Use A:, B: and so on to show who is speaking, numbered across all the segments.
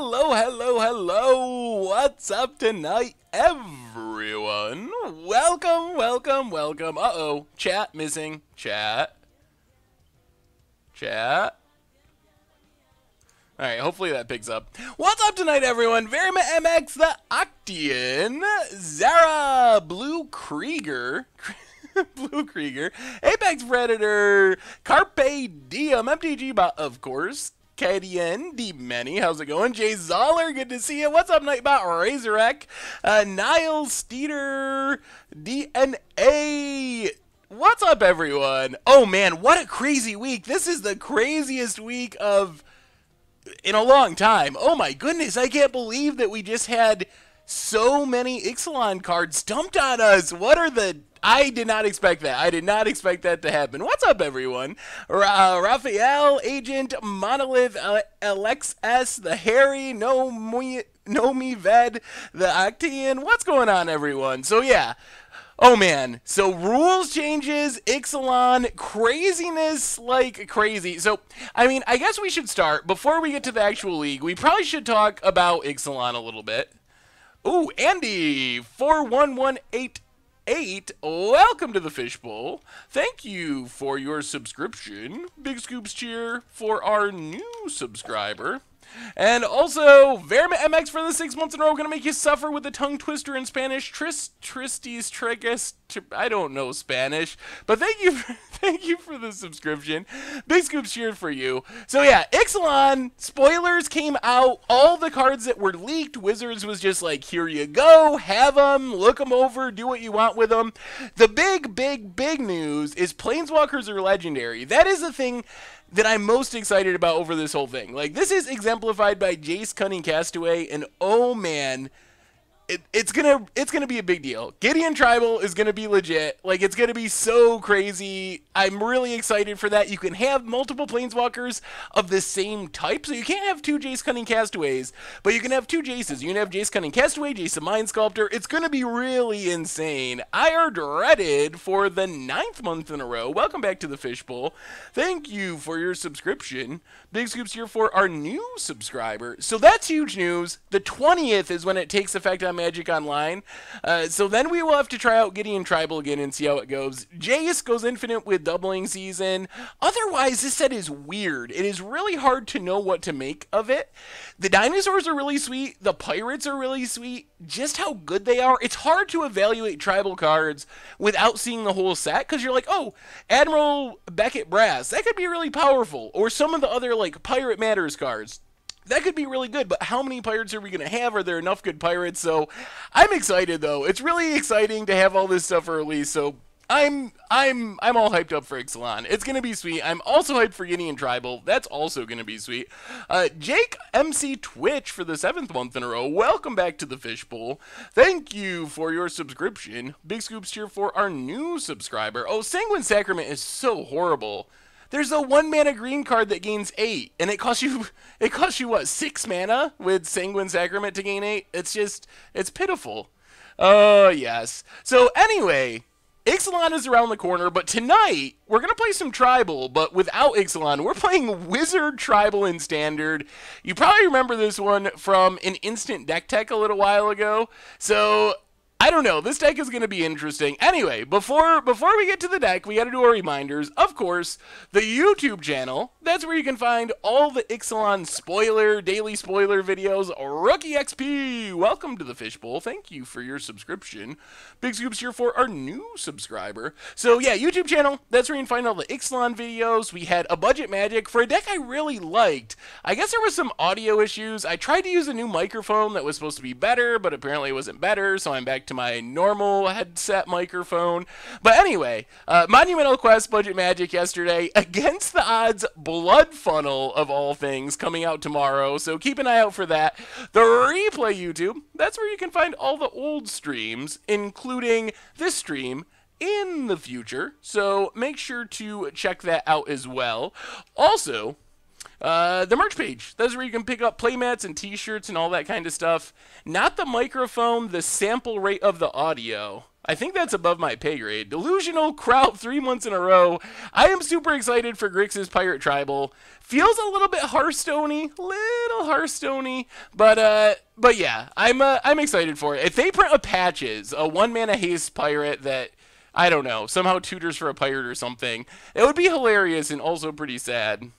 A: Hello, hello, hello. What's up tonight, everyone? Welcome, welcome, welcome. Uh-oh, chat missing. Chat. Alright, hopefully that picks up. What's up tonight, everyone? Verima MX, the Octian, Zara, Blue Krieger, Blue Krieger, Apex Predator, Carpe Diem, MTG Bot, of course, KDN, D-Many, how's it going? Jay Zoller, good to see you. What's up, Nightbot, Razorek, Niles, Steeder, DNA. What's up, everyone? Oh, man, what a crazy week. This is the craziest week in a long time. Oh, my goodness, I can't believe that we just had so many Ixalan cards dumped on us. I did not expect that. I did not expect that to happen. What's up, everyone? Raphael, Agent, Monolith, Alex S, the Harry, No Me Ved, the Octian. What's going on, everyone? So, yeah. Oh, man. So, rules changes, Ixalan, craziness like crazy. So, I mean, I guess we should start. Before we get to the actual league, we probably should talk about Ixalan a little bit. Ooh, Andy, 41188, welcome to the Fishbowl. Thank you for your subscription. Big Scoops cheer for our new subscriber. And also, Verima MX for the 6 months in a row, gonna make you suffer with the tongue twister in Spanish. Tristis, Tregas, I don't know Spanish, but thank you for the subscription. Big Scoops cheered for you. So yeah, Ixalan, spoilers came out, all the cards that were leaked, Wizards was just like, here you go, have them, look them over, do what you want with them. The big news is Planeswalkers are legendary. That is the thing that I'm most excited about over this whole thing. Like, this is exemplified by Jace Cunning Castaway, and oh man, it's gonna be a big deal. Gideon Tribal is gonna be legit. Like, it's gonna be so crazy. I'm really excited for that. You can have multiple Planeswalkers of the same type, so you can't have two Jace Cunning Castaways, but you can have two Jaces. You can have Jace Cunning Castaway, Jace the Mind Sculptor. It's gonna be really insane. I are dreaded for the 9th month in a row. Welcome back to the Fishbowl. Thank you for your subscription. Big Scoops here for our new subscriber. So that's huge news. The 20th is when it takes effect on Magic Online. So then we will have to try out Gideon Tribal again and see how it goes. Jace goes infinite with doubling season. Otherwise, this set is weird. It is really hard to know what to make of it. The dinosaurs are really sweet. The pirates are really sweet. Just how good they are. It's hard to evaluate tribal cards without seeing the whole set, because you're like, oh, Admiral Beckett Brass, that could be really powerful. Or some of the other, like, Pirate Matters cards. That could be really good, but how many pirates are we going to have? Are there enough good pirates? So I'm excited, though. It's really exciting to have all this stuff early, so I'm all hyped up for Ixalan. It's going to be sweet. I'm also hyped for Gideon Tribal. That's also going to be sweet. Jake MC Twitch for the 7th month in a row. Welcome back to the Fishbowl. Thank you for your subscription. Big Scoops cheer for our new subscriber. Oh, Sanguine Sacrament is so horrible. There's a 1-mana green card that gains 8, and it costs you what, 6 mana with Sanguine Sacrament to gain 8? It's pitiful. Oh, yes. So anyway, Ixalan is around the corner, but tonight we're going to play some Tribal, but without Ixalan. We're playing Wizard Tribal in Standard. You probably remember this one from an Instant Deck Tech a little while ago. So I don't know. This deck is going to be interesting. Anyway, before we get to the deck, we got to do our reminders. Of course, the YouTube channel. That's where you can find all the Ixalan daily spoiler videos. Rookie XP, welcome to the Fishbowl. Thank you for your subscription. Big Scoops here for our new subscriber. So yeah, YouTube channel. That's where you can find all the Ixalan videos. We had a Budget Magic for a deck I really liked. I guess there was some audio issues. I tried to use a new microphone that was supposed to be better, but apparently it wasn't better, so I'm back to my normal headset microphone. But anyway, Monumental Quest Budget Magic yesterday. Against the Odds Blood Funnel, of all things, coming out tomorrow, so keep an eye out for that. The Replay YouTube, that's where you can find all the old streams, including this stream in the future, so make sure to check that out as well. Also, The merch page. That's where you can pick up playmats and t-shirts and all that kind of stuff. Not the microphone, the sample rate of the audio. I think that's above my pay grade. Delusional Kraut 3 months in a row. I am super excited for Grixis Pirate Tribal. Feels a little bit Hearthstone-y, but yeah, I'm excited for it. If they print a patches, a 1-mana haste pirate that, I don't know, somehow tutors for a pirate or something, it would be hilarious and also pretty sad.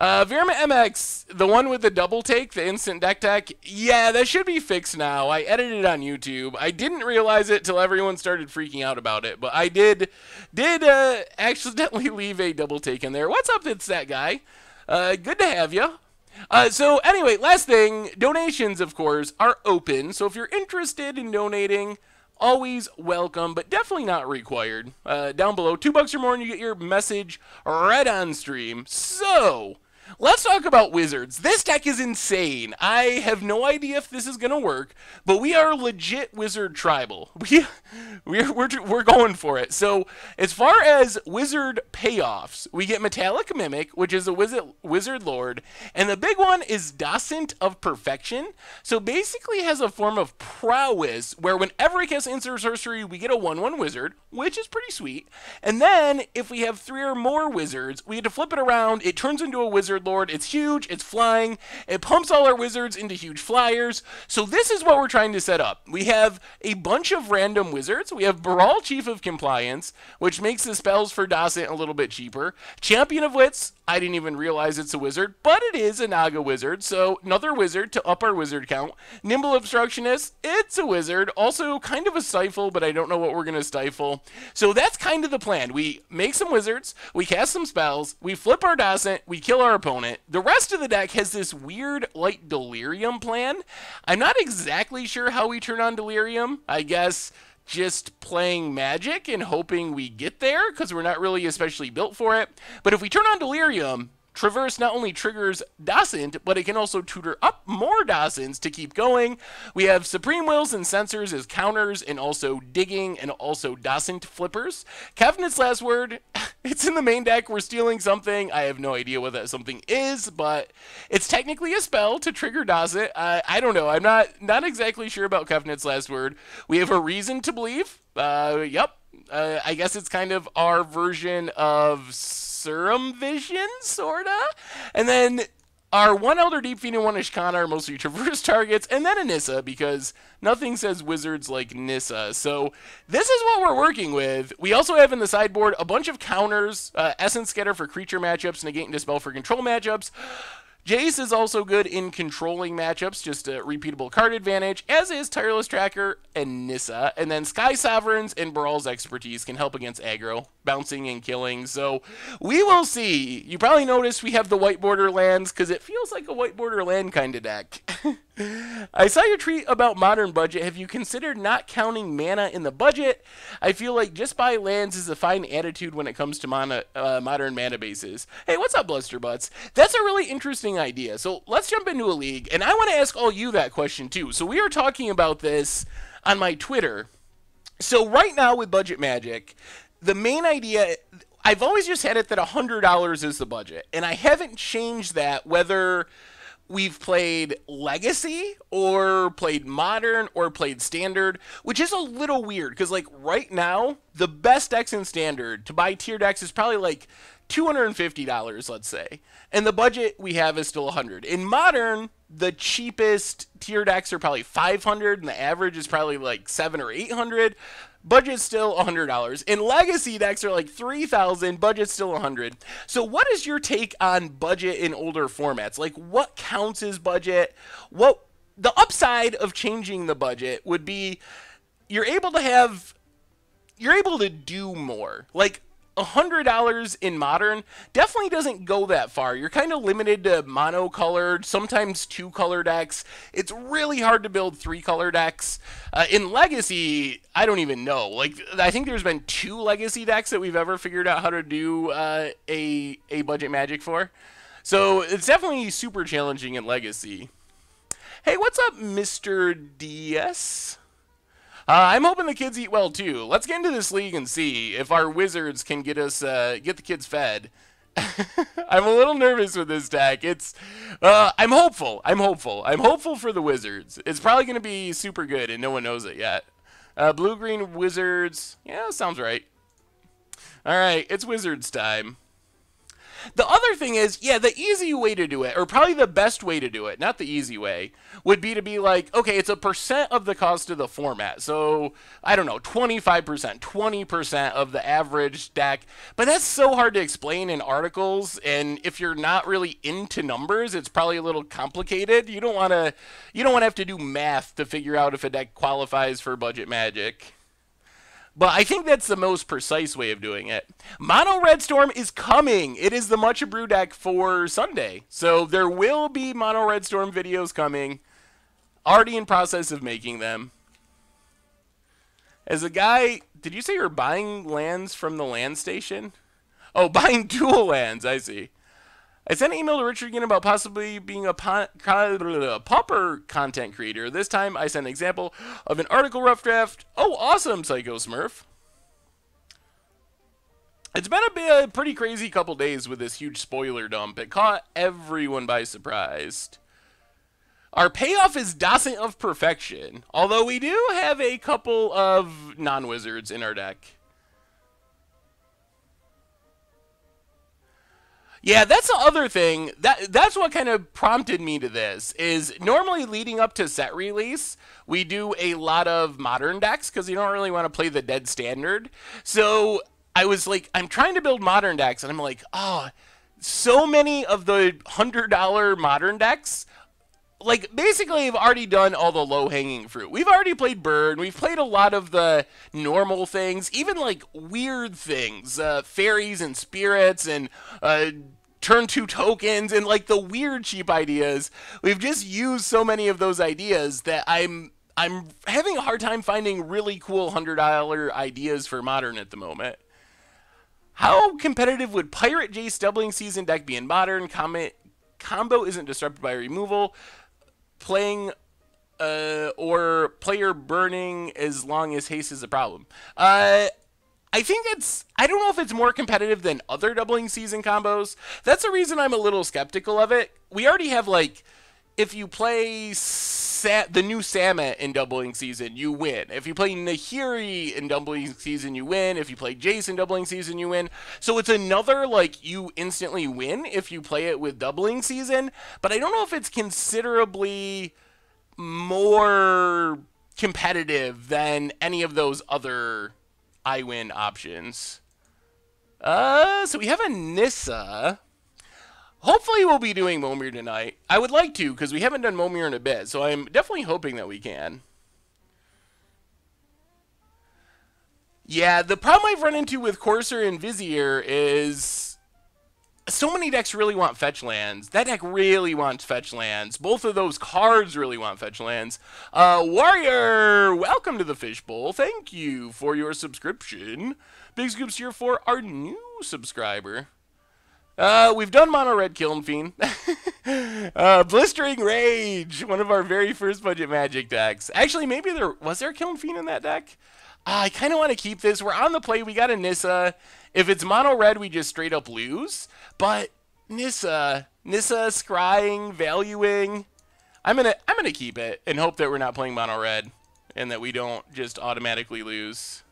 A: Virma MX, the one with the double take, the instant deck tech, yeah, that should be fixed now. I edited it on YouTube. I didn't realize it till everyone started freaking out about it, but I did accidentally leave a double take in there. What's up, it's that guy. Good to have you. So anyway, last thing, donations, of course, are open. So if you're interested in donating, always welcome, but definitely not required. Down below, $2 or more, and you get your message right on stream. So let's talk about Wizards. This deck is insane. I have no idea if this is going to work, but we are legit Wizard Tribal. We're going for it. So as far as Wizard payoffs, we get Metallic Mimic, which is a Wizard Lord, and the big one is Docent of Perfection. So basically has a form of prowess where whenever it casts instant sorcery, we get a 1/1 Wizard, which is pretty sweet. And then if we have 3 or more Wizards, we get to flip it around. It turns into a Wizard Lord. It's huge, it's flying, it pumps all our wizards into huge flyers. So this is what we're trying to set up. We have a bunch of random wizards. We have Baral, Chief of Compliance, which makes the spells for Docent a little bit cheaper. Champion of Wits, I didn't even realize it's a wizard, but it is a Naga wizard, so another wizard to up our wizard count. Nimble Obstructionist, it's a wizard, also kind of a stifle, but I don't know what we're going to stifle. So that's kind of the plan. We make some wizards, we cast some spells, we flip our Docent, we kill our opponent. The rest of the deck has this weird, like, Delirium plan. I'm not exactly sure how we turn on Delirium. I guess just playing Magic and hoping we get there, because we're not really especially built for it. But if we turn on Delirium, Traverse not only triggers Docent, but it can also tutor up more Docents to keep going. We have Supreme Wills and Censors as counters, and also Digging, and also Docent flippers. Covenant's Last Word, it's in the main deck. We're stealing something. I have no idea what that something is, but it's technically a spell to trigger Docent. I don't know. I'm not exactly sure about Covenant's Last Word. We have a Reason to Believe. I guess it's kind of our version of Serum Vision, sorta. And then our 1 Elder Deep Fiend and 1 Ishkana are mostly Traverse targets, and then a Nissa, because nothing says wizards like Nissa. So this is what we're working with. We also have in the sideboard a bunch of counters, Essence Scatter for creature matchups, Negate and Dispel for control matchups. Jace is also good in controlling matchups, just a repeatable card advantage, as is Tireless Tracker and Nissa. And then Sky Sovereigns and Baral's Expertise can help against aggro, bouncing and killing. So we will see. You probably noticed we have the white border lands, because it feels like a white border land kind of deck. I saw your tweet about Modern Budget. Have you considered not counting mana in the budget? I feel like just buy lands is a fine attitude when it comes to modern mana bases. Hey, what's up, Blusterbutts? That's a really interesting idea. So let's jump into a league, and I want to ask all you that question too. So we are talking about this on my Twitter. So right now with Budget Magic, the main idea, I've always just had it that $100 is the budget, and I haven't changed that whether we've played Legacy or played Modern or played Standard, which is a little weird because, like, right now, the best decks in Standard to buy tier decks is probably like $250, let's say. And the budget we have is still $100. In Modern, the cheapest tier decks are probably $500, and the average is probably like $700 or $800. Budget's still $100. In Legacy, decks are like $3,000. Budget's still $100. So what is your take on budget in older formats? Like, what counts as budget? What the upside of changing the budget would be you're able to do more. Like, $100 in Modern definitely doesn't go that far. You're kind of limited to monocolored, sometimes 2-color decks. It's really hard to build 3-color decks. In Legacy, I don't even know. Like, I think there's been 2 Legacy decks that we've ever figured out how to do a budget Magic for. So it's definitely super challenging in Legacy. Hey, what's up, Mr. DS? I'm hoping the kids eat well, too. Let's get into this league and see if our wizards can get us, get the kids fed. I'm a little nervous with this deck. It's, I'm hopeful. I'm hopeful. I'm hopeful for the Wizards. It's probably going to be super good, and no one knows it yet. Blue-green Wizards. Yeah, sounds right. All right, it's Wizards time. The other thing is, yeah, the easy way to do it, or probably the best way to do it, not the easy way, would be to be like, okay, it's a percent of the cost of the format. So, I don't know, 25%, 20% of the average deck. But that's so hard to explain in articles, and if you're not really into numbers, it's probably a little complicated. You don't want to have to do math to figure out if a deck qualifies for Budget Magic. But I think that's the most precise way of doing it. Mono Red Storm is coming. It is the Much Brew deck for Sunday. So there will be Mono Red Storm videos coming. Already in process of making them. As a guy, did you say you're buying lands from the land station? Oh, buying dual lands, I see. I sent an email to Richard again about possibly being a pauper content creator. This time I sent an example of an article rough draft. Oh, awesome, Psycho Smurf. It's been a pretty crazy couple days with this huge spoiler dump. It caught everyone by surprise. Our payoff is Docent of Perfection, although we do have a couple of non-wizards in our deck. Yeah, that's the other thing. That's what kind of prompted me to this, is normally leading up to set release, we do a lot of modern decks because you don't really want to play the dead standard. So I was like, I'm trying to build modern decks, and I'm like, oh, so many of the $100 modern decks, like, basically I've already done all the low-hanging fruit. We've already played Burn. We've played a lot of the normal things, even, like, weird things. Fairies and spirits and turn 2 tokens and, like, the weird cheap ideas. We've just used so many of those ideas that I'm having a hard time finding really cool $100 ideas for Modern at the moment. How competitive would Pirate Jace Doubling Season deck be in Modern? Combo isn't disrupted by removal. Playing or player burning as long as haste is a problem. I think I don't know if it's more competitive than other Doubling Season combos. That's the reason I'm a little skeptical of it. We already have, like, if you play the new Samet in Doubling Season, you win. If you play Nahiri in Doubling Season, you win. If you play Jace in Doubling Season, you win. So it's another, like, you instantly win if you play it with Doubling Season. But I don't know if it's considerably more competitive than any of those other I win options. So we have a Nissa. Hopefully we'll be doing Momir tonight. I would like to, because we haven't done Momir in a bit, so I'm definitely hoping that we can. Yeah, the problem I've run into with Courser and Vizier is so many decks really want fetch lands. That deck really wants fetch lands. Both of those cards really want fetch lands. Warrior, welcome to the Fishbowl. Thank you for your subscription. Big Scoops here for our new subscriber. We've done Mono Red Kiln Fiend. Blistering Rage, one of our very first Budget Magic decks. Actually, maybe was there a Kiln Fiend in that deck? I kind of want to keep this. We're on the play. We got a Nissa. If it's Mono Red, we just straight up lose. But Nissa, scrying, valuing. I'm gonna keep it and hope that we're not playing Mono Red and that we don't just automatically lose.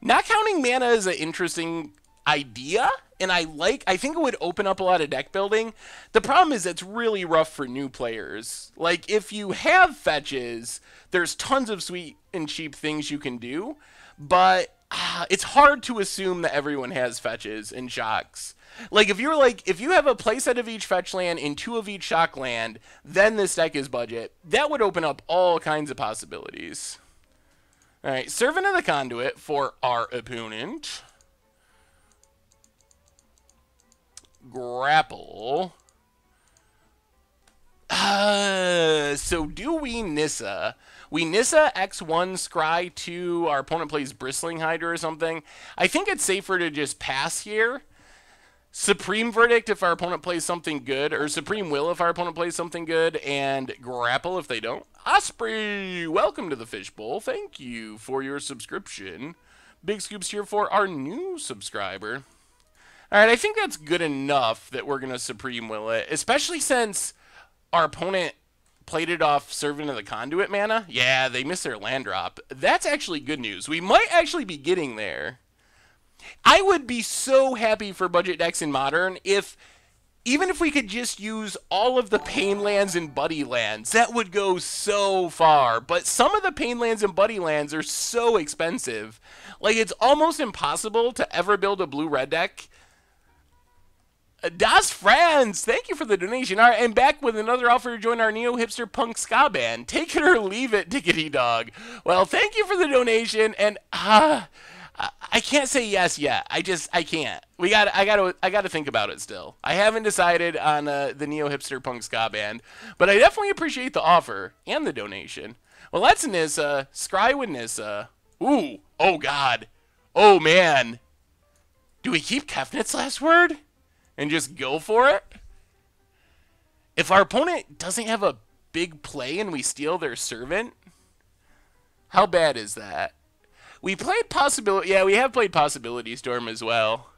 A: Not counting mana is an interesting idea, and I think it would open up a lot of deck building. The problem is it's really rough for new players. Like, if you have fetches, there's tons of sweet and cheap things you can do, but it's hard to assume that everyone has fetches and shocks. Like, if you have a playset of each fetch land and 2 of each shock land, then this deck is budget. That would open up all kinds of possibilities. All right, Servant of the Conduit for our opponent. Grapple. So do we Nissa? We Nissa X1 Scry 2. Our opponent plays Bristling Hydra or something. I think it's safer to just pass here. Supreme Verdict if our opponent plays something good, or Supreme Will if our opponent plays something good, and Grapple if they don't. Osprey, welcome to the Fishbowl. Thank you for your subscription. Big Scoops here for our new subscriber. All right, I think that's good enough that we're going to Supreme Will it, especially since our opponent played it off Servant of the Conduit mana. Yeah, they missed their land drop. That's actually good news. We might actually be getting there. I would be so happy for budget decks in Modern if, even if we could just use all of the Pain lands and Buddy lands, that would go so far. But some of the Pain lands and Buddy lands are so expensive. Like, it's almost impossible to ever build a blue-red deck. Das Franz, thank you for the donation. All right, and back with another offer to join our neo-hipster punk ska band. Take it or leave it, Diggity Dog. Well, thank you for the donation, and I can't say yes yet. I can't. I gotta think about it still. I haven't decided on the neo-hipster punk ska band, but I definitely appreciate the offer and the donation. Well, that's Nissa. Scry with Nissa. Ooh, oh God. Oh man. Do we keep Kefnet's last word? And just go for it? If our opponent doesn't have a big play and we steal their servant, how bad is that? We played Possibility. Yeah, we have played Possibility Storm as well.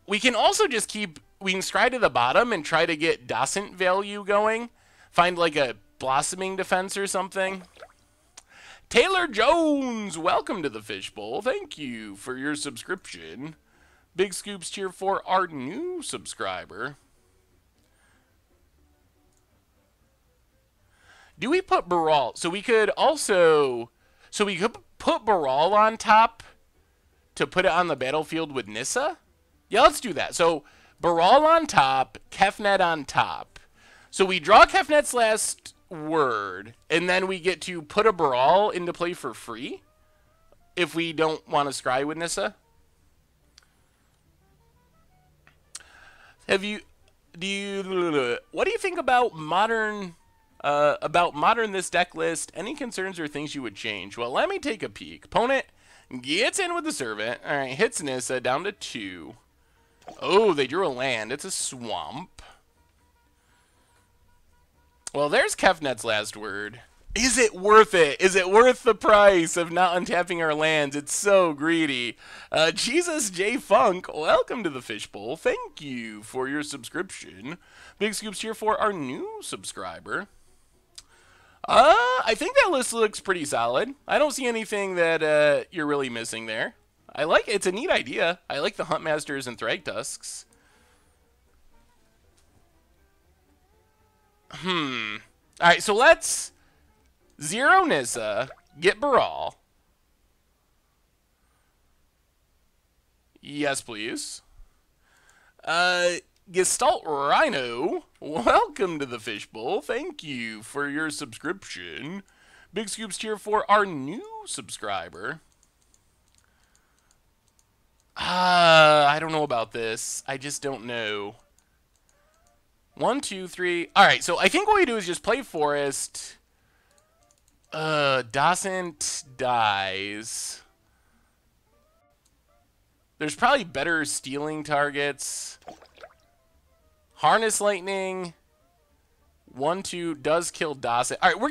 A: We can also just keep. We can scry to the bottom and try to get Docent value going. Find like a Blossoming Defense or something. Taylor Jones, welcome to the Fishbowl. Thank you for your subscription. Big Scoops cheer for our new subscriber. Do we put Baral? So we could also... So we could put Baral on top to put it on the battlefield with Nissa? Yeah, let's do that. So Baral on top, Kefnet on top. So we draw Kefnet's last word, and then we get to put a Baral into play for free if we don't want to scry with Nissa. What do you think about modern this deck list? Any concerns or things you would change? Well, let me take a peek. Opponent gets in with the Servant. All right, hits Nissa down to 2. Oh, they drew a land. It's a swamp. Well, there's Kefnet's last word. Is it worth it? Is it worth the price of not untapping our lands? It's so greedy. Jesus J. Funk, welcome to the Fishbowl. Thank you for your subscription. Big Scoops here for our new subscriber. I think that list looks pretty solid. I don't see anything that you're really missing there. I like it. It's a neat idea. I like the Huntmasters and Thragtusks. Alright, so let's zero Nissa, get Baral. Yes, please. Gestalt Rhino, welcome to the Fishbowl. Thank you for your subscription. Big Scoops cheer for our new subscriber. I don't know about this. I just don't know. 1, 2, 3. Alright, so I think what we do is just play Forest. Docent dies. There's probably better stealing targets. Harness Lightning. 1, 2 does kill Docent. Alright, we're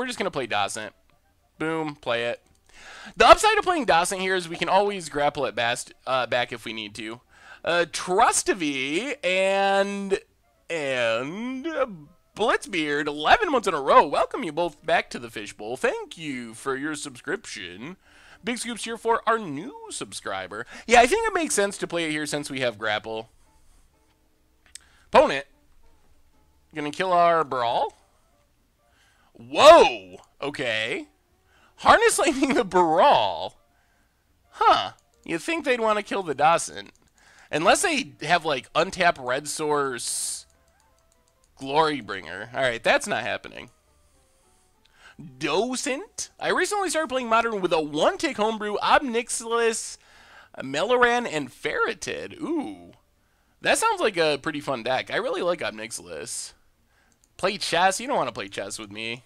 A: just gonna play Docent. Boom, play it. The upside of playing Docent here is we can always grapple it back if we need to. Trustavy and Blitzbeard, 11 months in a row. Welcome you both back to the Fishbowl. Thank you for your subscription. Big Scoops here for our new subscriber. Yeah, I think it makes sense to play it here since we have grapple. Opponent. Gonna kill our Baral. Whoa! Okay. Harness Lightning the Baral. Huh. You'd think they'd want to kill the Docent. Unless they have, like, untap Red Source Glorybringer. Alright, that's not happening. Docent. I recently started playing Modern with a one-tick homebrew, Obnixilis, Meloran, and Ferretid. Ooh. That sounds like a pretty fun deck. I really like Obnixilis. Play chess? You don't want to play chess with me.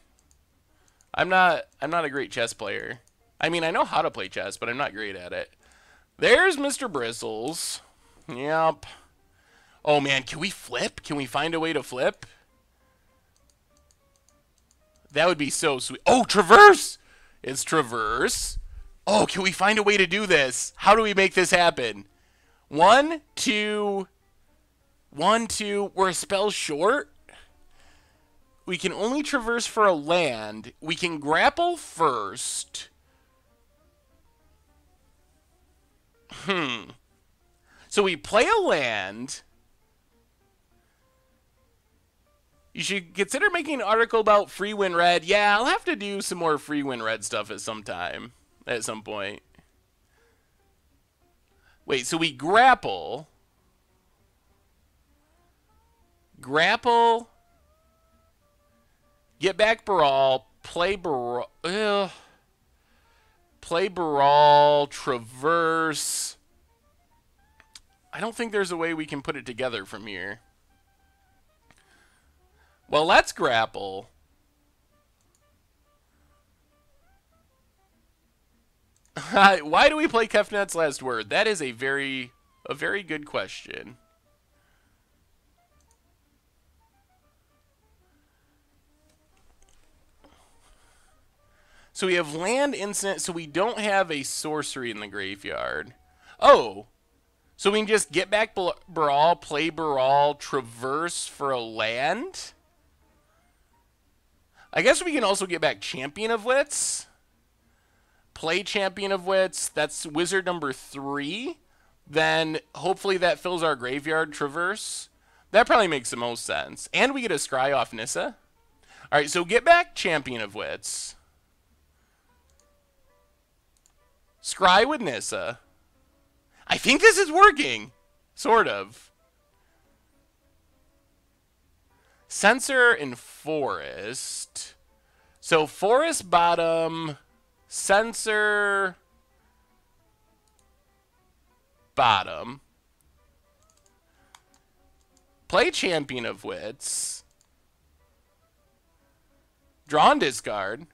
A: I'm not a great chess player. I mean, I know how to play chess, but I'm not great at it. There's Mr. Bristles. Yep. Oh, man, can we flip? Can we find a way to flip? That would be so sweet. Oh, Traverse! It's traverse. Oh, can we find a way to do this? How do we make this happen? 1, 2, 1, 2. We're a spell short. We can only traverse for a land. We can grapple first. So we play a land. You should consider making an article about free win red. Yeah, I'll have to do some more free win red stuff at some time. At some point. Wait, so we grapple. Grapple. Get back Baral. Play Baral. Play Baral. Traverse. I don't think there's a way we can put it together from here. Well, let's grapple. Why do we play Kefnet's Last Word? That is a very good question. So we have land instant, so we don't have a sorcery in the graveyard. Oh, so we can just get back Baral, play Baral, traverse for a land? I guess we can also get back Champion of Wits. Play Champion of Wits. That's wizard number 3. Then hopefully that fills our graveyard traverse. That probably makes the most sense. And we get a scry off Nissa. Alright, so get back Champion of Wits. Scry with Nissa. I think this is working. Sort of. Censor and Forest. So Forest bottom, Censor bottom. Play Champion of Wits. Draw and discard.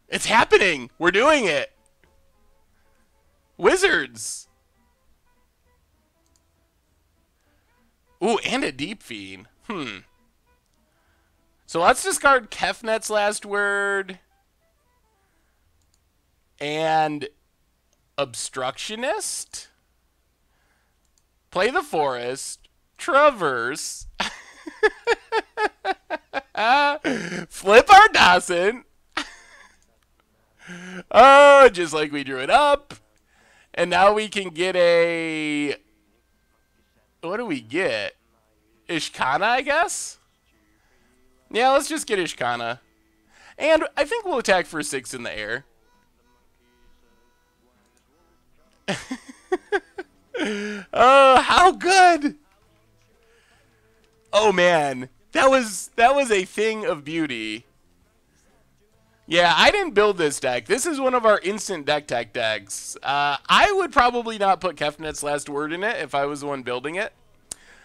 A: It's happening. We're doing it. Wizards. Ooh, and a Deep Fiend. So let's discard Kefnet's Last Word and Obstructionist. Play the Forest. Traverse. Flip our Dawson. Oh, just like we drew it up. And now we can get a... What do we get? Ishkana, I guess? Yeah, let's just get Ishkana. And I think we'll attack for 6 in the air. Oh, how good! Oh man, that was a thing of beauty. Yeah, I didn't build this deck. This is one of our instant deck tech decks. I would probably not put Kefnet's Last Word in it if I was the one building it.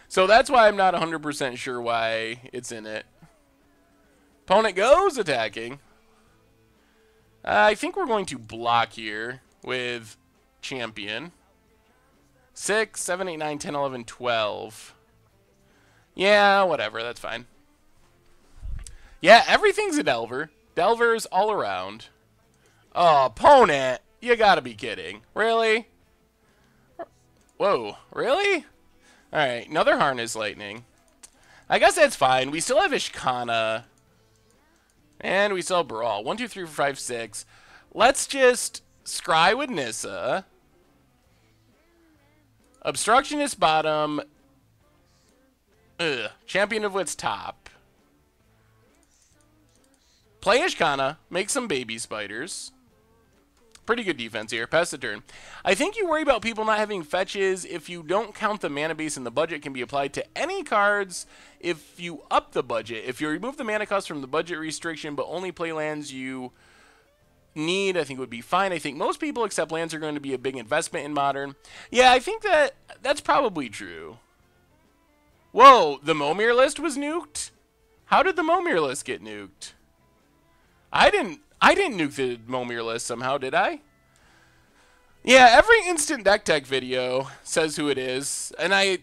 A: So that's why I'm not 100% sure why it's in it. Opponent goes attacking. I think we're going to block here with Champion. 6, 7, 8, 9, 10, 11, 12. Yeah, whatever. That's fine. Yeah, everything's a Delver. Delvers all around. Oh, opponent. You gotta be kidding. Really? Whoa. Really? Alright, another Harness Lightning. I guess that's fine. We still have Ishkana. And we still have Baral. 1, 2, 3, 4, 5, 6. Let's just scry with Nissa. Obstructionist bottom. Champion of Wits top. Play Ishkana. Make some baby spiders. Pretty good defense here. Pass the turn. I think you worry about people not having fetches if you don't count the mana base, and the budget can be applied to any cards if you up the budget. If you remove the mana cost from the budget restriction but only play lands you need, I think it would be fine. I think most people accept lands are going to be a big investment in Modern. Yeah, I think that's probably true. Whoa, the Momir list was nuked? How did the Momir list get nuked? I didn't nuke the Momir list somehow, did I? Yeah, every instant deck tech video says who it is, and I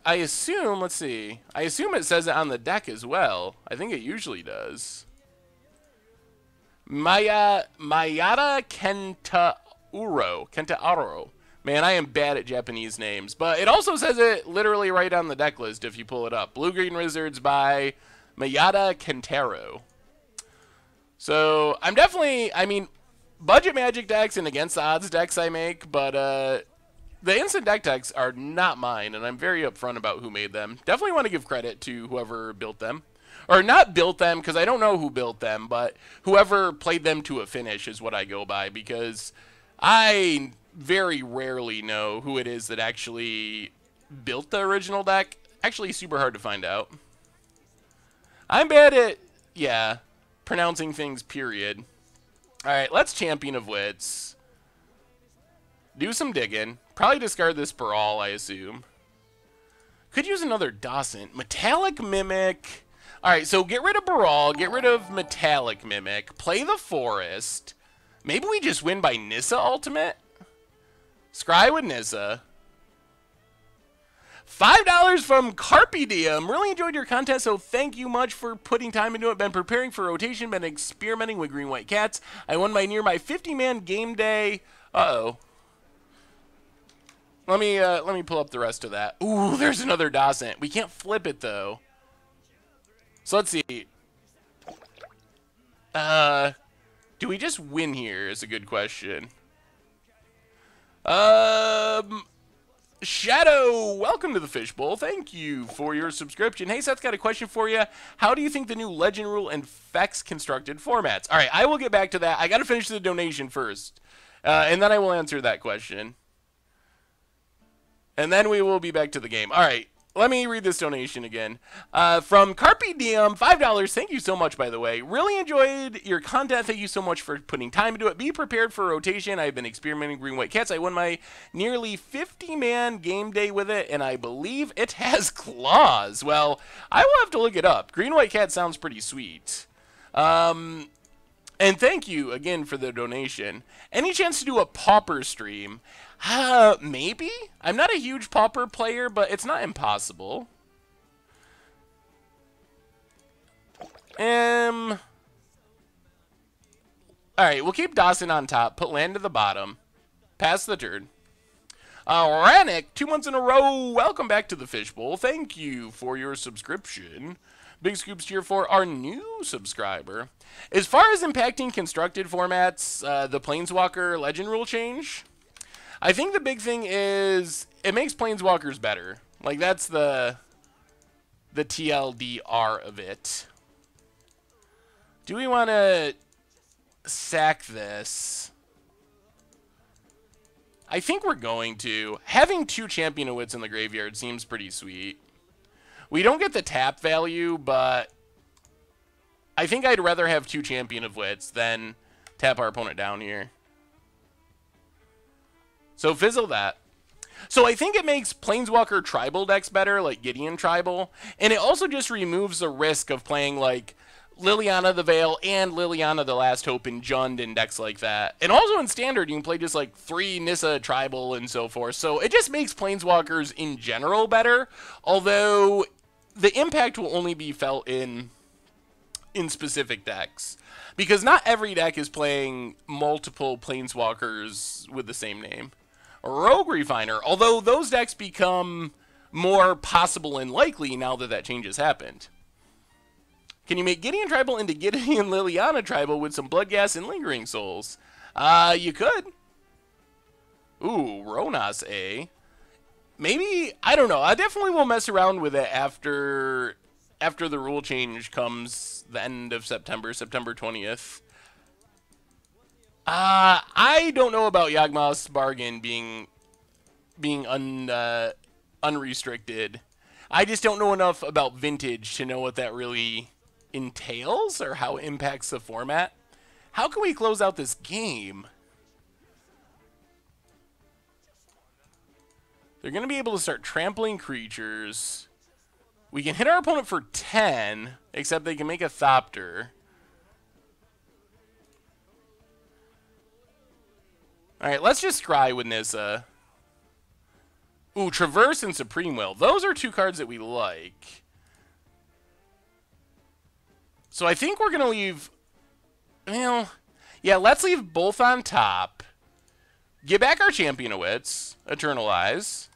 A: assume, let's see, I assume it says it on the deck as well. I think it usually does. Mayada Kentauro. Man, I am bad at Japanese names. But it also says it literally right on the deck list if you pull it up. Blue-Green Wizards by Mayada Kentaro. So, I'm definitely, I mean, budget Magic decks and against the odds decks I make, but the instant deck decks are not mine, and I'm very upfront about who made them. Definitely want to give credit to whoever built them. Or not built them, because I don't know who built them, but whoever played them to a finish is what I go by, because I very rarely know who it is that actually built the original deck. Actually, super hard to find out. I'm bad at, yeah, pronouncing things, period. Alright, let's Champion of Wits. Do some digging. Probably discard this Brawl, I assume. Could use another Dawson. Metallic Mimic. Alright, so get rid of Brawl, get rid of Metallic Mimic, play the Forest. Maybe we just win by Nissa Ultimate? Scry with Nissa. $5 from Carpe Diem. Really enjoyed your content, so thank you much for putting time into it. Been preparing for rotation, been experimenting with Green White Cats. I won my 50-man game day. Uh-oh. Let me pull up the rest of that. Ooh, there's another Dawson. We can't flip it though. So let's see. Do we just win here is a good question. Shadow, welcome to the Fishbowl. Thank you for your subscription. Hey, Seth's got a question for you. How do you think the new Legend Rule infects constructed formats? All right, I will get back to that. I got to finish the donation first, and then I will answer that question. And then we will be back to the game. All right, let me read this donation again. From Carpe Diem, $5. Thank you so much, by the way. Really enjoyed your content. Thank you so much for putting time into it. Be prepared for rotation. I've been experimenting with Green White Cats. I won my nearly 50-man game day with it, and I believe it has claws. Well, I will have to look it up. Green White Cat sounds pretty sweet. And thank you again for the donation. Any chance to do a Pauper stream? Maybe? I'm not a huge Pauper player, but it's not impossible. Alright, we'll keep Dawson on top, put land to the bottom, pass the turn. Ranick, 2 months in a row, welcome back to the Fishbowl. Thank you for your subscription. Big Scoops tier for our new subscriber. As far as impacting constructed formats, the Planeswalker Legend Rule change, I think the big thing is it makes Planeswalkers better. Like, that's the TLDR of it. Do we want to sack this? I think we're going to. Having 2 Champion of Wits in the graveyard seems pretty sweet. We don't get the tap value, but I think I'd rather have 2 Champion of Wits than tap our opponent down here. So fizzle that. So I think it makes Planeswalker tribal decks better, like Gideon Tribal. And it also just removes the risk of playing like Liliana the Veil and Liliana the Last Hope in Jund and decks like that. And also in Standard, you can play just like 3 Nissa Tribal and so forth. So it just makes Planeswalkers in general better. Although the impact will only be felt in specific decks. Because not every deck is playing multiple Planeswalkers with the same name. Rogue Refiner, although those decks become more possible and likely now that that change has happened. Can you make Gideon Tribal into Gideon Liliana Tribal with some Bloodghast and Lingering Souls? You could. Ooh, Ronas A. Maybe, I don't know. I definitely will mess around with it after the rule change comes the end of September, September 20th. I don't know about Yawgmoth's Bargain being unrestricted. I just don't know enough about Vintage to know what that really entails or how it impacts the format. How can we close out this game? They're going to be able to start trampling creatures. We can hit our opponent for 10, except they can make a Thopter. Alright, let's just scry with Nissa. Ooh, Traverse and Supreme Will. Those are 2 cards that we like. So I think we're going to leave... Well, Yeah, let's leave both on top. Get back our Champion of Wits. Eternalize.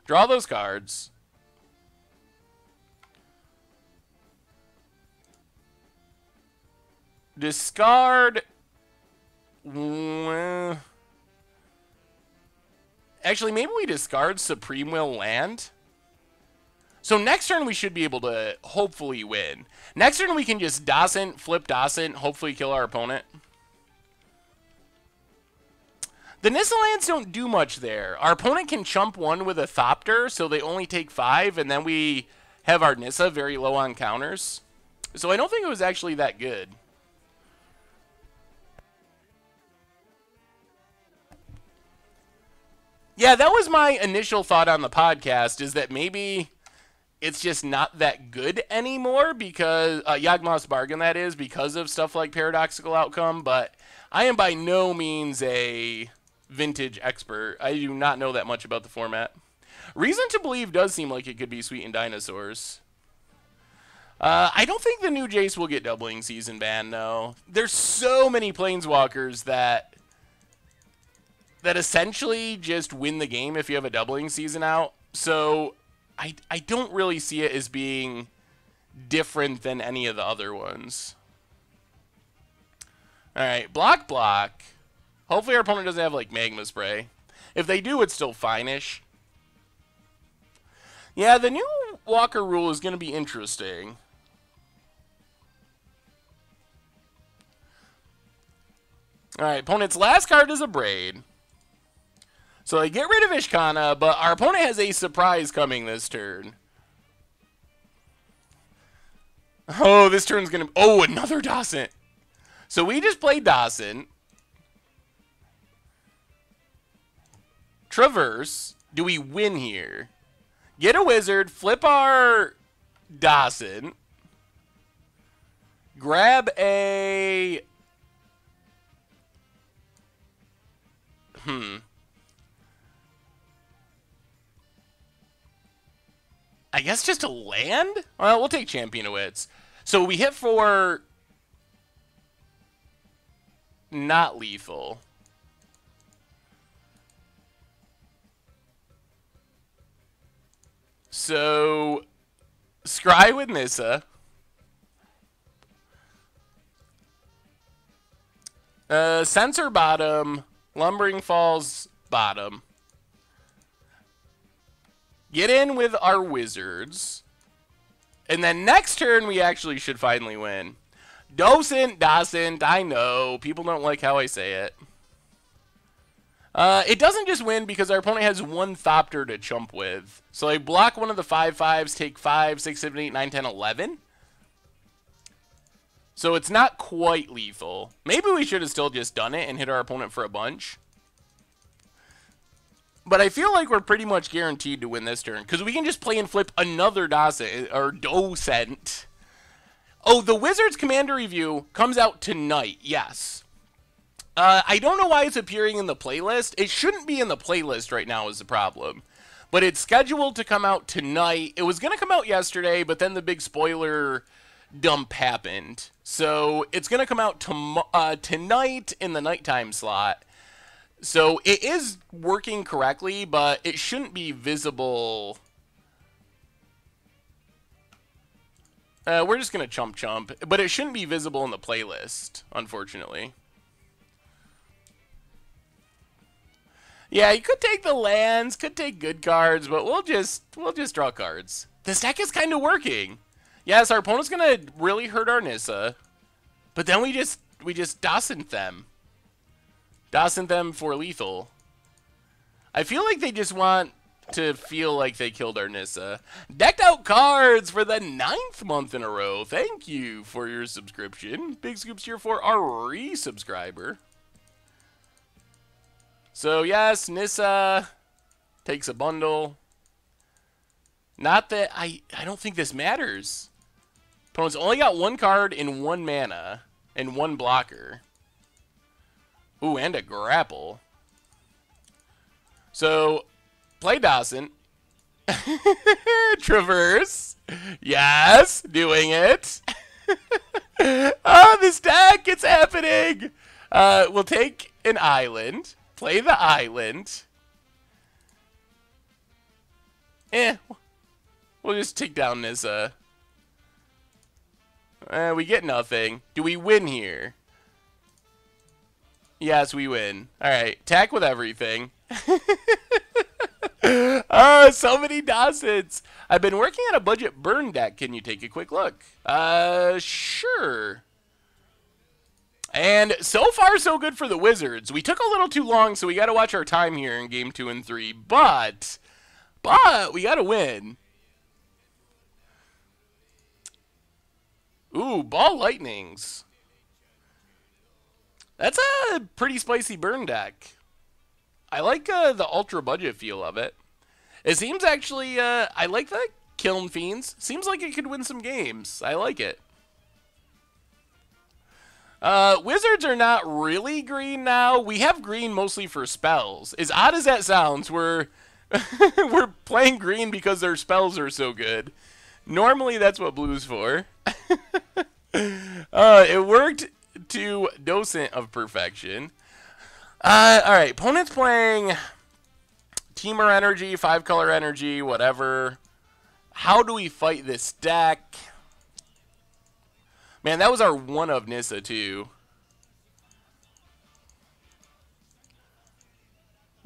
A: Draw those cards. Discard. Actually, maybe we discard Supreme Will Land. So next turn we should be able to hopefully win. Next turn we can just Dasent, flip Dasent, hopefully kill our opponent. The Nissa lands don't do much there. Our opponent can chump one with a Thopter, so they only take 5, and then we have our Nissa very low on counters. So I don't think it was actually that good. Yeah, that was my initial thought on the podcast, is that maybe it's just not that good anymore because, Yawgmoth's Bargain, that is, because of stuff like Paradoxical Outcome, but I am by no means a vintage expert. I do not know that much about the format. Reason to Believe does seem like it could be Sweetened Dinosaurs. I don't think the new Jace will get Doubling Season banned, though. There's so many Planeswalkers that essentially just win the game if you have a Doubling Season out. So I don't really see it as being different than any of the other ones. Alright, block. Hopefully our opponent doesn't have, like, Magma Spray. If they do, it's still fine-ish. Yeah, the new Walker rule is going to be interesting. Alright, opponent's last card is a Braid. So they get rid of Ishkana, but our opponent has a surprise coming this turn. Oh, this turn's going to... Oh, another Dasent. So we just played Dasent. Traverse. Do we win here? Get a Wizard, flip our Dasent. Grab a... I guess just a land? Well, we'll take Champion of Wits. So we hit for... not lethal. So... Scry with Nissa. Censor bottom. Lumbering Falls bottom. Get in with our Wizards. And then next turn, we actually should finally win. Dasent, I know. People don't like how I say it. It doesn't just win because our opponent has one Thopter to chump with. So I block one of the 5/5s, take 5, 6, 7, 8, 9, 10, 11. So it's not quite lethal. Maybe we should have still just done it and hit our opponent for a bunch. But I feel like we're pretty much guaranteed to win this turn. Because we can just play and flip another Docent. Oh, the Wizards Commander Review comes out tonight. Yes. I don't know why it's appearing in the playlist. It shouldn't be in the playlist right now is the problem. But it's scheduled to come out tonight. It was going to come out yesterday, but then the big spoiler dump happened. So it's going to come out tonight in the nighttime slot. So it is working correctly, but it shouldn't be visible. We're just going to chump, but it shouldn't be visible in the playlist, unfortunately. Yeah, you could take the lands, could take good cards, but we'll just draw cards. This deck is kind of working. Yes, our opponent's going to really hurt our Nissa, but then we just Dasent them. Dasent them for lethal. I feel like they just want to feel like they killed our Nissa. Decked out cards for the 9th month in a row. Thank you for your subscription. Big Scoops here for our resubscriber. So yes, Nissa takes a bundle. Not that I don't think this matters. Opponent's only got one card in 1 mana and 1 blocker. Ooh, and a grapple. So, play Dasent. Traverse. Yes, doing it. Oh, this deck, it's happening. We'll take an island, play the island. We'll just take down Nissa. We get nothing. Do we win here? Yes, we win. Alright, attack with everything. Oh, so many Dawsons. I've been working on a budget burn deck. Can you take a quick look? Sure. And so far, so good for the Wizards. We took a little too long, so we got to watch our time here in game 2 and 3. But we got to win. Ooh, Ball Lightnings. That's a pretty spicy burn deck. I like the ultra budget feel of it. It seems actually, I like the Kiln Fiends. Seems like it could win some games. I like it. Wizards are not really green now. We have green mostly for spells. As odd as that sounds, we're playing green because their spells are so good. Normally that's what blue's for. It worked to Docent of Perfection. Alright, opponent's playing Teamer Energy, 5-color energy, whatever. How do we fight this deck? Man, that was our one of Nissa, too.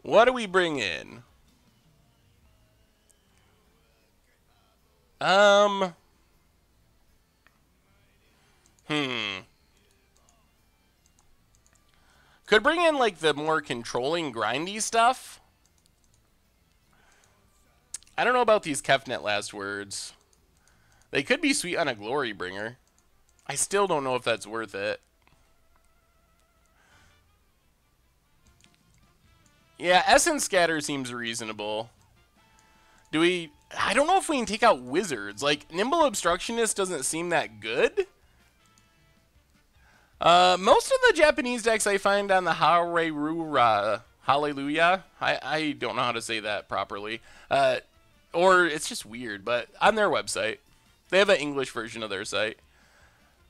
A: What do we bring in? Could bring in, like, the more controlling, grindy stuff. I don't know about these Kefnet last words. They could be sweet on a Glory Bringer. I still don't know if that's worth it. Yeah, Essence Scatter seems reasonable. Do we... I don't know if we can take out Wizards. Like, Nimble Obstructionist doesn't seem that good. Most of the Japanese decks I find on the Hallelujah. I don't know how to say that properly. Or it's just weird, but on their website. They have an English version of their site.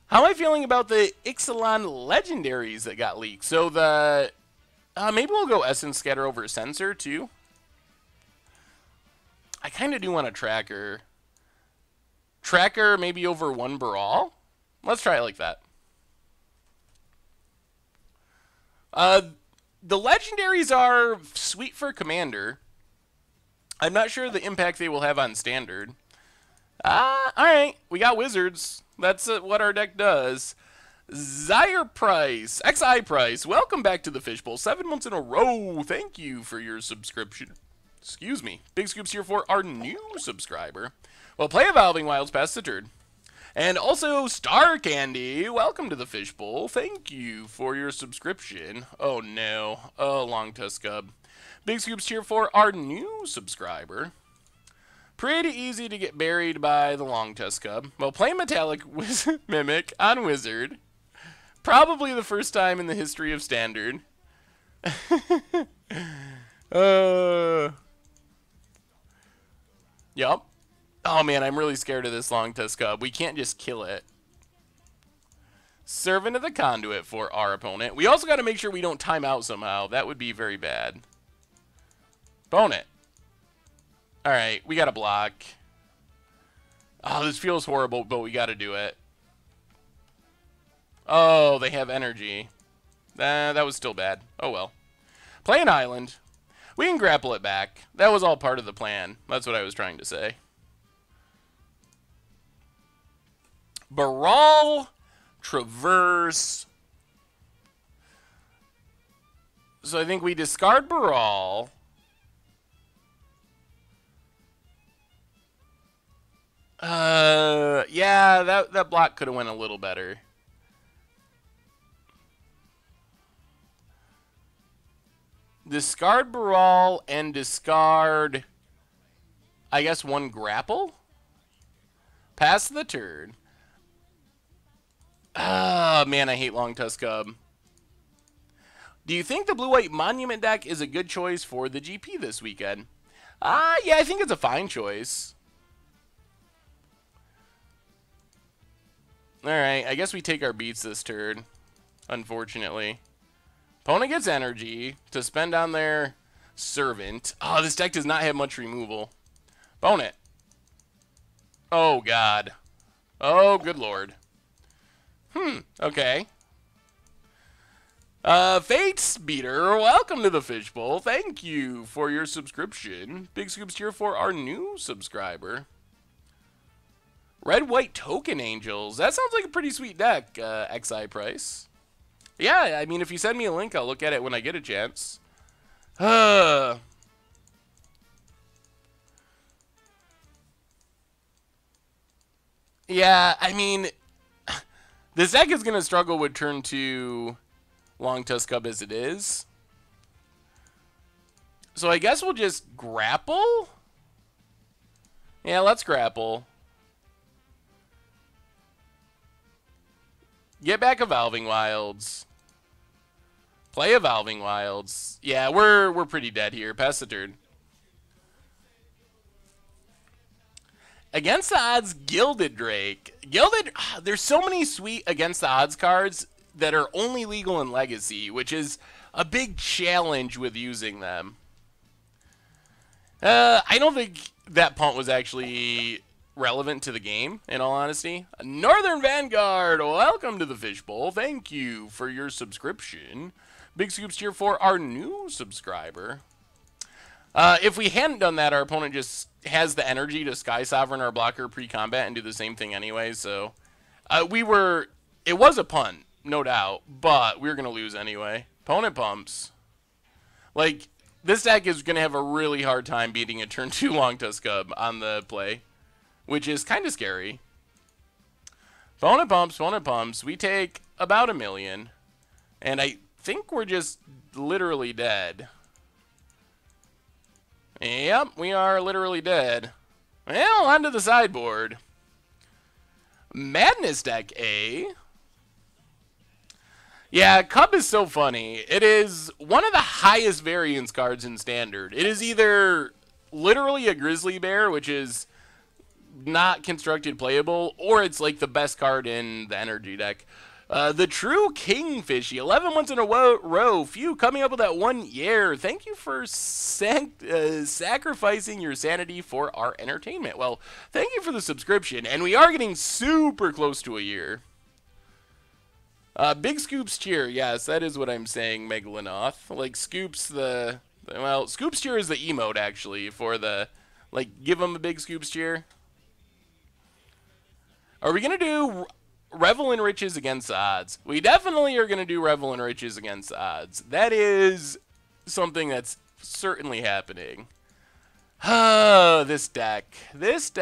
A: How am I feeling about the Ixalan Legendaries that got leaked? So the... maybe we'll go Essence Scatter over Sensor, too. I kind of do want a Tracker. Tracker maybe over 1 Brawl? Let's try it like that. The Legendaries are sweet for Commander. I'm not sure the impact they will have on Standard. Alright. We got Wizards. That's what our deck does. Zyre Price. XI Price. Welcome back to the Fishbowl. 7 months in a row. Thank you for your subscription. Excuse me. Big Scoops here for our new subscriber. Well, play Evolving Wilds past the turn. And also, Star Candy, welcome to the Fishbowl. Thank you for your subscription. Oh, no. Oh, Long Tusk Cub. Big Scoops here for our new subscriber. Pretty easy to get buried by the Long Tusk Cub. Well, play Metallic Mimic on Wizard. Probably the first time in the history of Standard. Yup. Oh, man, I'm really scared of this Long Tusk Cub. We can't just kill it. Servant of the Conduit for our opponent. We also got to make sure we don't time out somehow. That would be very bad. Bone it. Alright, we got to block. Oh, this feels horrible, but we got to do it. Oh, they have energy. That was still bad. Oh, well. Play an island. We can grapple it back. That was all part of the plan. That's what I was trying to say. Baral, Traverse. So I think we discard Baral. Yeah, that block could have went a little better. Discard Baral and discard, I guess, 1 grapple? Pass the turn. Ah, man, I hate Long Tusk Cub. Do you think the Blue-White Monument deck is a good choice for the GP this weekend? Yeah, I think it's a fine choice. Alright, I guess we take our beats this turn, unfortunately. Opponent gets energy to spend on their servant. Oh, this deck does not have much removal. Opponent. Oh, God. Oh, good lord. Okay. Fates Beater, welcome to the Fishbowl. Thank you for your subscription. Big Scoops cheer for our new subscriber. Red White Token Angels. That sounds like a pretty sweet deck, XI Price. Yeah, I mean, if you send me a link, I'll look at it when I get a chance. Yeah, I mean, this deck is going to struggle with turn 2 Long Tusk Cub as it is. So I guess we'll just grapple? Yeah, let's grapple. Get back Evolving Wilds. Play Evolving Wilds. Yeah, we're pretty dead here. Pass the turn. Against the Odds, Gilded Drake. Gilded, there's so many sweet Against the Odds cards that are only legal in Legacy, which is a big challenge with using them. I don't think that punt was actually relevant to the game, in all honesty. Northern Vanguard, welcome to the Fishbowl. Thank you for your subscription. Big Scoops cheer for our new subscriber. If we hadn't done that, our opponent just has the energy to Sky Sovereign our blocker pre-combat and do the same thing anyway, so it was a punt, no doubt, but we were going to lose anyway. Opponent pumps. Like, this deck is going to have a really hard time beating a turn 2 Long Tusk Cub on the play, which is kind of scary. Opponent pumps. We take about 1 million, and I think we're just literally dead. Yep, we are literally dead. Well, onto the sideboard. Madness deck A. Yeah, Cub is so funny. It is one of the highest variance cards in Standard. It is either literally a Grizzly Bear, which is not constructed playable, or it's like the best card in the energy deck. The True Kingfishy, 11 months in a row. Few coming up with that 1 year. Thank you for sacrificing your sanity for our entertainment. Well, thank you for the subscription, and we are getting super close to a year. Big Scoops cheer. Yes, that is what I'm saying, Megalanoth. Like, Scoops well, Scoops cheer is the emote, actually, for the, like, give them a big Scoops cheer. Are we going to do Revel in Riches against the Odds? We definitely are going to do Revel in Riches against the Odds. That is something that's certainly happening. This deck, this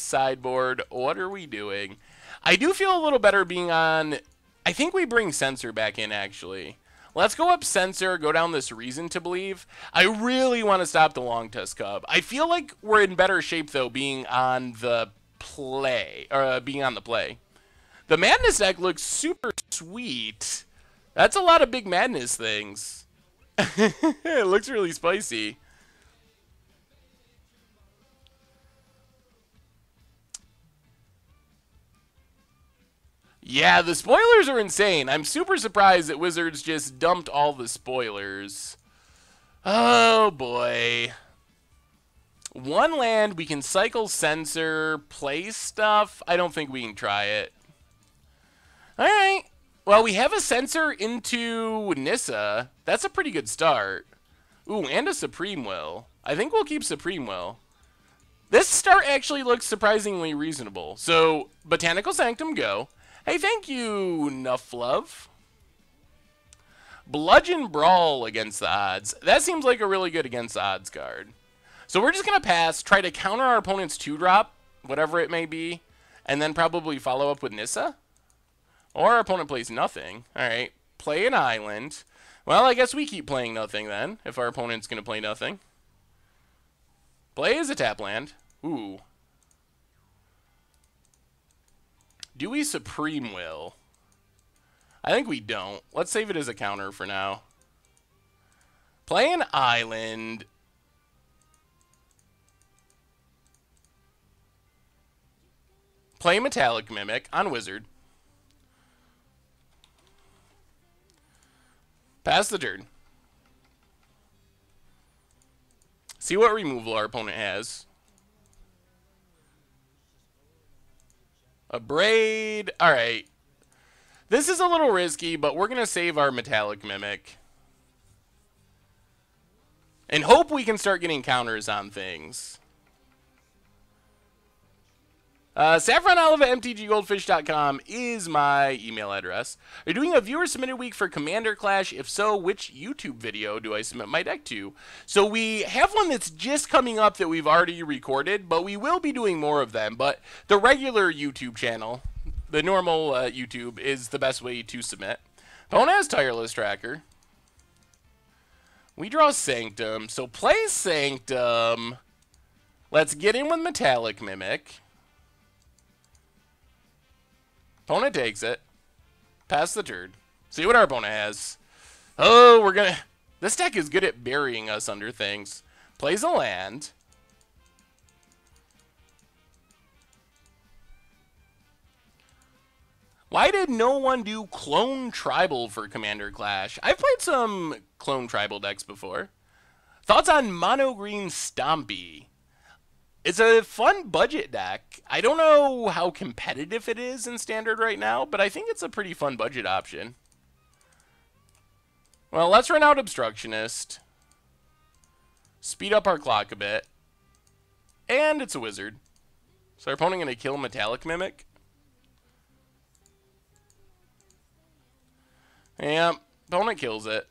A: sideboard, what are we doing? I do feel a little better being on, I think we bring Censor back in, actually. Let's go up Censor, go down this Reason to Believe. I really want to stop the Long Tusk Cub. I feel like we're in better shape, though, being on the play. The Madness deck looks super sweet. That's a lot of big Madness things. It looks really spicy. Yeah, the spoilers are insane. I'm super surprised that Wizards just dumped all the spoilers. Oh, boy. One land, we can cycle Censor, play stuff. I don't think we can try it. All right. Well, we have a Censor into Nissa. That's a pretty good start. Ooh, and a Supreme Will. I think we'll keep Supreme Will. This start actually looks surprisingly reasonable. So, Botanical Sanctum, go. Hey, thank you, Nufflove. Bludgeon Brawl against the Odds. That seems like a really good against the Odds card. So we're just going to pass, try to counter our opponent's 2-drop, whatever it may be, and then probably follow up with Nissa. Or our opponent plays nothing. All right, play an island. Well, I guess we keep playing nothing then, if our opponent's going to play nothing. Play as a tap land. Ooh. Do we Supreme Will? I think we don't. Let's save it as a counter for now. Play an island. Play Metallic Mimic on Wizard. Pass the turn. See what removal our opponent has. A Braid. Alright. This is a little risky, but we're going to save our Metallic Mimic. And hope we can start getting counters on things. SaffronOlive@mtggoldfish.com is my email address. Are you doing a viewer submitted week for Commander Clash? If so, which YouTube video do I submit my deck to? So we have one that's just coming up that we've already recorded, but we will be doing more of them. But the regular YouTube channel, the normal YouTube, is the best way to submit. Opponent has Tireless Tracker. We draw Sanctum. So play Sanctum. Let's get in with Metallic Mimic. Opponent takes it. Pass the turn. See what our opponent has. Oh, we're gonna... This deck is good at burying us under things. Plays a land. Why did no one do Clone Tribal for Commander Clash? I've played some Clone Tribal decks before. Thoughts on Mono Green Stompy? It's a fun budget deck. I don't know how competitive it is in Standard right now, but I think it's a pretty fun budget option. Well, let's run out Obstructionist. Speed up our clock a bit. And it's a wizard. So our opponent going to kill Metallic Mimic? Yeah, opponent kills it.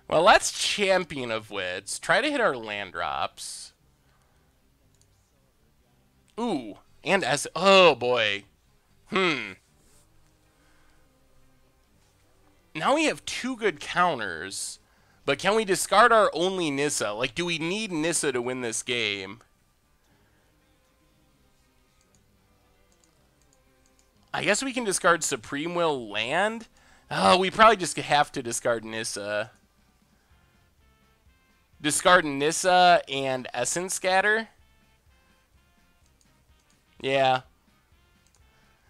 A: Well, let's Champion of Wits. Try to hit our land drops. Ooh, and S. Oh, boy. Now we have two good counters. But can we discard our only Nissa? Like, do we need Nissa to win this game? I guess we can discard Supreme Will land. Oh, we probably just have to discard Nissa. Discard Nissa and Essence Scatter. Yeah.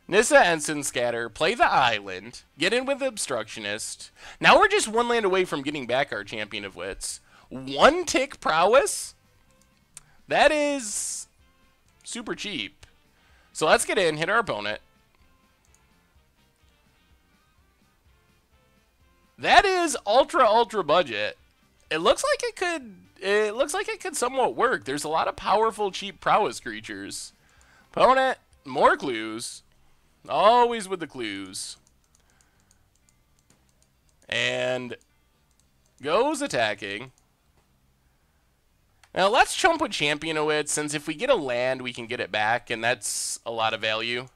A: Nissa, Essence Scatter. Play the island. Get in with Obstructionist. Now we're just one land away from getting back our Champion of Wits. One tick prowess? That is super cheap. So let's get in, hit our opponent. That is ultra budget. It looks like it could somewhat work. There's a lot of powerful cheap prowess creatures. Opponent, more clues. Always with the clues. And goes attacking. Now let's chump with Champion of Wits, since if we get a land, we can get it back, and that's a lot of value.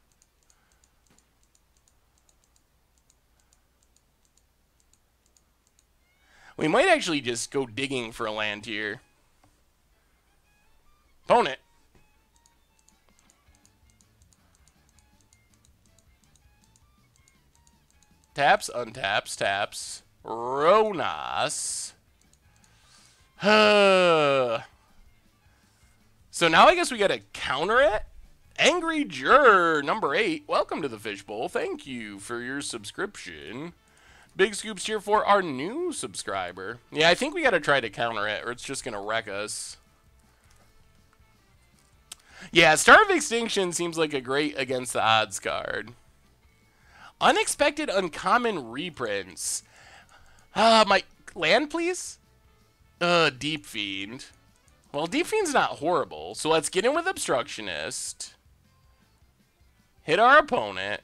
A: We might actually just go digging for a land here. Opponent. Taps, untaps, taps. Ronas. So now I guess we gotta counter it. Angry Juror, number 8. Welcome to the Fishbowl. Thank you for your subscription. Big Scoops here for our new subscriber. Yeah, I think we gotta try to counter it, or it's just gonna wreck us. Yeah, Star of Extinction seems like a great against the odds card. Unexpected Uncommon Reprints. My land, please? Deep Fiend. Well, Deep Fiend's not horrible, so let's get in with Obstructionist. Hit our opponent.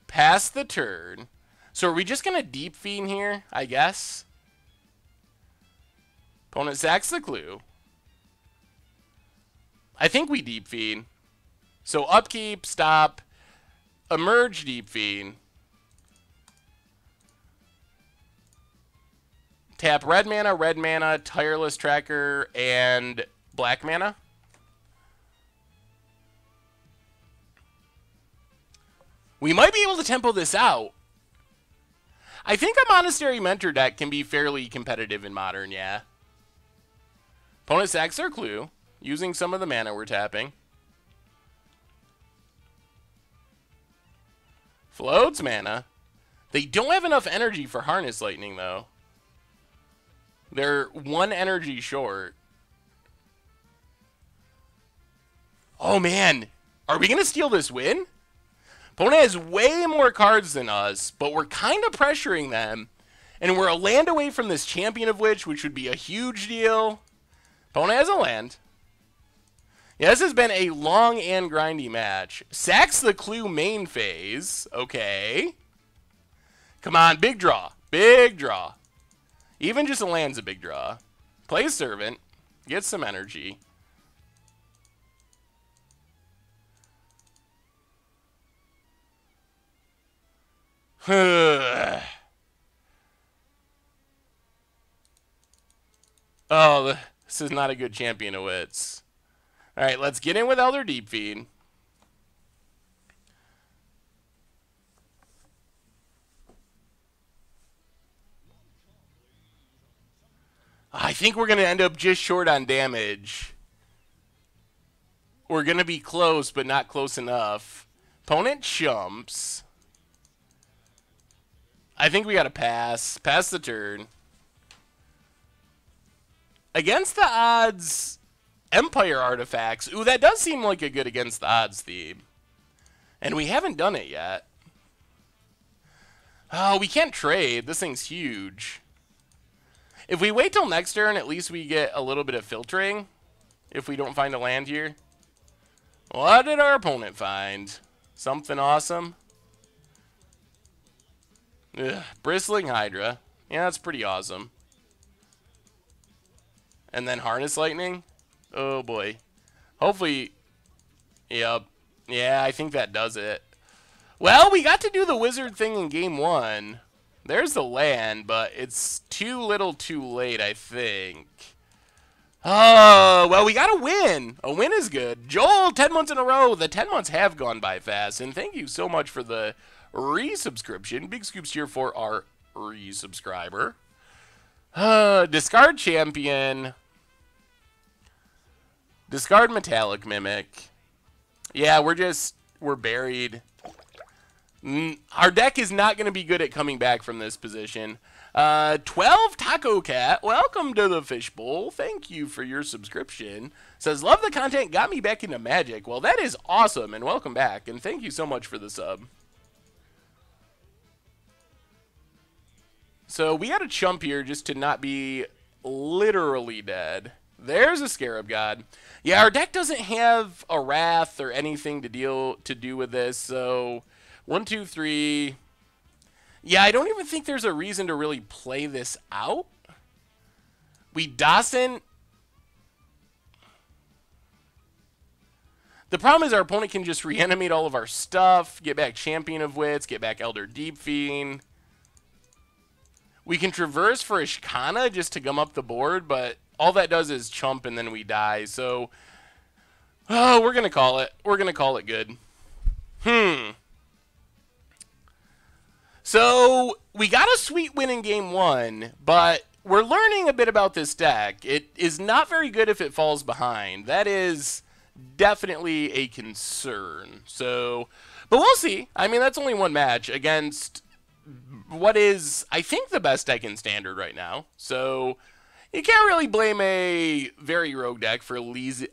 A: Pass the turn. So are we just going to Deep Fiend here, I guess? Opponent sacks the clue. I think we Deep Fiend. So upkeep, stop, emerge, Deep Fiend. Tap red mana, Tireless Tracker, and black mana. We might be able to tempo this out. I think a Monastery Mentor deck can be fairly competitive in Modern, yeah. Opponent sacks their clue, using some of the mana we're tapping. Floats mana. They don't have enough energy for Harness Lightning, though. They're 1 energy short. Oh, man. Are we going to steal this win? Opponent has way more cards than us, but we're kind of pressuring them. And we're a land away from this Champion of Witch, which would be a huge deal. Opponent has a land. Yeah, this has been a long and grindy match. Sacks the Clue main phase. Okay. Come on, big draw. Big draw. Even just a land's a big draw. Play Servant. Get some energy. Oh, this is not a good Champion of Wits. All right, let's get in with Elder Deep Feed. I think we're going to end up just short on damage. We're going to be close, but not close enough. Opponent chumps. I think we got to pass. Pass the turn. Against the odds, Empire Artifacts. Ooh, that does seem like a good against the odds theme. And we haven't done it yet. Oh, we can't trade. This thing's huge. If we wait till next turn, at least we get a little bit of filtering. If we don't find a land here. What did our opponent find? Something awesome? Ugh, Bristling Hydra. Yeah, that's pretty awesome. And then Harness Lightning. Oh, boy. Hopefully. Yep. Yeah, I think that does it. Well, we got to do the wizard thing in game 1. There's the land, but it's too little too late, I think. Oh, well, we got a win. A win is good. Joel, 10 months in a row. The 10 months have gone by fast, and thank you so much for the resubscription. Big scoops here for our resubscriber. Discard Champion. Discard Metallic Mimic. Yeah, we're buried. Our deck is not going to be good at coming back from this position. 12 Taco Cat, welcome to the Fishbowl. Thank you for your subscription. Says, love the content, got me back into Magic. Well, that is awesome, and welcome back. And thank you so much for the sub. So we got to chump here just to not be literally dead. There's a Scarab God. Yeah, our deck doesn't have a Wrath or anything to do with this, so 1, 2, 3. Yeah, I don't even think there's a reason to really play this out. We Dawson. The problem is our opponent can just reanimate all of our stuff, get back Champion of Wits, get back Elder Deep Fiend. We can traverse for Ishkana just to gum up the board, but all that does is chump and then we die. So, oh, we're going to call it. We're going to call it good. So, we got a sweet win in game 1, but we're learning a bit about this deck. It is not very good if it falls behind. That is definitely a concern. So, but we'll see. I mean, that's only one match against what is, I think, the best deck in Standard right now. So, you can't really blame a very rogue deck for losing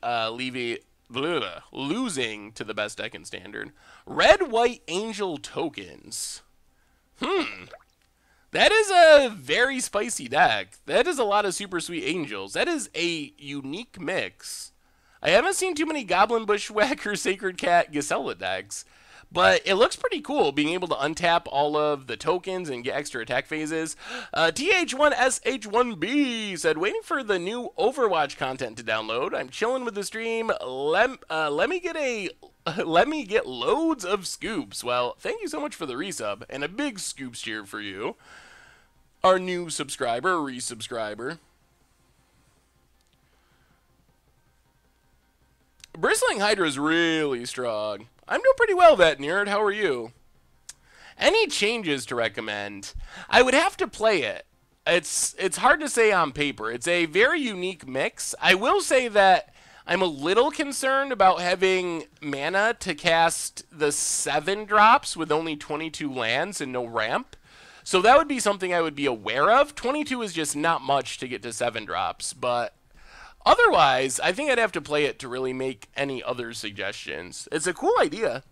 A: to the best deck in Standard. Red, White, Angel tokens. That is a very spicy deck. That is a lot of super sweet angels. That is a unique mix. I haven't seen too many Goblin Bushwhacker, Sacred Cat, Gisela decks, but it looks pretty cool being able to untap all of the tokens and get extra attack phases. TH1SH1B said, waiting for the new Overwatch content to download. I'm chilling with the stream. Let me get loads of scoops. Well, thank you so much for the resub, and a big scoops cheer for you. Our new subscriber, resubscriber. Bristling Hydra is really strong. I'm doing pretty well, that nerd. How are you? Any changes to recommend? I would have to play it. It's hard to say on paper. It's a very unique mix. I will say that I'm a little concerned about having mana to cast the 7 drops with only 22 lands and no ramp. So that would be something I would be aware of. 22 is just not much to get to 7 drops, but otherwise, I think I'd have to play it to really make any other suggestions. It's a cool idea.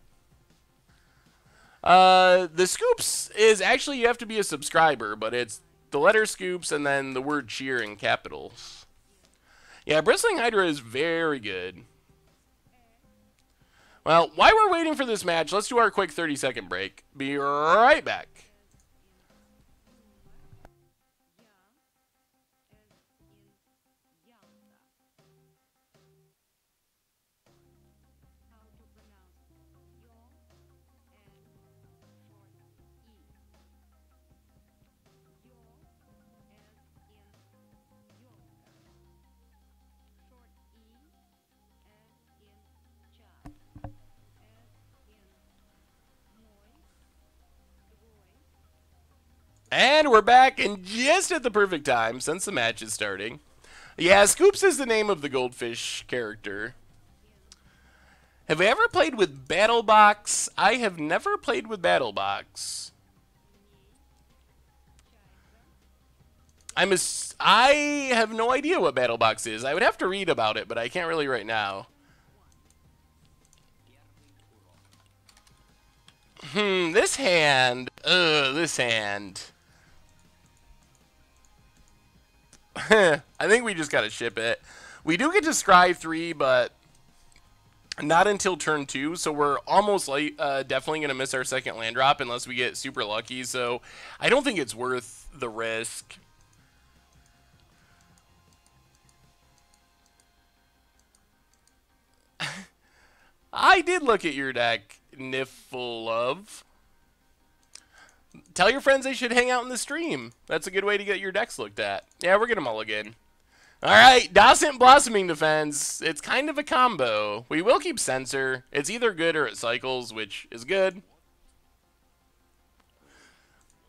A: The Scoops is actually, you have to be a subscriber, but it's the letter Scoops and then the word cheer in capitals. Yeah, Bristling Hydra is very good. Well, while we're waiting for this match, let's do our quick 30-second break. Be right back. And we're back, and just at the perfect time, since the match is starting. Yeah, Scoops is the name of the goldfish character. Have I ever played with BattleBox? I have never played with BattleBox. I have no idea what BattleBox is. I would have to read about it, but I can't really right now. This hand. This hand. I think we just gotta ship it. We do get to scry 3, but not until turn 2, so we're almost like definitely gonna miss our second land drop unless we get super lucky. So I don't think it's worth the risk. I did look at your deck, Nifflelove. Tell your friends they should hang out in the stream. That's a good way to get your decks looked at. Yeah, we're gonna mulligan. Alright, Docent Blossoming Defense. It's kind of a combo. We will keep Censor. It's either good or it cycles, which is good.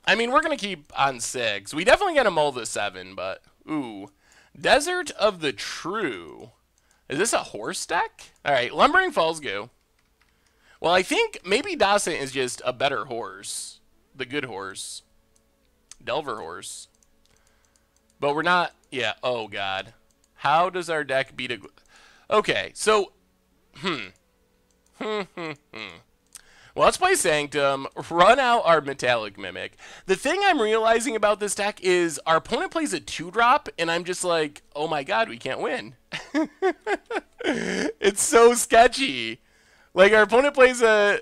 A: I mean, we're gonna keep on 6. We definitely gotta mull the 7, but... Ooh. Desert of the True. Is this a horse deck? Alright, Lumbering Falls go. Well, I think maybe Docent is just a better horse. The good horse. Delver horse. But we're not... Yeah, oh god. How does our deck beat a... Okay, so... Well, let's play Sanctum, run out our Metallic Mimic. The thing I'm realizing about this deck is our opponent plays a 2-drop, and I'm just like, oh my god, we can't win. It's so sketchy. Like, our opponent plays a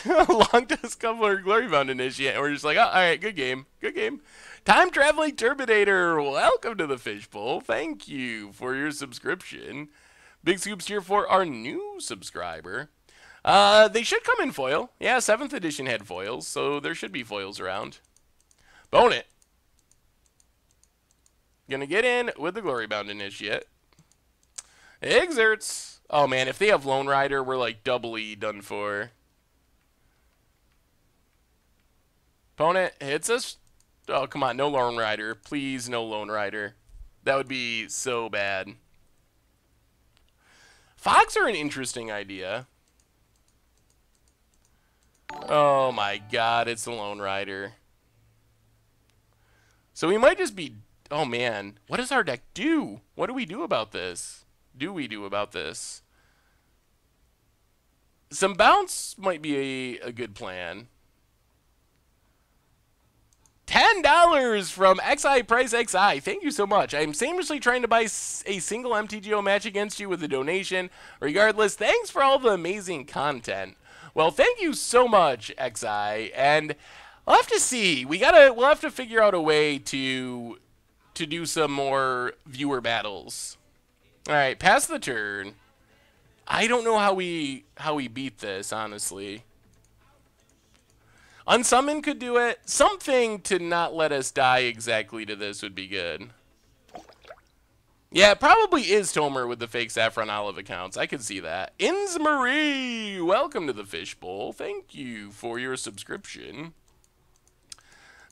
A: Long Tusk Coupler Glorybound Initiate, and we're just like, oh, alright, good game, good game. Time Traveling Terminator, welcome to the Fishbowl. Thank you for your subscription. Big Scoops here for our new subscriber. They should come in foil. Yeah, 7th edition had foils, so there should be foils around. Bone it. Gonna get in with the Glorybound Initiate. Exerts. Oh man, if they have Lone Rider, we're like doubly done for. Opponent hits us. Oh, come on, no Lone Rider. Please, no Lone Rider. That would be so bad. Fogs are an interesting idea. Oh my god, it's a Lone Rider. So we might just be... Oh man, what does our deck do? What do we do about this? Some bounce might be a good plan. $10 from XI Price XI. Thank you so much. I'm shamelessly trying to buy a single MTGO match against you with a donation. Regardless, thanks for all the amazing content. Well, thank you so much, XI. And I'll have to see. We'll have to figure out a way to do some more viewer battles. All right, pass the turn. I don't know how we beat this, honestly. Unsummon could do it. Something to not let us die exactly to this would be good. Yeah, it probably is Tomer with the fake Saffron Olive accounts. I could see that. Insmarie, welcome to the Fishbowl. Thank you for your subscription.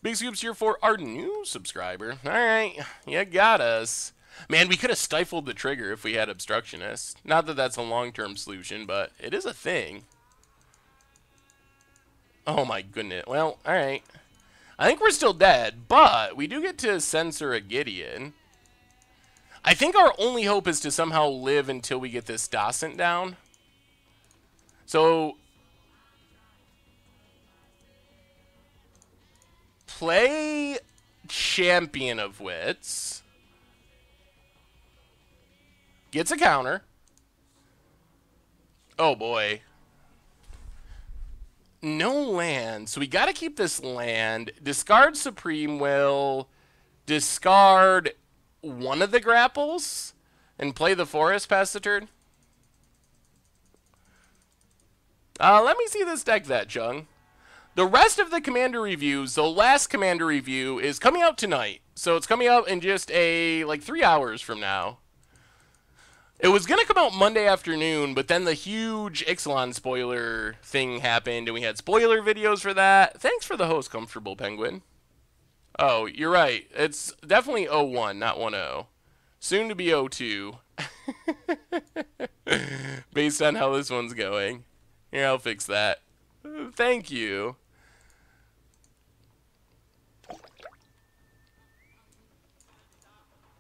A: Big Scoops here for our new subscriber. All right, you got us. Man, we could have stifled the trigger if we had Obstructionist. Not that that's a long-term solution, but it is a thing. Oh my goodness. Well, alright. I think we're still dead, but we do get to censor a Gideon. I think our only hope is to somehow live until we get this Docent down. So, play Champion of Wits. Gets a counter. Oh boy. No land. So we got to keep this land. Discard Supreme Will. Discard one of the grapples. And play the forest past the turn. Let me see this deck that, Chung. The rest of the commander reviews, the last commander review, is coming out tonight. So it's coming out in just like 3 hours from now. It was going to come out Monday afternoon, but then the huge Ixalan spoiler thing happened, and we had spoiler videos for that. Thanks for the host, Comfortable Penguin. Oh, you're right. It's definitely 01, not 10. Soon to be 02. Based on how this one's going. Here, I'll fix that. Thank you.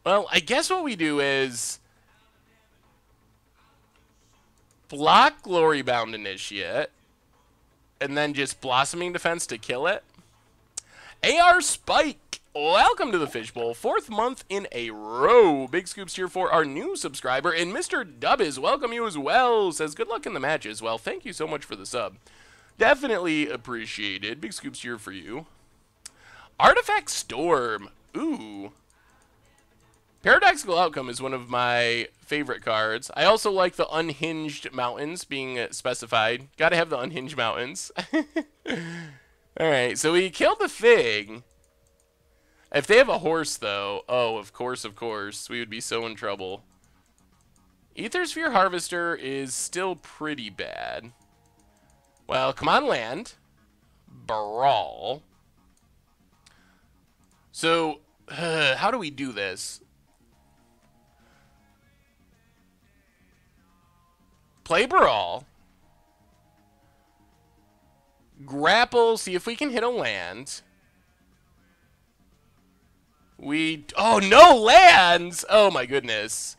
A: Well, I guess what we do is block Glorybound Initiate, and then just Blossoming Defense to kill it. AR Spike, welcome to the Fishbowl. 4th month in a row. Big scoops here for our new subscriber. And Mr. Dubbiz, welcome you as well. Says good luck in the match as well. Thank you so much for the sub. Definitely appreciated. Big scoops here for you. Artifact Storm. Ooh. Paradoxical Outcome is one of my favorite cards. I also like the Unhinged Mountains being specified. Gotta have the Unhinged Mountains. Alright, so we killed the thing. If they have a horse, though, oh, of course, we would be so in trouble. Aethersphere Harvester is still pretty bad. Well, come on, land. Brawl. So, how do we do this? Play Brawl. Grapple, see if we can hit a land. Oh, no lands! Oh, my goodness.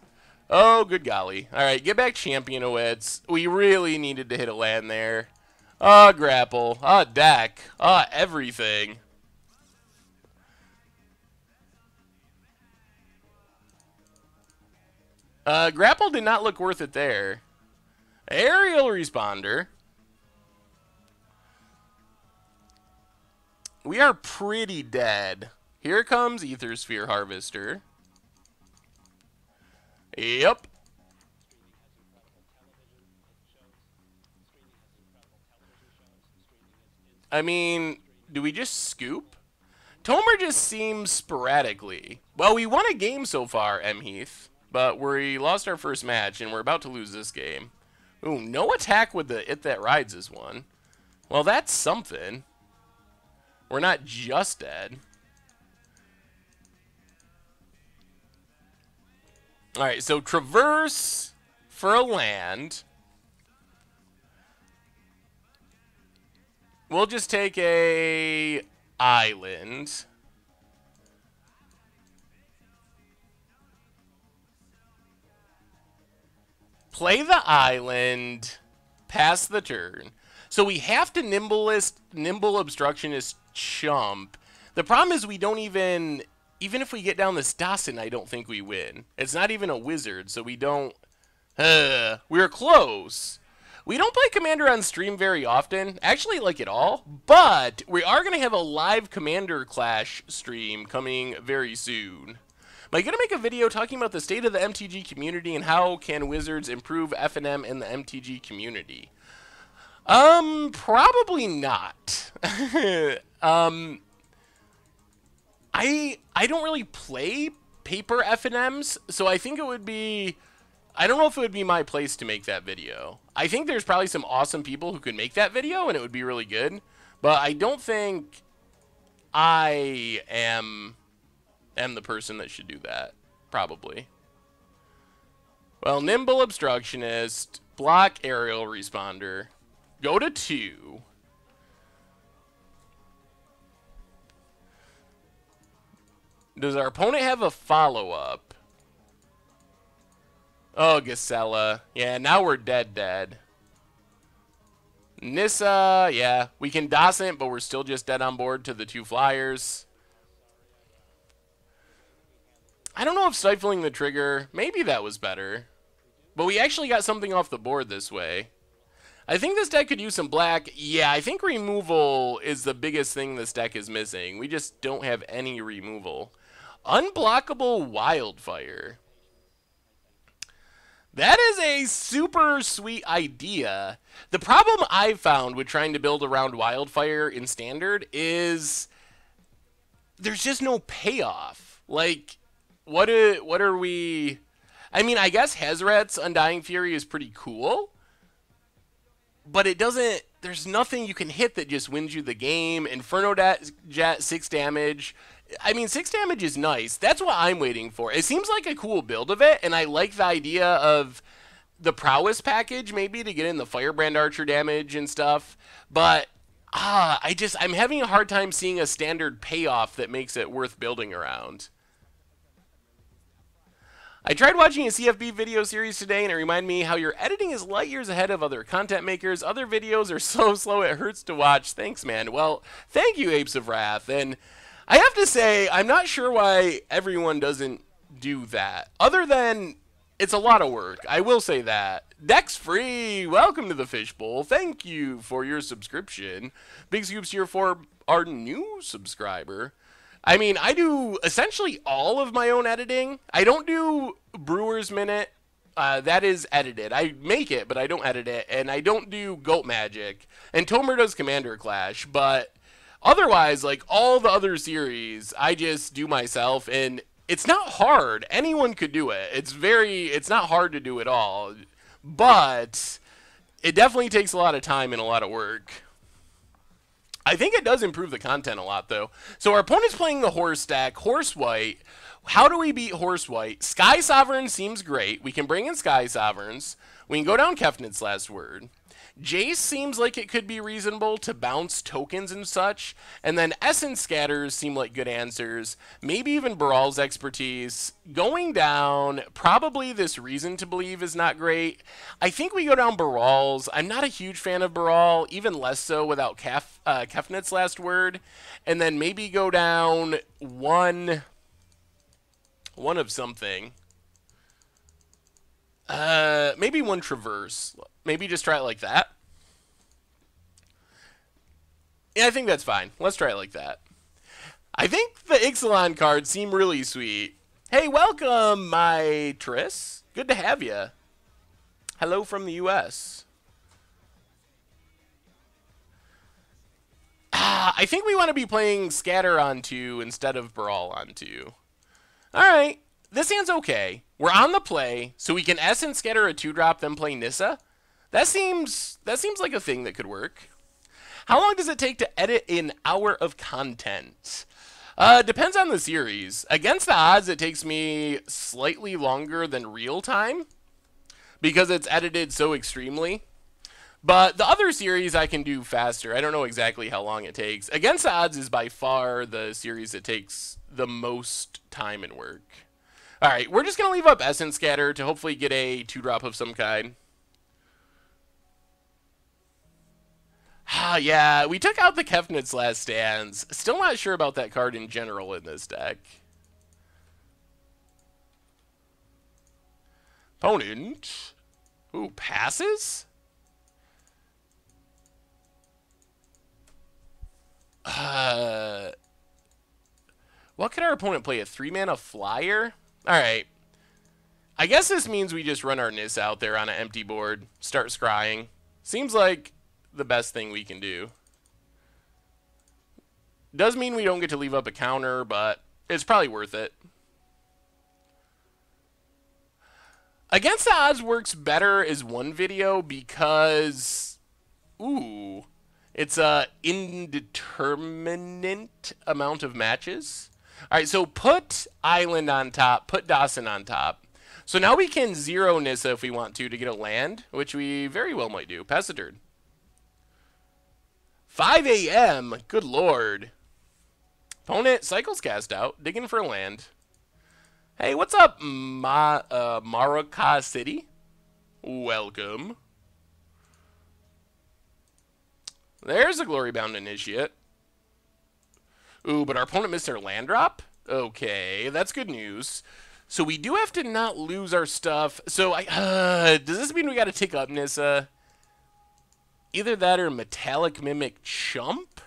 A: Oh, good golly. Alright, get back Champion of Wits. We really needed to hit a land there. Grapple. Deck. Everything. Grapple did not look worth it there. Aerial Responder. We are pretty dead. Here comes Aethersphere Harvester. Yep. I mean, do we just scoop? Tomer just seems sporadically. Well, we won a game so far, M. Heath, but we lost our first match, and we're about to lose this game. Ooh, no attack with the It That Rides is one. Well, that's something. We're not just dead. Alright, so Traverse for a land. We'll just take a island. Play the island. Pass the turn. So we have to Nimble Obstructionist chump. The problem is we don't even if we get down this Docent, I don't think we win. It's not even a wizard, so we don't... we're close. We don't play Commander on stream very often, actually like at all, but we are going to have a live Commander Clash stream coming very soon. Am I going to make a video talking about the state of the MTG community and how can wizards improve FNM in the MTG community? Probably not. I don't really play paper FNMs, so I think it would be... I don't know if it would be my place to make that video. I think there's probably some awesome people who could make that video, and it would be really good. But I don't think I am the person that should do that. Probably. Well, Nimble Obstructionist, block Aerial Responder. Go to 2. Does our opponent have a follow-up? Oh, Gisela. Yeah, now we're dead. Nissa, yeah. We can Docent, but we're still just dead on board to the 2 flyers. I don't know if stifling the trigger, maybe that was better. But we actually got something off the board this way. I think this deck could use some black. Yeah, I think removal is the biggest thing this deck is missing. We just don't have any removal. Unblockable Wildfire. That is a super sweet idea. The problem I've found with trying to build around Wildfire in Standard is there's just no payoff. Like, what are we... I mean, I guess Hezret's Undying Fury is pretty cool, but it doesn't... There's nothing you can hit that just wins you the game. Inferno Jet, 6 damage... I mean, 6 damage is nice. That's what I'm waiting for. It seems like a cool build of it, and I like the idea of the Prowess package, maybe, to get in the Firebrand Archer damage and stuff. But, I'm having a hard time seeing a standard payoff that makes it worth building around. I tried watching a CFB video series today, and it reminded me how your editing is light years ahead of other content makers. Other videos are so slow it hurts to watch. Thanks, man. Well, thank you, Apes of Wrath. And I have to say, I'm not sure why everyone doesn't do that. Other than, it's a lot of work. I will say that. Dex Free, welcome to the Fishbowl. Thank you for your subscription. Big Scoops here for our new subscriber. I mean, I do essentially all of my own editing. I don't do Brewer's Minute. That is edited. I make it, but I don't edit it. And I don't do Goat Magic. And Tomer does Commander Clash, but... Otherwise, like all the other series, I just do myself, and it's not hard. Anyone could do it. It's not hard to do it all, but it definitely takes a lot of time and a lot of work. I think it does improve the content a lot, though. So our opponent's playing the Horse stack, Horse White. How do we beat Horse White? Sky Sovereign seems great. We can bring in Sky Sovereigns. We can go down Kefnit's Last Word. Jace seems like it could be reasonable to bounce tokens and such, and then Essence Scatters seem like good answers, maybe even Baral's Expertise. Going down, probably this Reason to Believe is not great. I think we go down Baral's. I'm not a huge fan of Baral, even less so without Kefnit's Last Word, and then maybe go down one of something. Maybe one Traverse. Maybe just try it like that. Yeah, I think that's fine. Let's try it like that. I think the Ixalan cards seem really sweet. Hey, welcome, my Triss. Good to have you. Hello from the U.S. I think we want to be playing Scatter on 2 instead of Brawl on 2. Alright. This hand's okay. We're on the play, so we can Essence Scatter a 2-drop, then play Nissa. That seems like a thing that could work. How long does it take to edit an hour of content? Depends on the series. Against the odds, it takes me slightly longer than real time because it's edited so extremely. But the other series I can do faster. I don't know exactly how long it takes. Against the odds is by far the series that takes the most time and work. All right, we're just going to leave up Essence Scatter to hopefully get a 2-drop of some kind. Yeah, we took out the Kefnit's Last Stands. Still not sure about that card in general in this deck. Opponent. Ooh, passes? What could our opponent play? A 3-mana flyer? Alright. I guess this means we just run our Nis out there on an empty board. Start scrying. Seems like the best thing we can do. Does mean we don't get to leave up a counter, but it's probably worth it. Against the Odds works better as one video because... Ooh... It's a indeterminate amount of matches. All right, so put Island on top, put Dawson on top. So now we can zero Nissa if we want to get a land, which we very well might do. Pass the turn. 5 a.m. Good lord. Opponent cycles cast out, digging for land. Hey, what's up, Maracay City? Welcome. There's a Glory-bound Initiate. Ooh, but our opponent missed their land drop? Okay, that's good news. So we do have to not lose our stuff. So, does this mean we gotta tick up Nissa? Either that or Metallic Mimic Chump?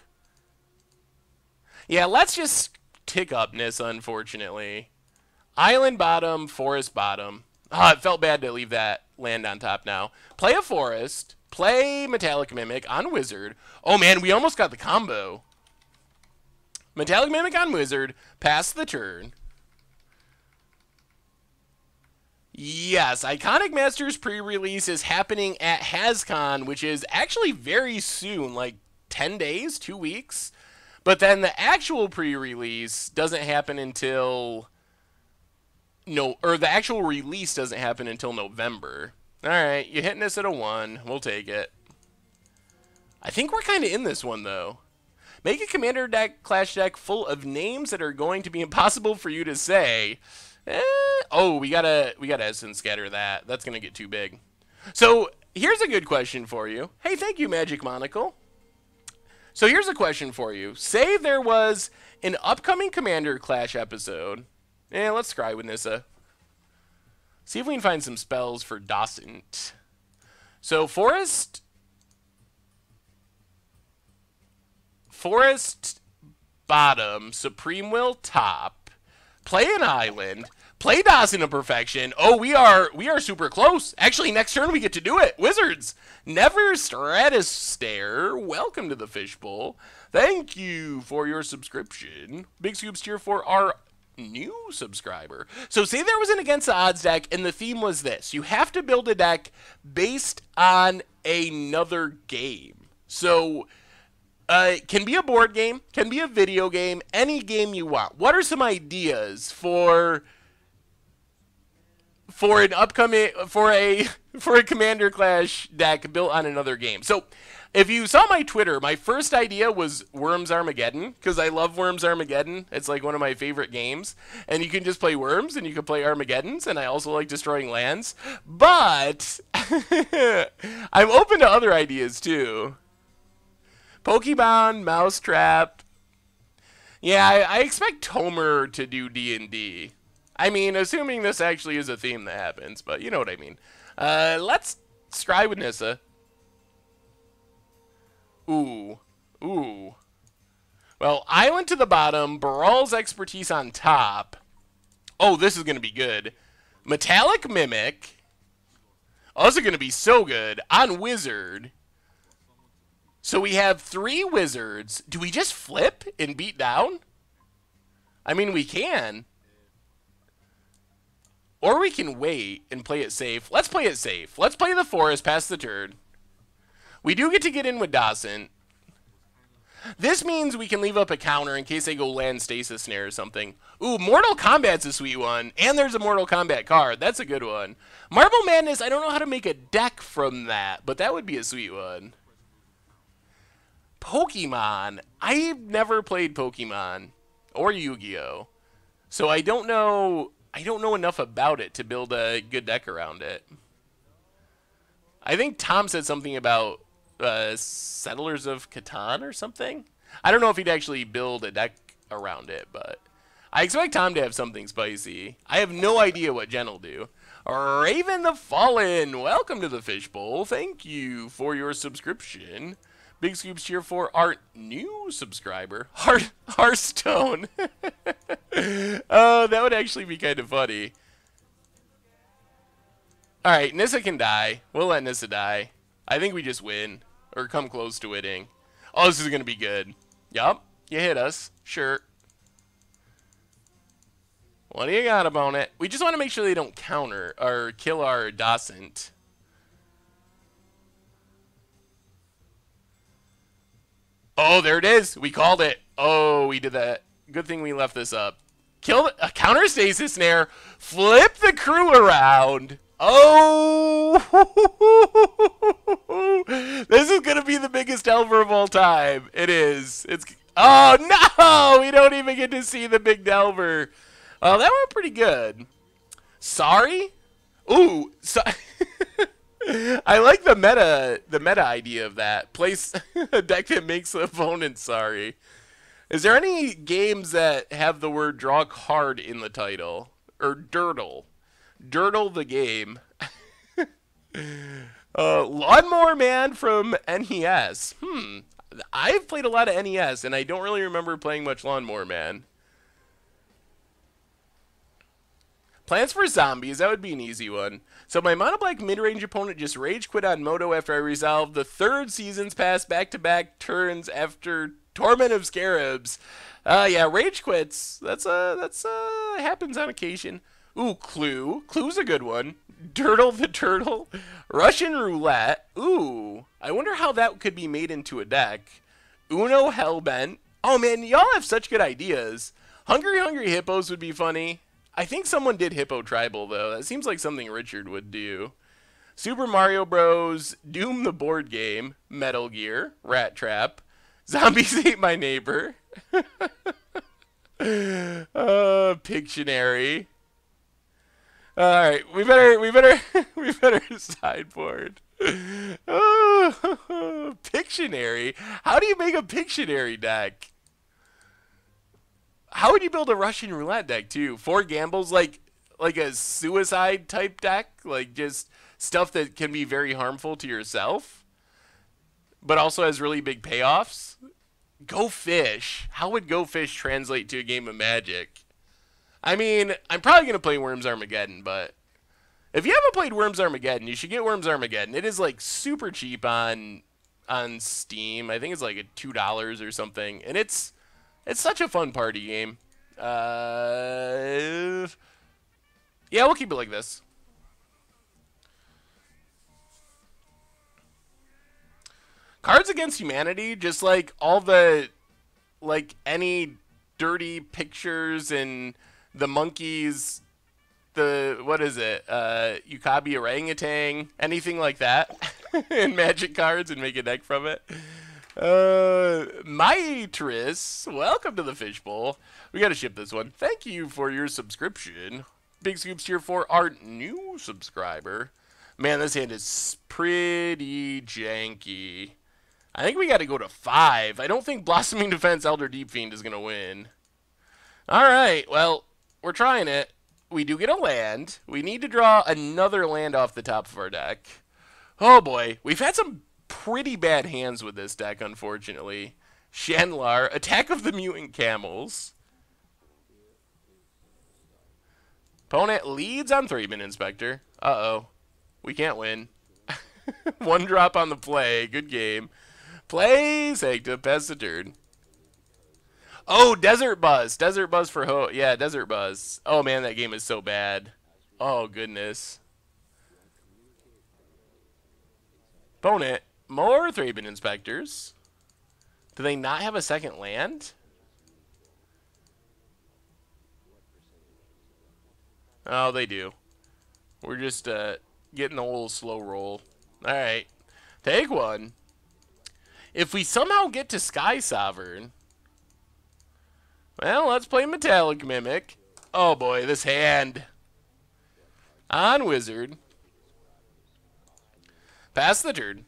A: Yeah, let's just tick up Nissa, unfortunately. Island bottom, forest bottom. Ah, it felt bad to leave that land on top now. Play a forest. Play Metallic Mimic on Wizard. Oh man, we almost got the combo. Metallic Mimic on Wizard. Pass the turn. Yes, Iconic Masters pre-release is happening at HasCon, which is actually very soon, like 10 days, 2 weeks. But then the actual pre-release doesn't happen until... No, or the actual release doesn't happen until November. Alright, you're hitting us at a 1. We'll take it. I think we're kind of in this one, though. Make a commander deck, clash deck full of names that are going to be impossible for you to say. Oh, we gotta Essence Scatter that. That's gonna get too big. So, here's a good question for you. Hey, thank you, Magic Monocle. So here's a question for you. Say there was an upcoming Commander Clash episode. Let's scry with Nissa. See if we can find some spells for Dawson. So Forest bottom, Supreme Will top, play an Island, play Dawson to perfection. Oh, we are super close. Actually, next turn we get to do it. Wizards. Never Stratostair. Welcome to the Fishbowl. Thank you for your subscription. Big Scoops tier for our new subscriber. So say there was an Against the Odds deck and the theme was this. You have to build a deck based on another game. So can be a board game, can be a video game, any game you want. What are some ideas for an upcoming for a Commander Clash deck built on another game? So if you saw my Twitter, my first idea was Worms Armageddon, because I love Worms Armageddon. It's like one of my favorite games. And you can just play Worms, and you can play Armageddons, and I also like destroying lands. But I'm open to other ideas, too. Pokemon, Mousetrap. Yeah, I expect Tomer to do D&D. I mean, assuming this actually is a theme that happens, but you know what I mean. Let's scry with Nissa. Ooh. Well, Island to the bottom, Baral's Expertise on top. Oh, this is going to be good. Metallic Mimic. Oh, this is going to be so good. On Wizard. So we have 3 Wizards. Do we just flip and beat down? I mean, we can. Or we can wait and play it safe. Let's play it safe. Let's play the Forest past the turn. We do get to get in with Dawson. This means we can leave up a counter in case they go land Stasis Snare or something. Ooh, Mortal Kombat's a sweet one. And there's a Mortal Kombat card. That's a good one. Marble Madness, I don't know how to make a deck from that, but that would be a sweet one. Pokemon. I've never played Pokemon or Yu-Gi-Oh! So I don't know enough about it to build a good deck around it. I think Tom said something about Settlers of Catan or something. I don't know if he'd actually build a deck around it, but I expect Tom to have something spicy. I have no idea what Jen will do. Raven the Fallen, welcome to the Fishbowl. Thank you for your subscription. Big Scoops cheer for our new subscriber, Hearthstone. Oh, that would actually be kind of funny. Alright, Nissa can die. We'll let Nissa die. I think we just win. Or come close to winning. Oh, this is going to be good. Yup, you hit us. Sure. What do you got, opponent? We just want to make sure they don't counter or kill our Dawson. Oh, there it is. We called it. Oh, we did that Good thing we left this up. Kill a counter stasis snare. Flip the crew around. Oh! This is going to be the biggest Delver of all time. It is. It's. Oh, no! We don't even get to see the big Delver. Oh, that went pretty good. Sorry? Ooh. So I like the meta idea of that. Place a deck that makes the opponent sorry. Is there any games that have the word draw card in the title? Or Dirtle? Dirtle the game. Lawnmower Man from NES. I've played a lot of NES, and I don't really remember playing much Lawnmower Man. Plants vs. Zombies, that would be an easy one. So my mono black mid-range opponent just rage quit on Moto after I resolved the 3rd Seasons Pass back-to-back turns after Torment of Scarabs. Yeah, rage quits. That's happens on occasion. Ooh, Clue. Clue's a good one. Dirtle the Turtle. Russian Roulette. Ooh, I wonder how that could be made into a deck. Uno Hellbent. Oh man, y'all have such good ideas. Hungry Hippos would be funny. I think someone did Hippo Tribal, though. That seems like something Richard would do. Super Mario Bros. Doom the board game. Metal Gear. Rat Trap. Zombies Ate My Neighbor. Pictionary. Alright, we better sideboard. Pictionary? How do you make a Pictionary deck? How would you build a Russian roulette deck too? 4 gambles, like a suicide type deck, like just stuff that can be very harmful to yourself, but also has really big payoffs. Go Fish. How would Go Fish translate to a game of Magic? I mean, I'm probably gonna play Worms Armageddon, but if you haven't played Worms Armageddon, you should get Worms Armageddon. It is like super cheap on Steam. I think it's like $2 or something, and it's such a fun party game. Yeah, we'll keep it like this. Cards Against Humanity, just like all the, like any dirty pictures and the monkeys, what is it? Yukabi Orangutan, anything like that in Magic cards and make a deck from it. Mitris, welcome to the Fishbowl. We gotta ship this one. Thank you for your subscription. Big Scoops here for our new subscriber. Man, this hand is pretty janky. I think we gotta go to 5. I don't think Blossoming Defense Elder Deep Fiend is gonna win. Alright, well, we're trying it. We do get a land. We need to draw another land off the top of our deck. Oh boy, we've had some pretty bad hands with this deck, unfortunately. Shanlar, Attack of the Mutant Camels. Opponent leads on 3-man Inspector. Uh-oh. We can't win. 1 drop on the play. Good game. Play Sanctum, pass the turn. Oh, Desert Buzz. Desert Buzz for Ho. Yeah, Desert Buzz. Oh, man, that game is so bad. Oh, goodness. Opponent, more 3-man Inspectors. Do they not have a second land? Oh, they do. We're just getting a little slow roll. Alright. Take 1. If we somehow get to Sky Sovereign, well, let's play Metallic Mimic. Oh boy, this hand. On Wizard. Pass the turn.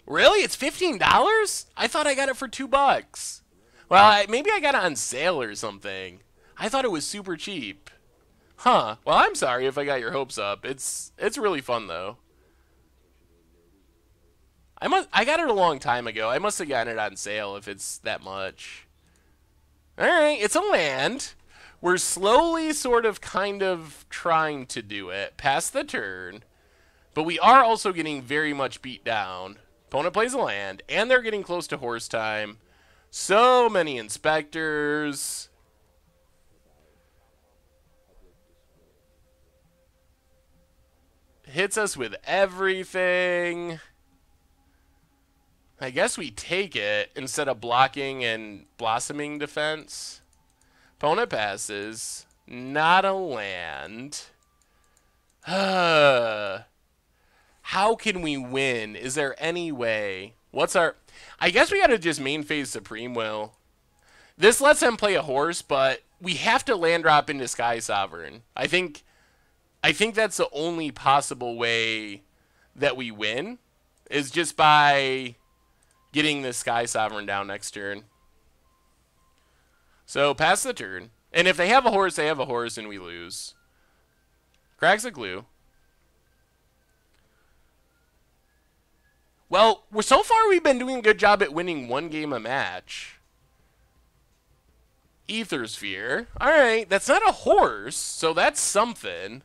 A: Really? It's $15? I thought I got it for $2. Well, maybe I got it on sale or something. I thought it was super cheap. Huh. Well, I'm sorry if I got your hopes up. It's really fun though. I got it a long time ago. I must have gotten it on sale if it's that much. Alright, it's a land. We're slowly sort of kind of trying to do it. Pass the turn. But we are also getting very much beat down. Opponent plays a land, and they're getting close to horse time. So many inspectors. Hits us with everything. I guess we take it instead of blocking and blossoming defense. Opponent passes. Not a land. How can we win? Is there any way? What's our... I guess we gotta just main phase Supreme Will. This lets them play a horse, but we have to land drop into Sky Sovereign. I think that's the only possible way that we win, is just by getting the Sky Sovereign down next turn. So pass the turn. And if they have a horse, they have a horse, and we lose. Cracks a glue. Well, so far we've been doing a good job at winning one game a match. Ether Sphere. Alright, that's not a horse, so that's something.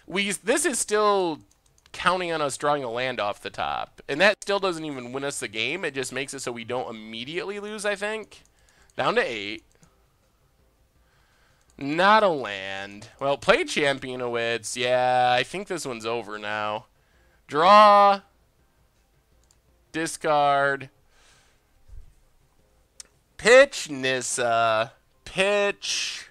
A: This is still counting on us drawing a land off the top. And that still doesn't even win us the game. It just makes it so we don't immediately lose, I think. Down to 8. Not a land. Well, play Championowitz. Yeah, I think this one's over now. Draw. Discard. Pitch Nissa. Pitch.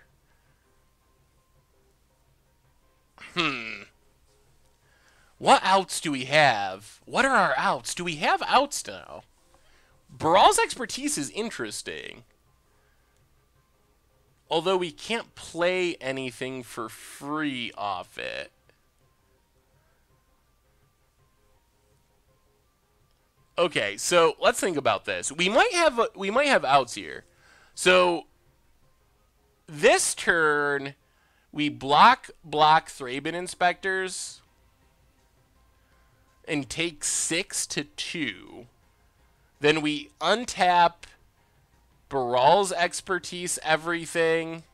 A: What outs do we have? What are our outs? Do we have outs now? Baral's Expertise is interesting. Although we can't play anything for free off it. Okay, so let's think about this. We might have outs here. So this turn we block Thraben Inspectors and take 6 to 2. Then we untap Baral's Expertise everything,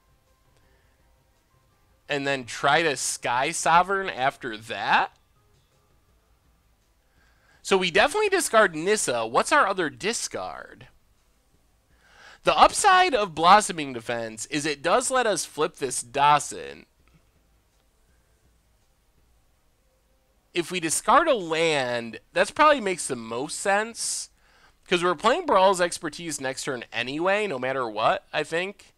A: and then try to Sky Sovereign after that. So we definitely discard Nissa. What's our other discard? The upside of Blossoming Defense is it does let us flip this Dawson. If we discard a land, that probably makes the most sense. Because we're playing Baral's Expertise next turn anyway, no matter what, I think.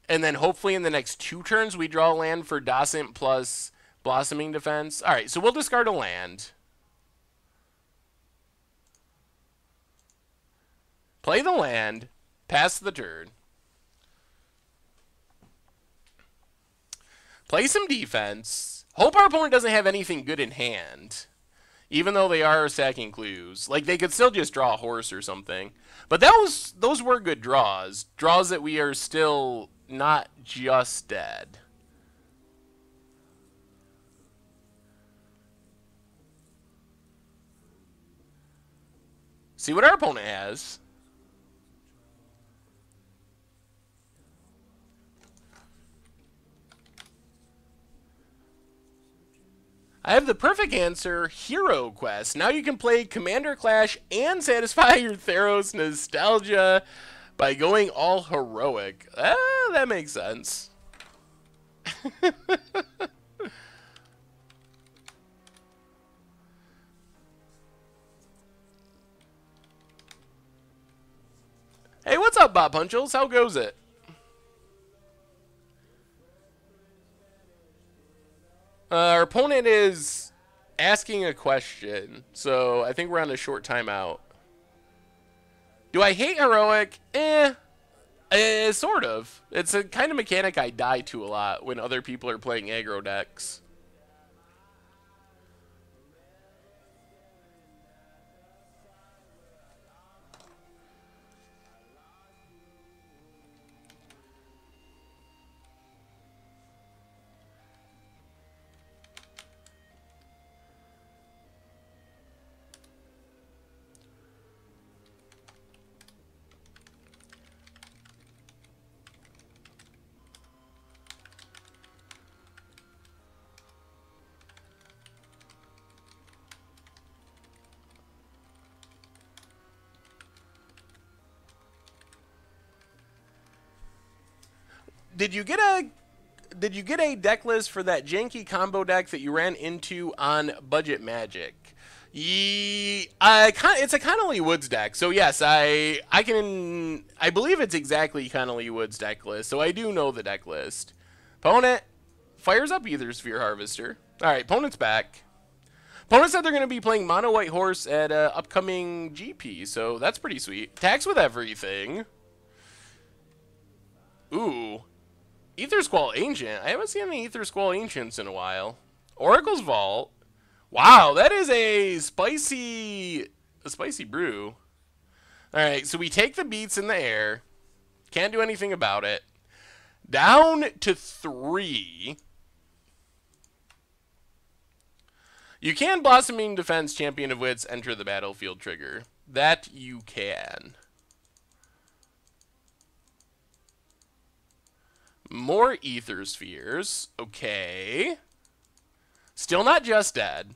A: And then hopefully in the next 2 turns, we draw a land for Dawson plus Blossoming Defense. All right, so we'll discard a land. Play the land. Pass the turn. Play some defense. Hope our opponent doesn't have anything good in hand. Even though they are sacking clues. Like, they could still just draw a horse or something. But those were good draws. Draws that we are still not just dead. See what our opponent has. I have the perfect answer, Hero Quest. Now you can play Commander Clash and satisfy your Theros nostalgia by going all heroic. That makes sense. Hey, what's up, Bob Punchels? How goes it? Our opponent is asking a question, so I think we're on a short timeout. Do I hate heroic? Sort of. It's a kind of mechanic I die to a lot when other people are playing aggro decks. Did you get a deck list for that janky combo deck that you ran into on Budget Magic? It's a Connolly Woods deck, so yes, I believe it's exactly Connolly Woods deck list, so I do know the deck list. Opponent fires up Aethersphere Harvester. All right, opponent's back. Opponent said they're going to be playing Mono White Horse at upcoming GP, so that's pretty sweet. Attacks with everything. Ooh, Aether Squall Ancient. I haven't seen any Aether Squall Ancients in a while. Oracle's Vault. Wow, that is a spicy brew. Alright, so we take the beats in the air. Can't do anything about it. Down to 3. You can Blossoming Defense Champion of Wits enter the battlefield trigger. That you can. More Aether Spheres. Okay. Still not just dead.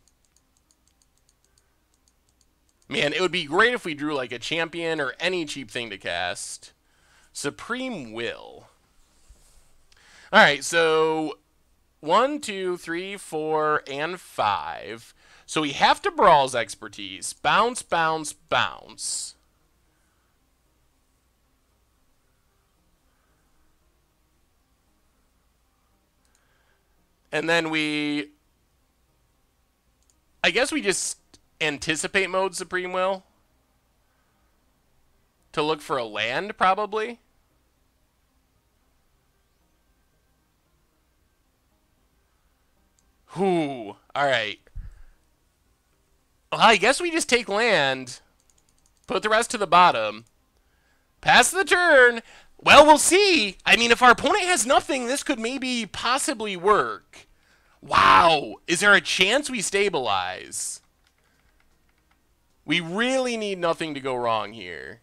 A: Man, it would be great if we drew like a champion or any cheap thing to cast. Supreme Will. Alright, so 1, 2, 3, 4, and 5. So we have to Brawl's Expertise. Bounce, bounce, bounce. And then I guess we just anticipate mode Supreme Will to look for a land, probably. Whew. Alright. Well, I guess we just take land, put the rest to the bottom, pass the turn. Well, we'll see. I mean, if our opponent has nothing, this could maybe possibly work. Wow. Is there a chance we stabilize? We really need nothing to go wrong here.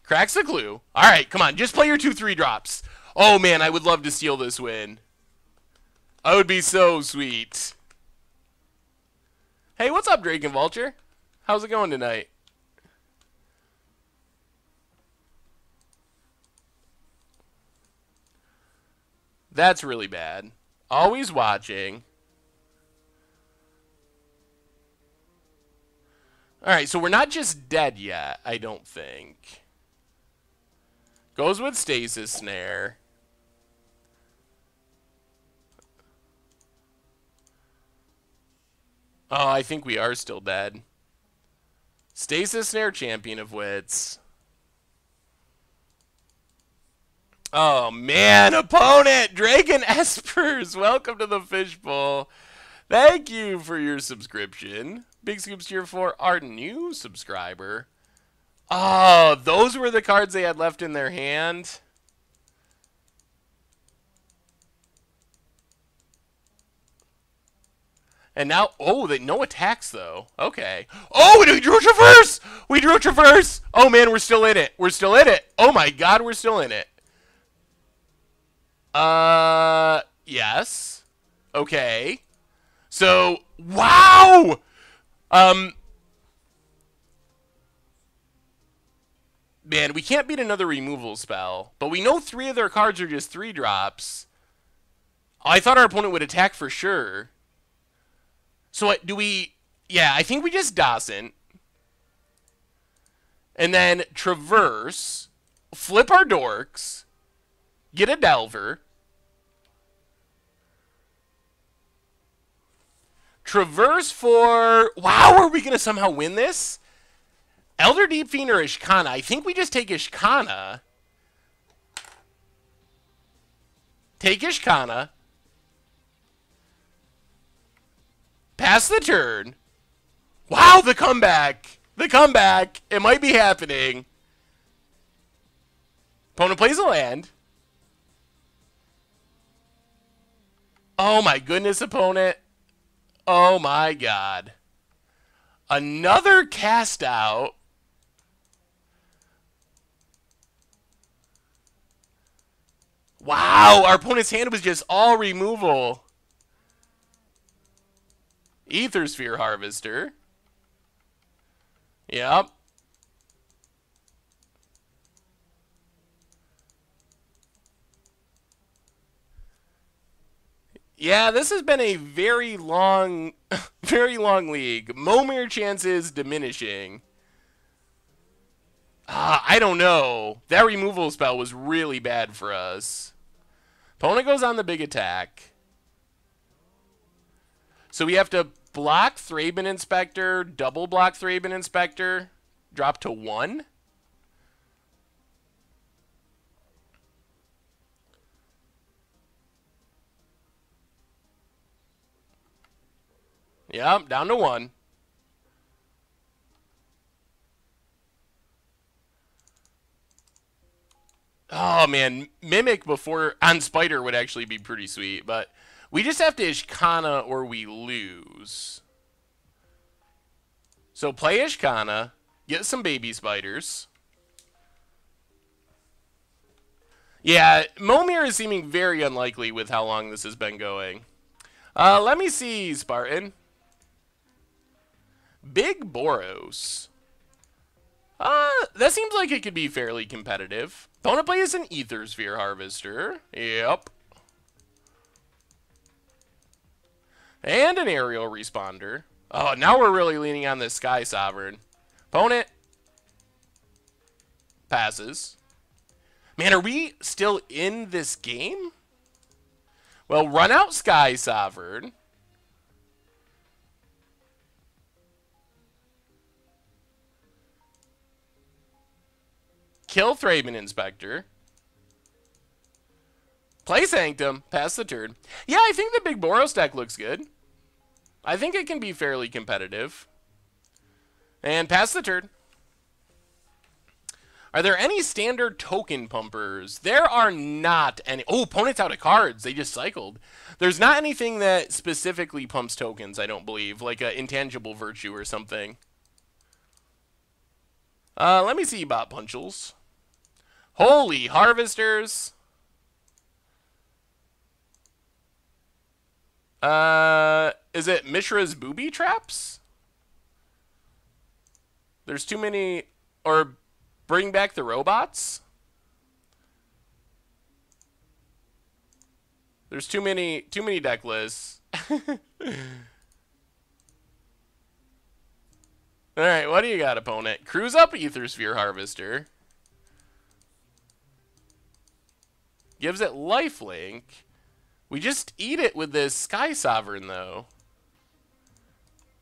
A: Cracks the clue. All right, come on. Just play your 2/3 drops. Oh, man, I would love to steal this win. I would be so sweet. Hey, what's up, Drake and Vulture? How's it going tonight? That's really bad. Always watching. Alright, so we're not just dead yet, I don't think. Goes with Stasis Snare. Oh, I think we are still dead. Stasis Snare, Champion of Wits. Oh, man, opponent! Dragon Espers, welcome to the Fishbowl. Thank you for your subscription. Big Scoops here for our new subscriber. Oh, those were the cards they had left in their hand. And now, oh, no attacks, though. Okay. Oh, we drew a Traverse! We drew a Traverse! Oh, man, we're still in it. We're still in it. Oh, my God, we're still in it. Yes. Okay. So, wow! Man, we can't beat another removal spell. But we know 3 of their cards are just 3 drops. Oh, I thought our opponent would attack for sure. So what, do we... Yeah, I think we just Dawson. And then Traverse. Flip our Dorks. Get a Delver. Traverse for... Wow, are we going to somehow win this? Elder Deep Fiend or Ishkana? I think we just take Ishkana. Take Ishkana. Pass the turn. Wow, the comeback. The comeback. It might be happening. Opponent plays a land. Oh my goodness, opponent. Oh my God. Another cast out. Wow, our opponent's hand was just all removal. Aethersphere Harvester. Yep. Yeah, this has been a very long, very long league. Momir chances diminishing. I don't know. That removal spell was really bad for us. Opponent goes on the big attack. So we have to block Thraben Inspector, double block Thraben Inspector, drop to 1. Yep, down to 1. Oh, man. Mimic before on Spider would actually be pretty sweet, but we just have to Ishkana or we lose. So play Ishkana, get some baby spiders. Yeah, Momir is seeming very unlikely with how long this has been going. Let me see, Spartan. Big Boros. That seems like it could be fairly competitive. Opponent plays an Ether Sphere Harvester. Yep. And an Aerial Responder. Oh, now we're really leaning on this Sky Sovereign. Opponent passes. Man, are we still in this game? Well, run out Sky Sovereign. Kill Thraben Inspector. Play Sanctum. Pass the turn. Yeah, I think the Big Boros deck looks good. I think it can be fairly competitive. And pass the turn. Are there any standard token pumpers? There are not any. Oh, opponent's out of cards. They just cycled. There's not anything that specifically pumps tokens, I don't believe. Like an Intangible Virtue or something. Let me see Bot Punchels. Holy Harvesters. Is it Mishra's Booby Traps? There's too many. Or bring back the robots? There's too many deck lists. Alright, what do you got, opponent? Cruise up Ether Sphere Harvester. Gives it lifelink. We just eat it with this Sky Sovereign, though.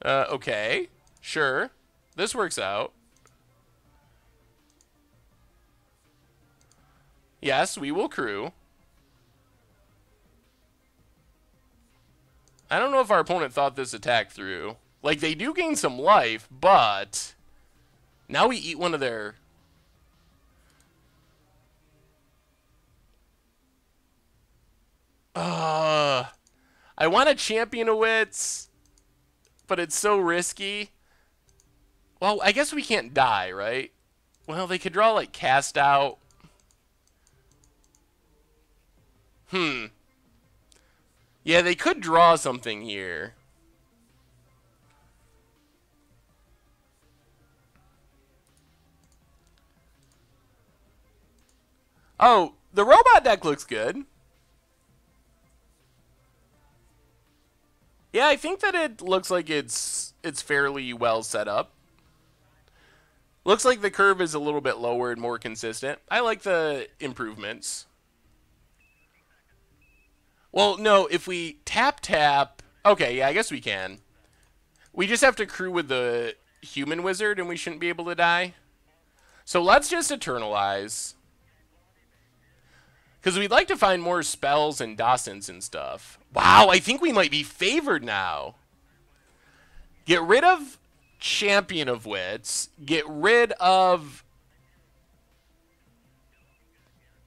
A: Okay. Sure. This works out. Yes, we will crew. I don't know if our opponent thought this attack through. Like, they do gain some life, but now we eat one of their... I want a Champion of Wits, but it's so risky. Well, I guess we can't die, right? Well, they could draw, like, Cast Out. Yeah, they could draw something here. Oh, the robot deck looks good. Yeah, I think that it looks like it's fairly well set up. Looks like the curve is a little bit lower and more consistent. I like the improvements. Well, no, if we tap... Okay, yeah, I guess we can. We just have to crew with the human wizard and we shouldn't be able to die. So let's just Eternalize. Because we'd like to find more spells and docents and stuff. Wow, I think we might be favored now. Get rid of Champion of Wits. Get rid of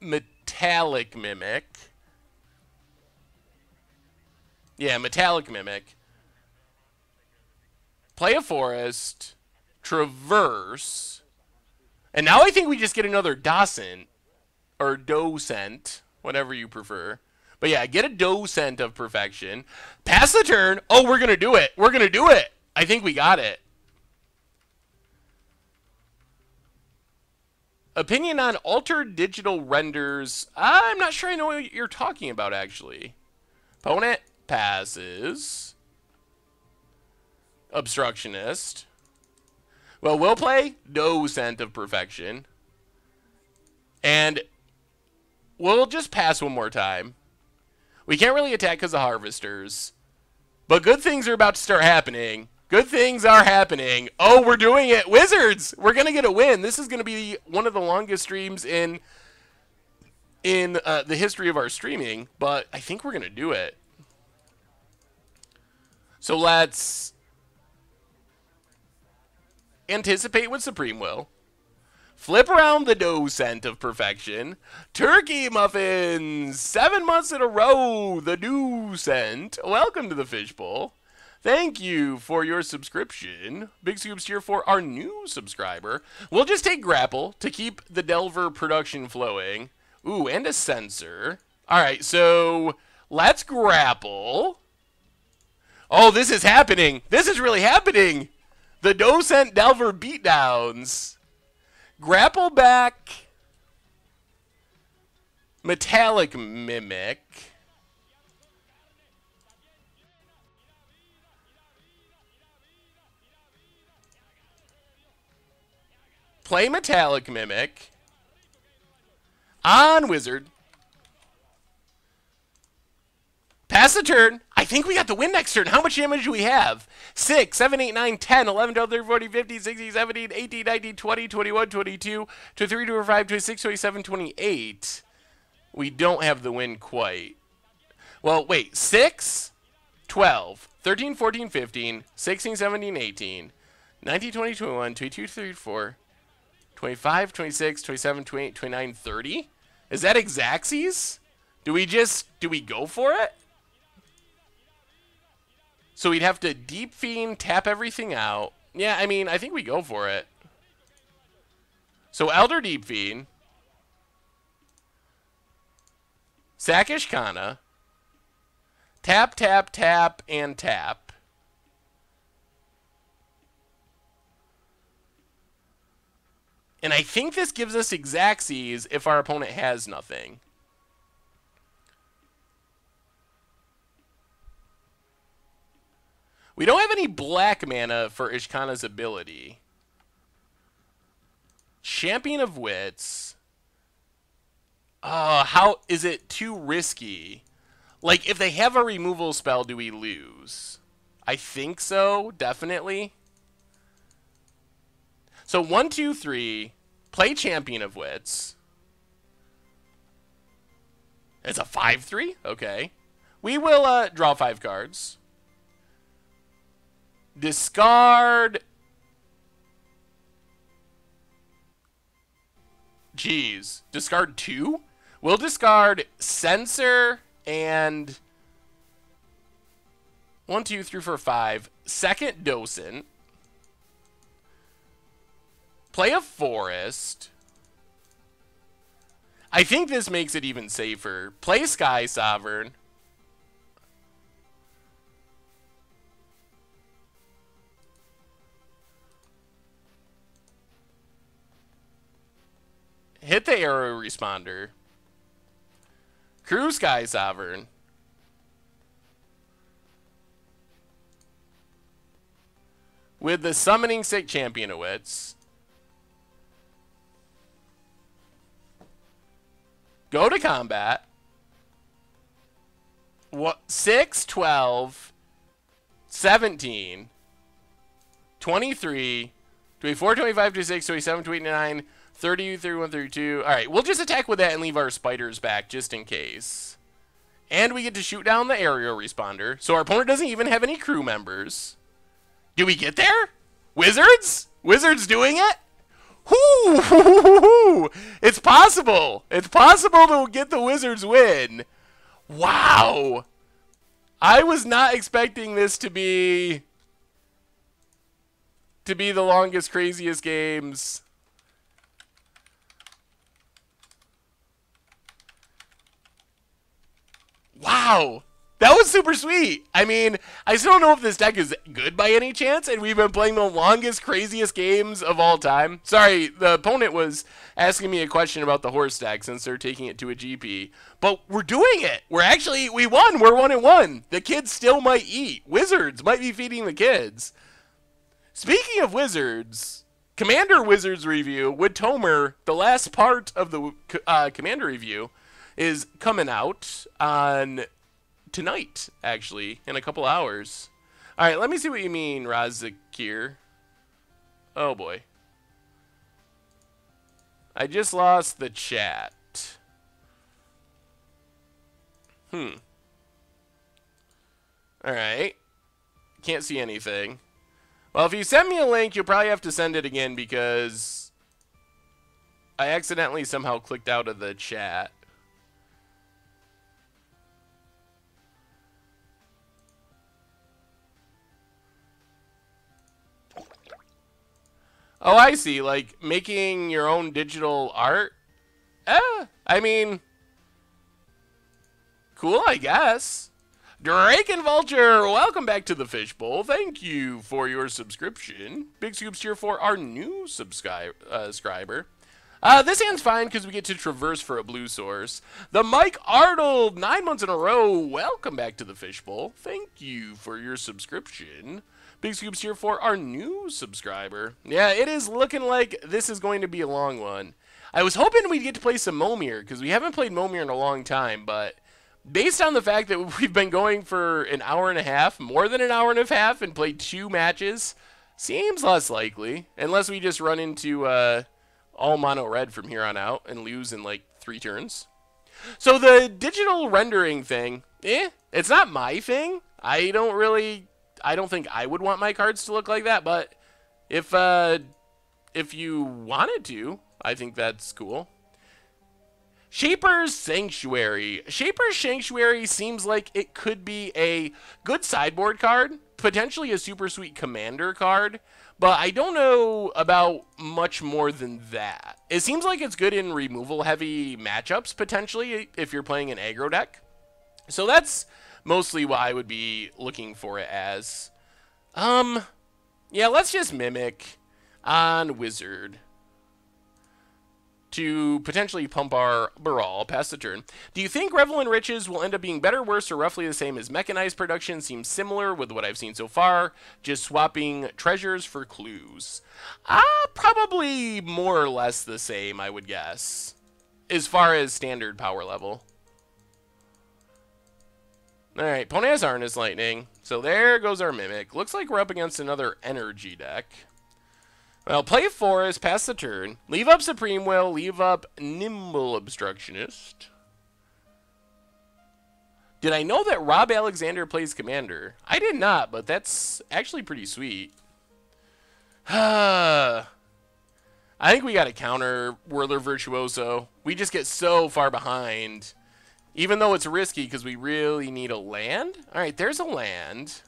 A: Metallic Mimic. Yeah, Metallic Mimic. Play a Forest. Traverse. And now I think we just get another Docent. Or Docent. Whatever you prefer. But yeah, get a Docent of Perfection. Pass the turn. Oh, we're going to do it. We're going to do it. I think we got it. Opinion on altered digital renders. I'm not sure I know what you're talking about, actually. Opponent, passes. Obstructionist. Well, we'll play Docent of Perfection. And we'll just pass one more time. We can't really attack because of Harvesters. But good things are about to start happening. Good things are happening. Oh, we're doing it. Wizards! We're going to get a win. This is going to be one of the longest streams in the history of our streaming. But I think we're going to do it. So let's anticipate what Supreme will. Flip around the Docent of Perfection. Turkey Muffins! 7 months in a row, the Docent. Welcome to the Fishbowl. Thank you for your subscription. Big Scoops here for our new subscriber. We'll just take Grapple to keep the Delver production flowing. Ooh, and a Censor. Alright, so let's Grapple. Oh, this is happening. This is really happening. The Docent Delver beatdowns. Grapple back. Metallic Mimic. Play Metallic Mimic. On Wizard. Pass the turn. I think we got the win next turn. How much damage do we have? 6, 7, 8, 9, 10, 11, 12, 13, 14, 15, 16, 17, 18, 19, 20, 21, 22, 23, 25, 26, 27, 28. We don't have the win quite. Well, wait. 6, 12, 13, 14, 15, 16, 17, 18, 19, 20, 21, 22, 24, 25, 26, 27, 28, 29, 30? Is that Xaxes? Do we go for it? So we'd have to Deep Fiend, tap everything out. Yeah, I mean, I think we go for it. So Elder Deep Fiend. Sack Ishkana. Tap, tap, tap, and tap. And I think this gives us Xaxes if our opponent has nothing. We don't have any black mana for Ishkana's ability. Champion of Wits. How is it too risky? Like, if they have a removal spell, do we lose? I think so, definitely. So 1, 2, 3. Play Champion of Wits. It's a 5/3? Okay. We will draw 5 cards. Discard. Jeez. Discard 2? We'll discard Censor and 1, 2, 3, 4, 5. Second Docent. Play a Forest. I think this makes it even safer. Play Sky Sovereign. Hit the Arrow Responder. Crew Sky Sovereign. With the Summoning Sick Champion of Wits. Go to combat. What? 6, 12, 17, 23, 24, 25, 26, 27, 29, 30, 31, 32. Alright, we'll just attack with that and leave our spiders back just in case. And we get to shoot down the aerial responder. So our opponent doesn't even have any crew members. Do we get there? Wizards? Wizards doing it? Whoo! It's possible. It's possible to get the Wizards win. Wow. I was not expecting this to be the longest, craziest games. Wow. That was super sweet. I mean, I still don't know if this deck is good by any chance, and we've been playing the longest, craziest games of all time. Sorry, the opponent was asking me a question about the horse deck since they're taking it to a GP. But we're doing it. We won. We're 1-1. The kids still might eat. Wizards might be feeding the kids. Speaking of Wizards, Commander Wizards review with Tomer, the last part of the Commander review, is coming out on tonight, actually, in a couple hours. All right, let me see what you mean, Razakir. Oh, boy. I just lost the chat. All right. Can't see anything. Well, if you send me a link, you'll probably have to send it again because I accidentally somehow clicked out of the chat. Oh, I see. Like, making your own digital art? I mean, cool, I guess. Drake and Vulture, welcome back to the Fishbowl. Thank you for your subscription. Big Scoops here for our new subscriber. This hand's fine because we get to traverse for a blue source. The Mike Arnold, 9 months in a row, welcome back to the Fishbowl. Thank you for your subscription. Big Scoops here for our new subscriber. Yeah, it is looking like this is going to be a long one. I was hoping we'd get to play some Momir because we haven't played Momir in a long time, but based on the fact that we've been going for an hour and a half, more than an hour and a half, and played 2 matches, seems less likely. Unless we just run into all mono red from here on out and lose in like 3 turns. So the digital rendering thing, it's not my thing. I don't think I would want my cards to look like that, but if you wanted to, I think that's cool. Shaper's Sanctuary. Shaper's Sanctuary seems like it could be a good sideboard card, potentially a super sweet commander card, but I don't know about much more than that. It seems like it's good in removal heavy matchups, potentially, if you're playing an aggro deck. So that's mostly what I would be looking for it as. Yeah, let's just Mimic on Wizard to potentially pump our Baral past the turn. Do you think Revel in Riches will end up being better, worse, or roughly the same as Mechanized Production? Seems similar with what I've seen so far, just swapping treasures for clues. Probably more or less the same, I would guess, as far as standard power level. Alright, Pone has Harness Lightning, so there goes our Mimic. Looks like we're up against another energy deck. Well, play Forest, pass the turn. Leave up Supreme Will, leave up Nimble Obstructionist. Did I know that Rob Alexander plays Commander? I did not, but that's actually pretty sweet. I think we got to counter Whirler Virtuoso. We just get so far behind. Even though it's risky because we really need a land. All right, there's a land.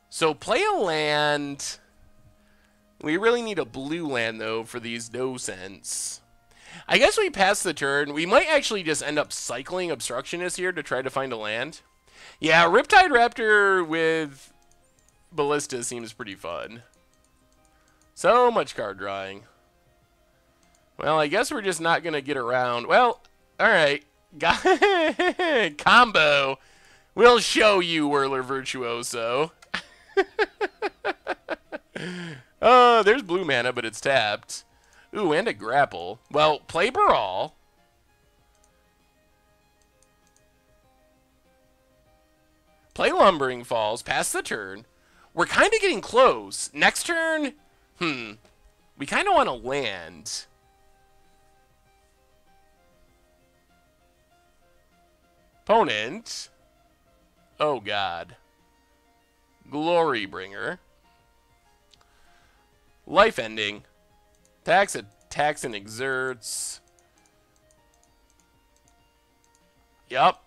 A: So play a land. We really need a blue land, though, for these no sense. I guess we pass the turn. We might actually just end up cycling Obstructionist here to try to find a land. Yeah, Riptide Raptor with Ballista seems pretty fun. So much card drawing. Well, I guess we're just not going to get around. Well, all right. Combo. We'll show you, Whirler Virtuoso. Oh, there's blue mana, but it's tapped. Ooh, and a grapple. Well, play Baral. Play Lumbering Falls. Pass the turn. We're kind of getting close. Next turn, we kind of want to land. Opponent. Oh, God. Glorybringer. Life Ending. Attacks and exerts. Yup.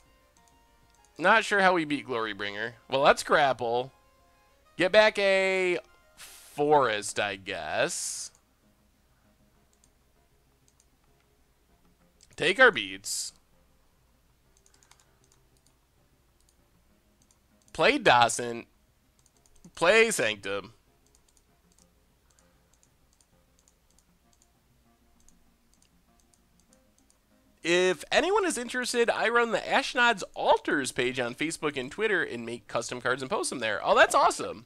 A: Not sure how we beat Glorybringer. Well, let's grapple. Get back a Forest, I guess. Take our beats. Play Dawson. Play Sanctum. If anyone is interested, I run the Ashnod's Altars page on Facebook and Twitter and make custom cards and post them there. Oh, that's awesome.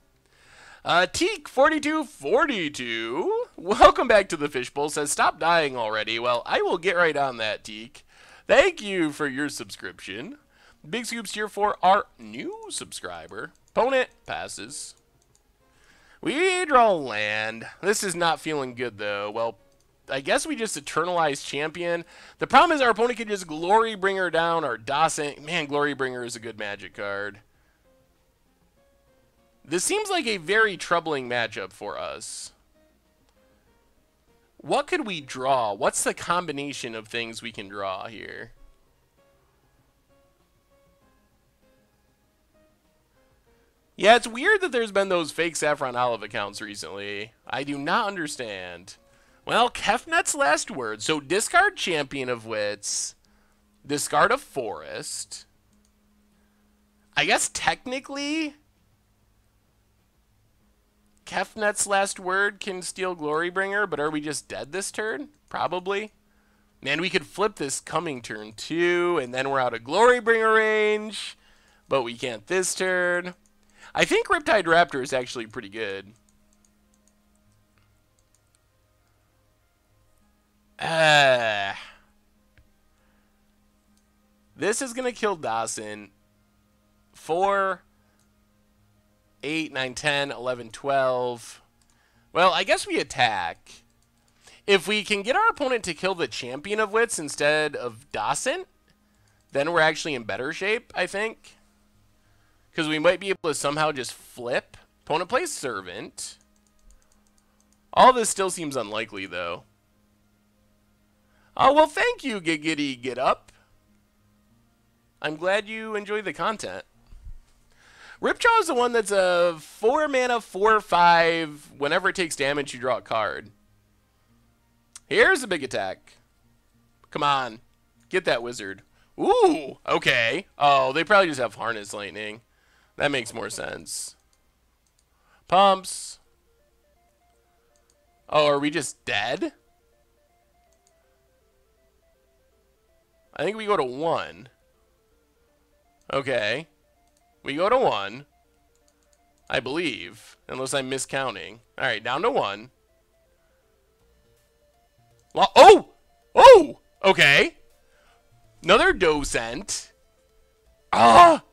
A: Teak4242, welcome back to the Fishbowl, says, stop dying already. Well, I will get right on that, Teak. Thank you for your subscription. Big Scoops here for our new subscriber. Opponent passes. We draw land. This is not feeling good, though. Well, I guess we just Eternalized Champion. The problem is our opponent can just Glorybringer down our Dawson. Man, Glorybringer is a good Magic card. This seems like a very troubling matchup for us. What could we draw? What's the combination of things we can draw here? Yeah, it's weird that there's been those fake Saffron Olive accounts recently. I do not understand. Well, Kefnet's Last Word. So discard Champion of Wits. Discard a Forest. I guess technically Kefnet's Last Word can steal Glorybringer, but are we just dead this turn? Probably. Man, we could flip this coming turn too, and then we're out of Glorybringer range, but we can't this turn. I think Riptide Raptor is actually pretty good. This is going to kill Dawson. 4, 8, 9, 10, 11, 12. Well, I guess we attack. If we can get our opponent to kill the Champion of Wits instead of Dawson, then we're actually in better shape, I think. Because we might be able to somehow just flip. Opponent plays Servant. All this still seems unlikely, though. Oh, well, thank you, Giggity Get Up. I'm glad you enjoy the content. Ripjaw is the one that's a 4 mana, 4/5. Whenever it takes damage, you draw a card. Here's a big attack. Come on. Get that wizard. Ooh, okay. Oh, they probably just have Harness Lightning. That makes more sense. Pumps. Oh, are we just dead? I think we go to 1. Okay. We go to 1. I believe. Unless I'm miscounting. Alright, down to 1. Well, oh! Oh! Okay. Another Docent. Ah!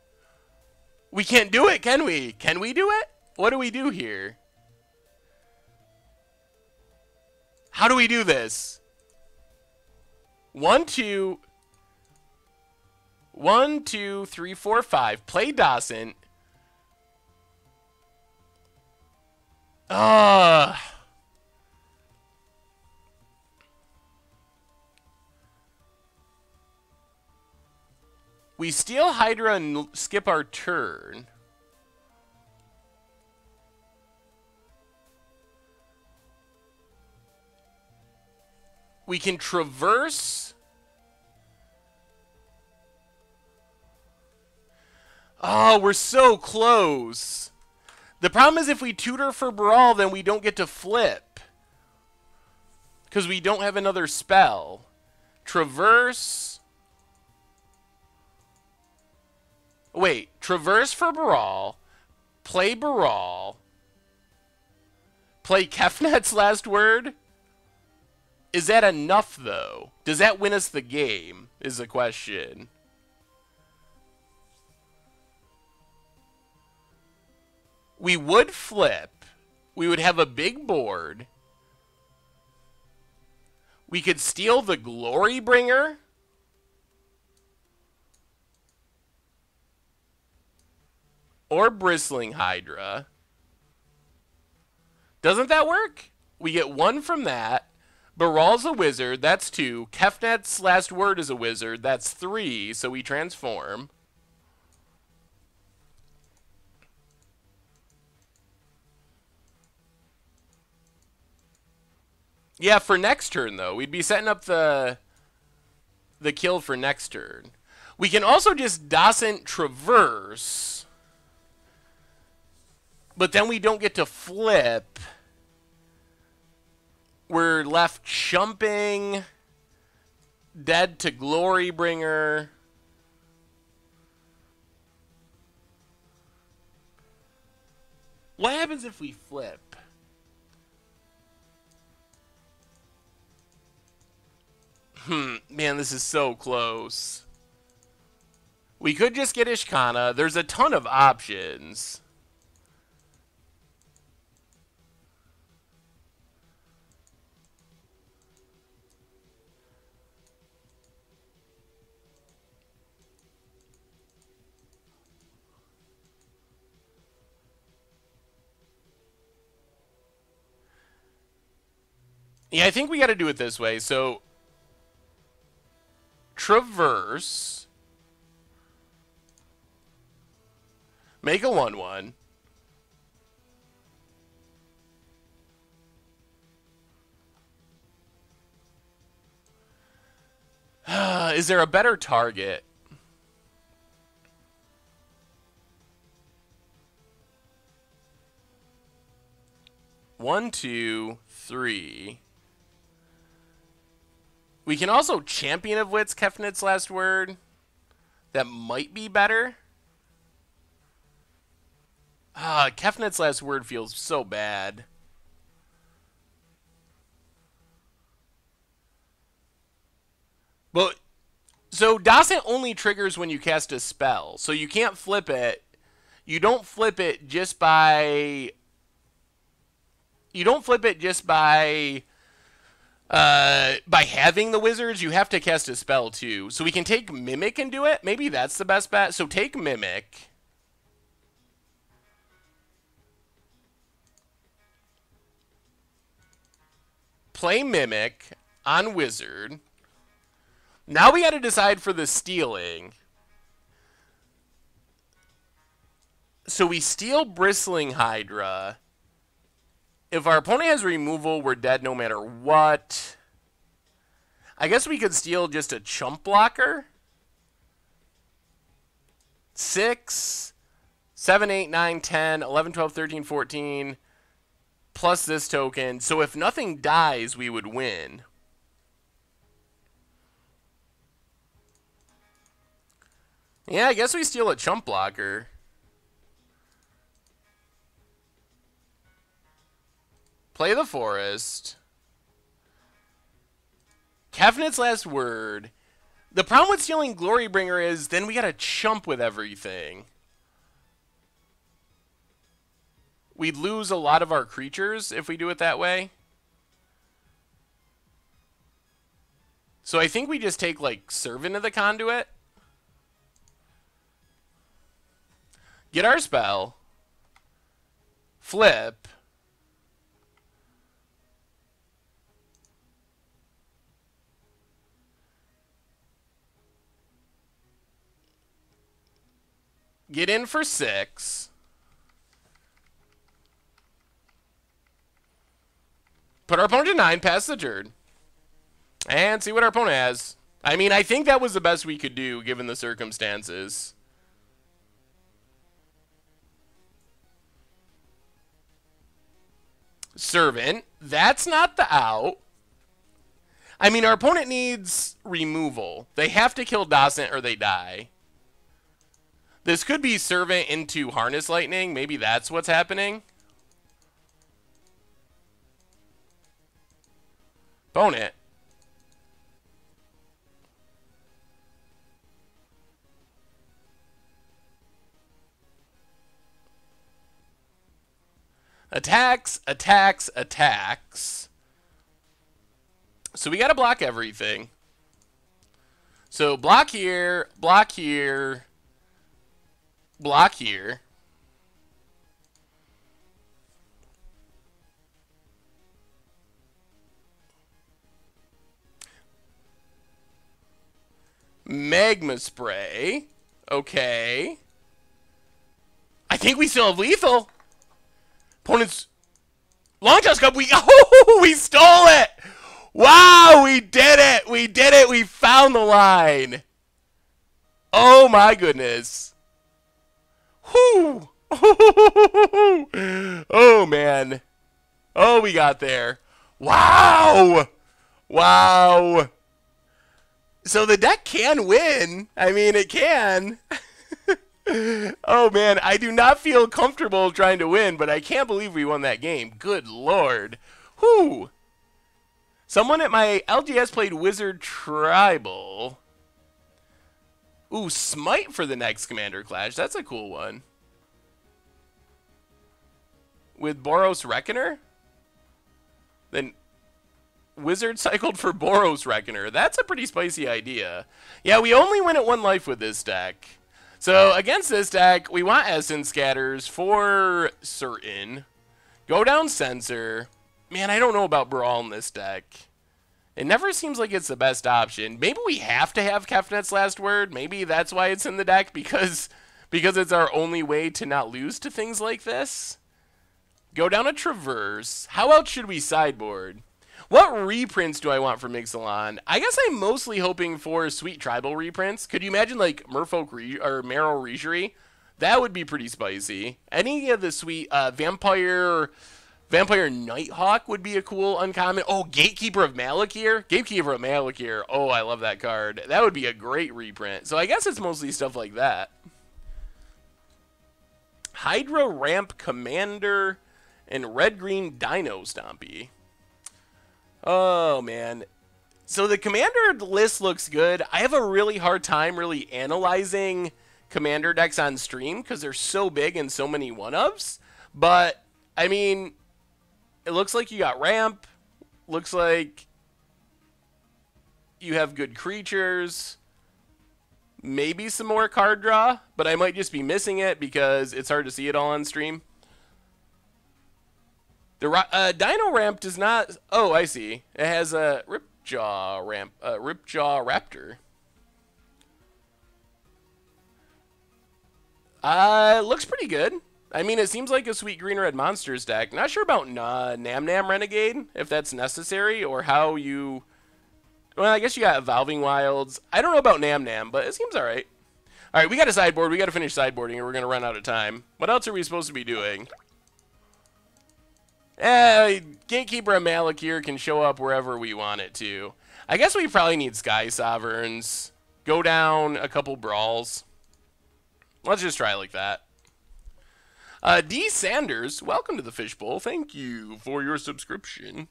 A: We can't do it, can we? Can we do it? What do we do here? How do we do this? 1, 2... 1, 2, 3, 4, 5. Play Dawson. We steal Hydra and skip our turn. We can traverse. Oh, we're so close. The problem is if we tutor for Brawl, then we don't get to flip. Because we don't have another spell. Traverse. Wait, traverse for Brawl. Play Brawl. Play Kefnet's Last Word. Is that enough, though? Does that win us the game, is the question. We would flip. We would have a big board. We could steal the Glorybringer. Or Bristling Hydra. Doesn't that work? We get 1 from that. Baral's a wizard. That's 2. Kefnet's Last Word is a wizard. That's 3. So we transform. Yeah, for next turn, though. We'd be setting up the kill for next turn. We can also just Dawson Traverse. but then we don't get to flip. We're left chumping dead to Glorybringer. What happens if we flip? Man, this is so close. We could just get Ishkana. There's a ton of options. Yeah, I think we got to do it this way. So, Traverse. Make a 1/1. Is there a better target? One, two, three. We can also Champion of Wits, Kefnit's Last Word. That might be better. Kefnit's Last Word feels so bad. But, so Dasent only triggers when you cast a spell. So you can't flip it. You don't flip it just by... You don't flip it just by having the wizards. You have to cast a spell too. So we can take Mimic and do it. Maybe that's the best bet. So take Mimic. Play Mimic on Wizard. Now we got to decide for the stealing. So we steal Bristling Hydra. If our opponent has removal, we're dead no matter what. I guess we could steal just a chump blocker. 6, 7, 8, 9, 10, 11, 12, 13, 14. Plus this token. So if nothing dies, we would win. Yeah, I guess we steal a chump blocker. Play the Forest. Kefnit's Last Word. The problem with stealing Glorybringer is then we gotta chump with everything. We'd lose a lot of our creatures if we do it that way. So I think we just take, like, Servant of the Conduit. Get our spell. Flip. Get in for 6. Put our opponent to 9, pass the turn. And see what our opponent has. I mean, I think that was the best we could do given the circumstances. Servant. That's not the out. I mean, our opponent needs removal. They have to kill Dasent or they die. This could be Servant into Harness Lightning. Maybe that's what's happening. Opponent. Attacks, attacks, attacks. So we got to block everything. So block here, block here, block here. Magma Spray. Okay. I think we still have lethal. Opponent's Long Toss Cup. We stole it. Wow, we did it. We did it. We found the line. Oh my goodness. Whew. Oh, man. Oh, we got there. Wow! Wow. So the deck can win. I mean, it can. Oh, man. I do not feel comfortable trying to win, but I can't believe we won that game. Good Lord. Whew. Someone at my LGS played Wizard Tribal. Ooh, Smite for the next Commander Clash. That's a cool one. With Boros Reckoner? Then Wizard cycled for Boros Reckoner. That's a pretty spicy idea. Yeah, we only win at 1 life with this deck. So, against this deck, we want Essence Scatters for certain. Go down Censor. Man, I don't know about Brawl in this deck. It never seems like it's the best option. Maybe we have to have Kefnet's Last Word. Maybe that's why it's in the deck, because it's our only way to not lose to things like this. Go down a Traverse. How else should we sideboard? What reprints do I want from Ixalan? I guess I'm mostly hoping for Sweet Tribal reprints. Could you imagine, like, Merfolk or Merrill Regery? That would be pretty spicy. Any of the sweet Vampire Nighthawk would be a cool uncommon. Oh, Gatekeeper of Malakir. Gatekeeper of Malakir. Oh, I love that card. That would be a great reprint. So I guess it's mostly stuff like that. Hydra Ramp Commander and Red-Green Dino Stompy. Oh, man. So the Commander list looks good. I have a really hard time really analyzing Commander decks on stream because they're so big and so many one-ofs. But, I mean, it looks like you got Ramp. Looks like you have good creatures. Maybe some more card draw, but I might just be missing it because it's hard to see it all on stream. The Dino Ramp does not... Oh, I see. It has a Ripjaw Raptor. Looks pretty good. I mean, it seems like a sweet green-red monsters deck. Not sure about Nam Nam Renegade, if that's necessary, or how you... Well, I guess you got Evolving Wilds. I don't know about Nam Nam, but it seems alright. Alright, we got a sideboard. We got to finish sideboarding, or we're going to run out of time. What else are we supposed to be doing? Gatekeeper of Malakir can show up wherever we want it to. I guess we probably need Sky Sovereigns. Go down a couple Brawls. Let's just try it like that. D. Sanders, welcome to the Fishbowl. Thank you for your subscription.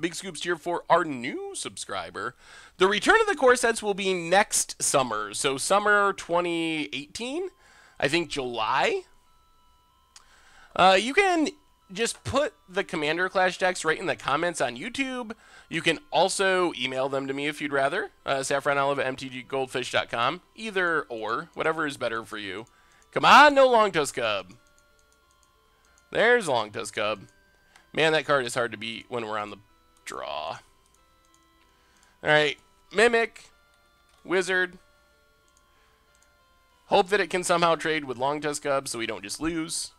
A: Big Scoops tier for our new subscriber. The return of the core sets will be next summer. So summer 2018. I think July. You can just put the Commander Clash decks right in the comments on YouTube. You can also email them to me if you'd rather. saffronolive@mtggoldfish.com. Either or, whatever is better for you. Come on, no Longtusk Cub. There's Longtusk Cub. Man, that card is hard to beat when we're on the draw. Alright, Mimic, Wizard. Hope that it can somehow trade with Longtusk Cub so we don't just lose.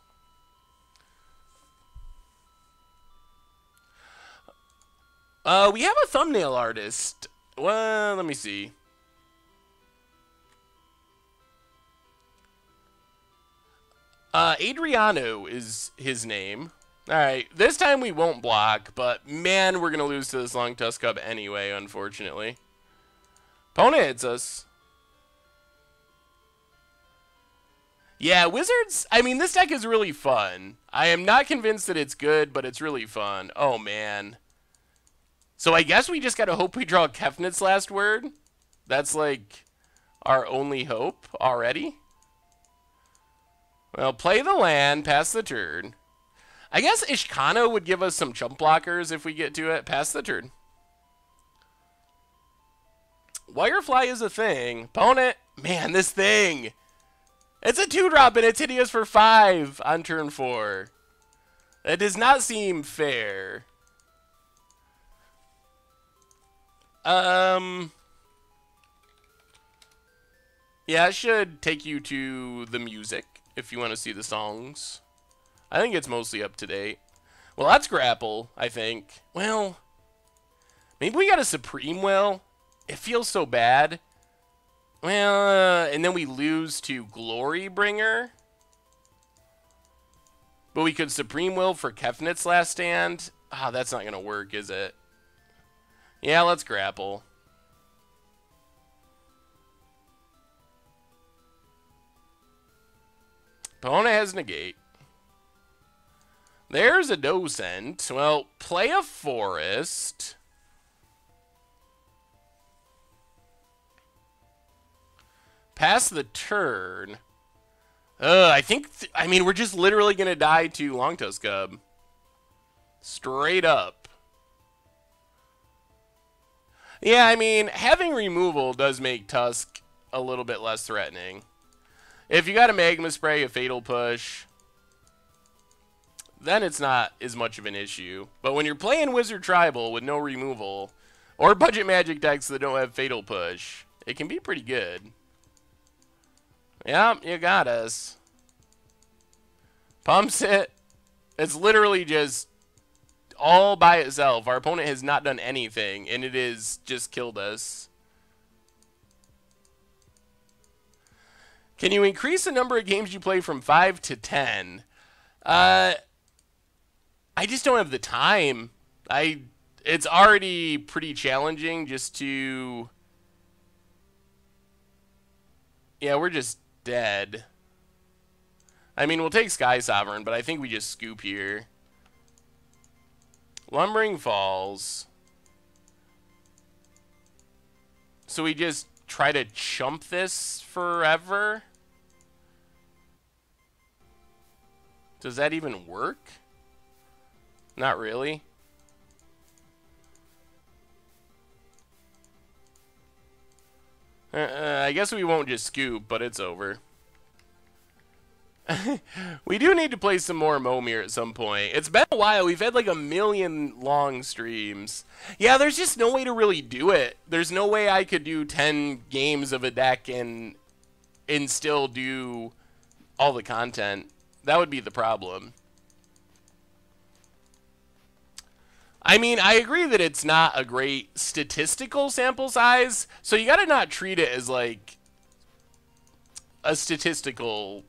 A: We have a thumbnail artist. Well, let me see. Adriano is his name. Alright, this time we won't block, but man, we're going to lose to this Longtusk Cub anyway, unfortunately. Opponent hits us. Yeah, Wizards, I mean, this deck is really fun. I am not convinced that it's good, but it's really fun. Oh, man. So I guess we just got to hope we draw Kefnet's Last Word. That's like our only hope already. Well, play the land, pass the turn. I guess Ishkano would give us some chump blockers if we get to it. Pass the turn. Wirefly is a thing. Opponent. Man, this thing. It's a 2-drop and it's hitting us for 5 on turn 4. That does not seem fair. Yeah, it should take you to the music if you want to see the songs. I think it's mostly up to date. Well, that's Grapple, I think. Well, maybe we got a Supreme Will. It feels so bad. Well, and then we lose to Glorybringer. But we could Supreme Will for Kefnit's Last Stand. Ah, that's not going to work, is it? Yeah, let's grapple. Opponent has negate. There's a Docent. Well, play a Forest. Pass the turn. I mean, we're just literally going to die to Longtusk Cub. Straight up. Yeah, I mean, having removal does make Tusk a little bit less threatening. If you got a Magma Spray, a Fatal Push, then it's not as much of an issue. But when you're playing Wizard Tribal with no removal, or Budget Magic decks that don't have Fatal Push, it can be pretty good. Yep, you got us. Pumps it. It's literally just all by itself. Our opponent has not done anything, and it is just killed us. Can you increase the number of games you play from 5 to 10? I just don't have the time. It's already pretty challenging just to... Yeah, we're just dead. I mean, we'll take Sky Sovereign, but I think we just scoop here. Lumbering Falls. So we just try to chump this forever? Does that even work? Not really. I guess we won't just scoop, but it's over. We do need to play some more Momir at some point. It's been a while. We've had like 1 million long streams. Yeah, there's just no way to really do it. There's no way I could do 10 games of a deck and still do all the content. That would be the problem. I mean, I agree that it's not a great statistical sample size, so you gotta not treat it as like a statistical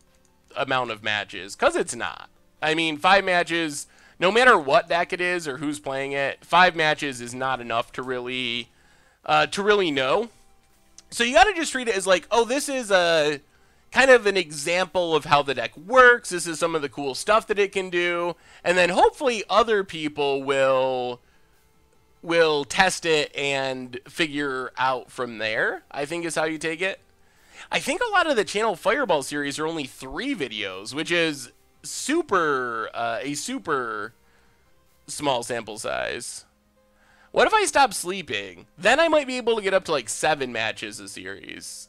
A: amount of matches, because it's not. I mean, 5 matches, no matter what deck it is or who's playing it, 5 matches is not enough to really know. So you gotta just treat it as like, oh, this is a kind of an example of how the deck works. This is some of the cool stuff that it can do. And then hopefully other people will test it and figure out from there, I think is how you take it. I think a lot of the Channel Fireball series are only 3 videos, which is a super small sample size. What if I stop sleeping? Then I might be able to get up to like 7 matches a series.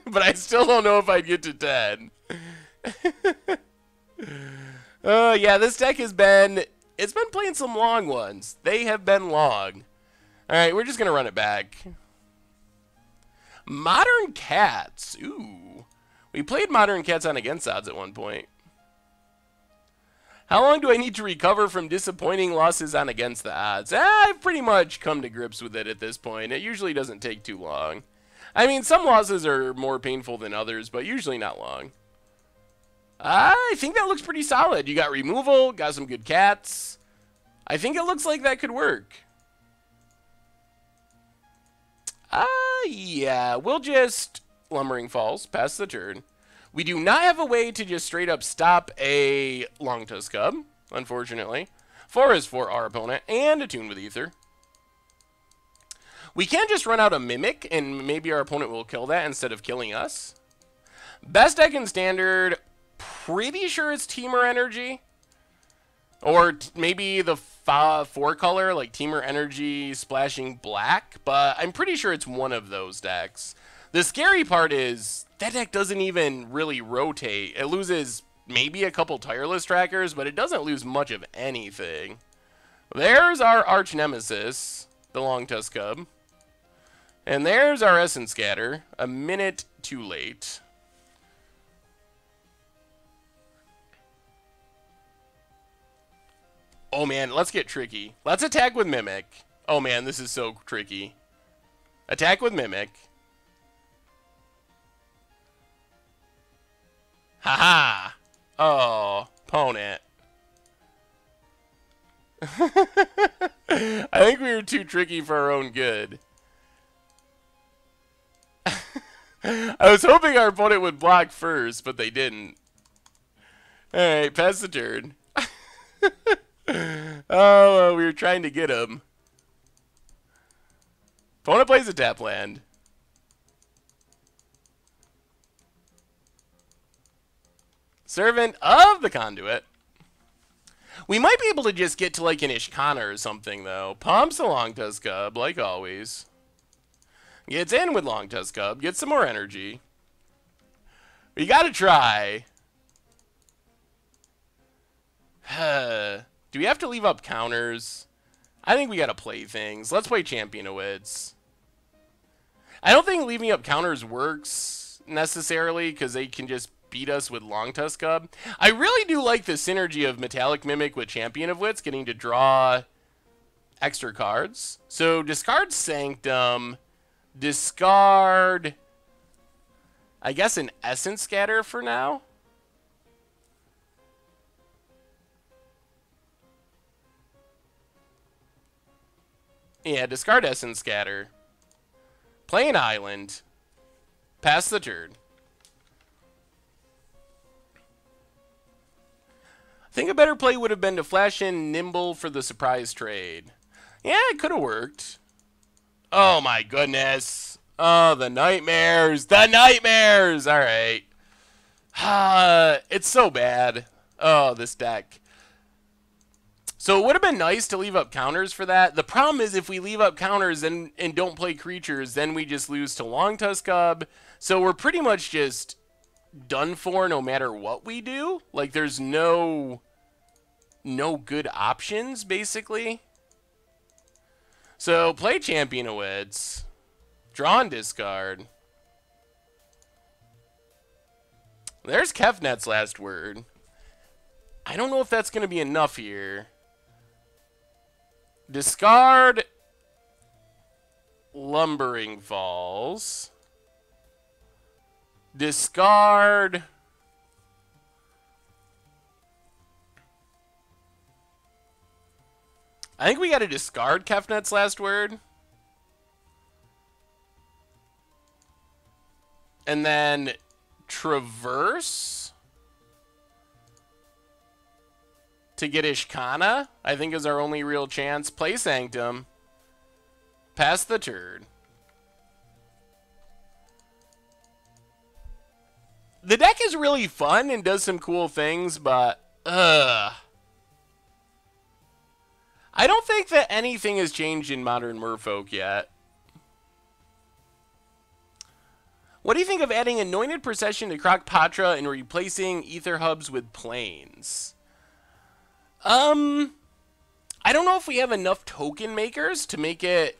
A: But I still don't know if I'd get to 10. Yeah, this deck it's been playing some long ones. They have been long. Alright, we're just going to run it back. Modern Cats. Ooh. We played Modern Cats on Against Odds at one point. How long do I need to recover from disappointing losses on Against the Odds? I've pretty much come to grips with it at this point. It usually doesn't take too long. I mean, some losses are more painful than others, but usually not long. I think that looks pretty solid. You got removal, got some good cats. I think it looks like that could work. Yeah, we'll just Lumbering Falls, pass the turn. We do not have a way to just straight up stop a Longtusk Cub, unfortunately. 4 is for our opponent, and Attune with Ether. We can just run out a Mimic, and maybe our opponent will kill that instead of killing us. Best deck in Standard, pretty sure it's Temur Energy. Or maybe the 4-color, like Temur Energy Splashing Black, but I'm pretty sure it's one of those decks. The scary part is that deck doesn't even really rotate. It loses maybe a couple Tireless Trackers, but it doesn't lose much of anything. There's our arch nemesis, the Longtusk Cub. And there's our Essence Scatter, a minute too late. Oh man, let's get tricky. Let's attack with Mimic. Oh man, this is so tricky. Attack with Mimic. Haha. Oh, opponent. I think we were too tricky for our own good. I was hoping our opponent would block first, but they didn't. Alright, pass the turn. Oh, we were trying to get him. Opponent plays a tap land. Servant of the Conduit. We might be able to just get to like an Ishkana or something, though. Pumps the Longtusk Cub, like always. Gets in with Longtusk Cub. Gets some more energy. We gotta try. Do we have to leave up counters? I think we gotta play things. Let's play Champion of Wits. I don't think leaving up counters works necessarily, because they can just beat us with Longtusk Cub. I really do like the synergy of Metallic Mimic with Champion of Wits, getting to draw extra cards. So discard Sanctum, discard, I guess, an Essence Scatter for now. Yeah, discard Essence Scatter. Play an island. Pass the turn. I think a better play would have been to flash in Nimble for the surprise trade. Yeah, it could have worked. Oh my goodness. Oh, the nightmares. The nightmares! Alright. It's so bad. Oh, this deck. So it would have been nice to leave up counters for that. The problem is if we leave up counters and don't play creatures, then we just lose to Longtusk Cub. So we're pretty much just done for no matter what we do. Like, there's no good options, basically. So play Champion of Wits. Draw and discard. There's Kefnet's last word. I don't know if that's going to be enough here. Discard Lumbering Falls. Discard I think we got to discard Kefnet's last word. And then Traverse to get Ishkana, I think, is our only real chance. Play Sanctum. Pass the turn. The deck is really fun and does some cool things, but I don't think that anything has changed in Modern Merfolk yet. What do you think of adding Anointed Procession to Krokpatra and replacing Ether Hubs with Plains? I don't know if we have enough token makers to make it.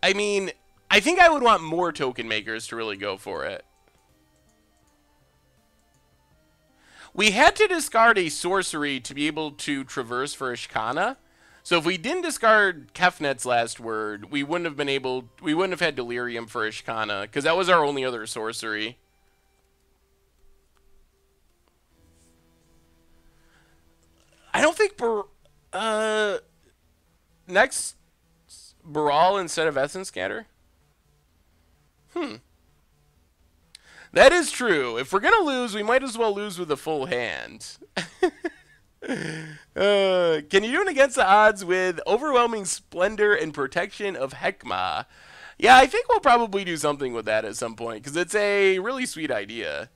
A: I mean, I think I would want more token makers to really go for it. We had to discard a sorcery to be able to traverse for Ishkana. So if we didn't discard Kefnet's last word, we wouldn't have had Delirium for Ishkana, because that was our only other sorcery. I don't think next Baral instead of Essence Scatter? That is true. If we're going to lose, we might as well lose with a full hand. Can you do it against the odds with Overwhelming Splendor and Protection of Heckma? Yeah, I think we'll probably do something with that at some point, because it's a really sweet idea.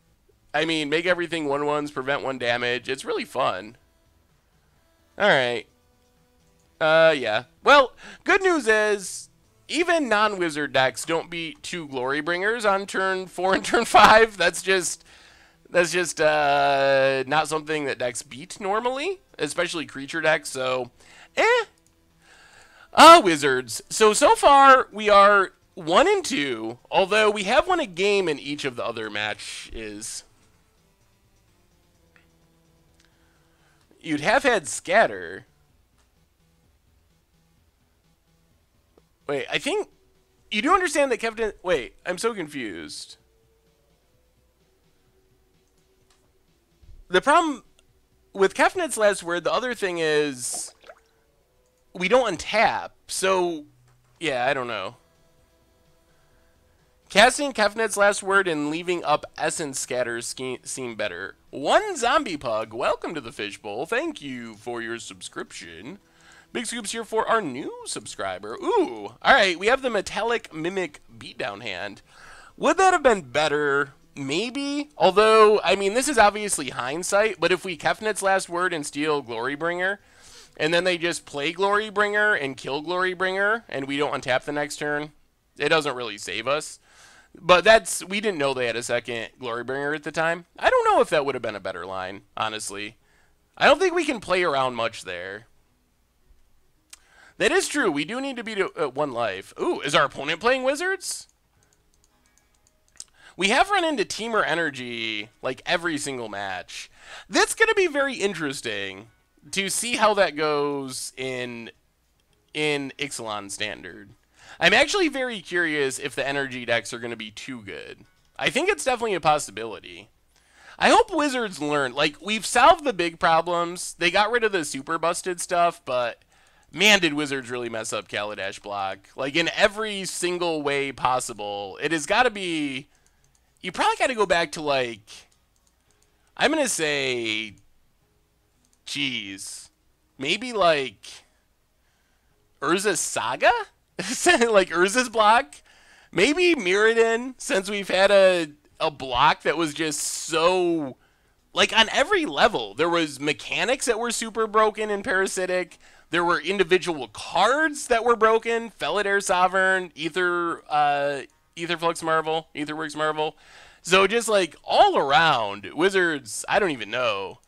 A: I mean, make everything 1/1s, prevent 1 damage. It's really fun. Alright. Yeah. Well, good news is, even non-wizard decks don't beat 2 Glorybringers on turn 4 and turn 5. That's just not something that decks beat normally, especially creature decks. So, Wizards. So far we are 1 and 2, although we have won a game in each of the other matches. You'd have had Scatter. Wait, I think you do understand that Kefnet. Wait, I'm so confused. The problem with Kefnet's last word, the other thing is we don't untap. So, yeah, I don't know. Casting Kefnet's last word and leaving up Essence Scatters seem better. One Zombie Pug, welcome to the Fishbowl. Thank you for your subscription. Big Scoops here for our new subscriber. Ooh, all right, we have the Metallic Mimic Beatdown hand. Would that have been better? Maybe. Although, I mean, this is obviously hindsight, but if we Kefnet's last word and steal Glorybringer, and then they just play Glorybringer and kill Glorybringer, and we don't untap the next turn, it doesn't really save us. But we didn't know they had a second Glorybringer at the time. I don't know if that would have been a better line, honestly. I don't think we can play around much there. That is true. We do need to beat one life. Ooh, is our opponent playing Wizards? We have run into Teamer Energy like every single match. That's going to be very interesting to see how that goes in Ixalan Standard. I'm actually very curious if the energy decks are going to be too good. I think it's definitely a possibility. I hope Wizards learn. Like, we've solved the big problems. They got rid of the super busted stuff, but man, did Wizards really mess up Kaladesh block. Like, in every single way possible. It has got to be... You probably got to go back to, like... I'm going to say... Geez. Maybe, like... Urza's Saga? Like Urza's block? Maybe Mirrodin, since we've had a block that was just so... Like, on every level, there was mechanics that were super broken and parasitic. There were individual cards that were broken. Felidar Sovereign, Aetherflux Marvel, Aetherworks Marvel. So just, like, all around, Wizards, I don't even know.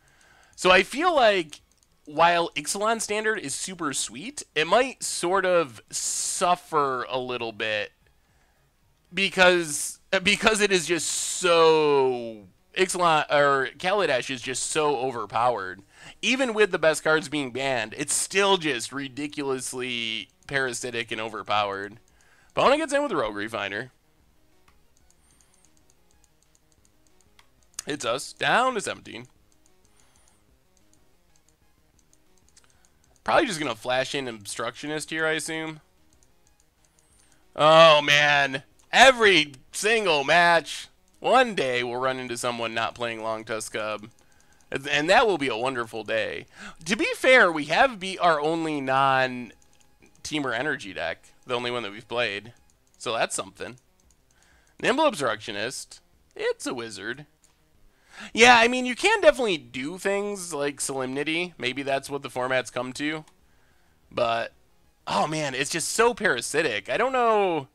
A: So I feel like... While Ixalan Standard is super sweet, it might sort of suffer a little bit because it is just so Ixalan or Kaladesh is just so overpowered. Even with the best cards being banned, it's still just ridiculously parasitic and overpowered. Bona gets in with Rogue Refiner. Hits us down to 17. Probably just going to flash in Obstructionist here, I assume. Oh, man. Every single match. One day we'll run into someone not playing Long Tusk Cub. And that will be a wonderful day. To be fair, we have beat our only non-Teamer Energy deck. The only one that we've played. So that's something. Nimble Obstructionist. It's a wizard. Yeah, I mean, you can definitely do things like Solemnity. Maybe that's what the format's come to. But, oh man, it's just so parasitic. I don't know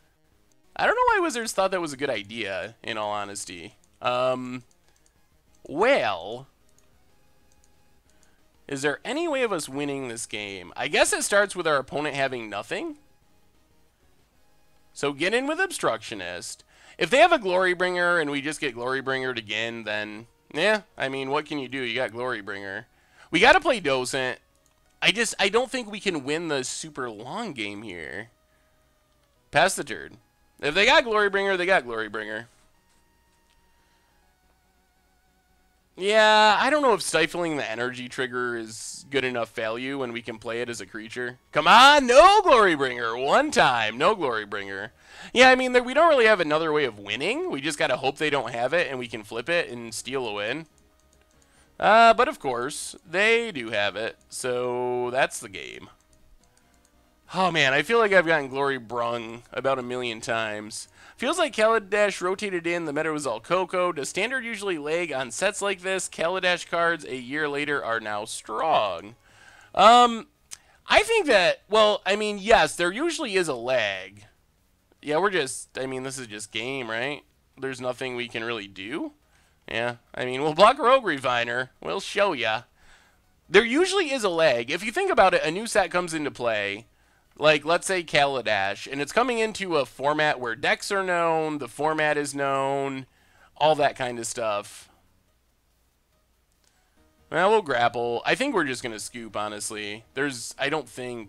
A: why Wizards thought that was a good idea, in all honesty. Well, is there any way of us winning this game? I guess it starts with our opponent having nothing. So get in with Obstructionist. If they have a Glorybringer and we just get Glorybringered again, then... Yeah, I mean, what can you do? You got Glorybringer. We got to play Docent. I don't think we can win the super long game here. Pass the turn. If they got Glorybringer, they got Glorybringer. Yeah, I don't know if Stifling the Energy trigger is good enough value when we can play it as a creature. Come on, no Glorybringer. One time, no Glorybringer. Yeah, I mean, we don't really have another way of winning. We just got to hope they don't have it and we can flip it and steal a win. But of course, they do have it. So that's the game. Oh man, I feel like I've gotten Glory brung about 1,000,000 times. Feels like Kaladesh rotated in, the meta was all Coco. Does Standard usually lag on sets like this? Kaladesh cards a year later are now strong. I think that, well, I mean, yes, there usually is a lag. Yeah, I mean, this is just game, right? There's nothing we can really do. Yeah, I mean, we'll block Rogue Refiner. We'll show ya. There usually is a lag. If you think about it, a new set comes into play. Like, let's say Kaladesh, and it's coming into a format where decks are known, the format is known, all that kind of stuff. Well, we'll grapple. I think we're just going to scoop, honestly. There's nothing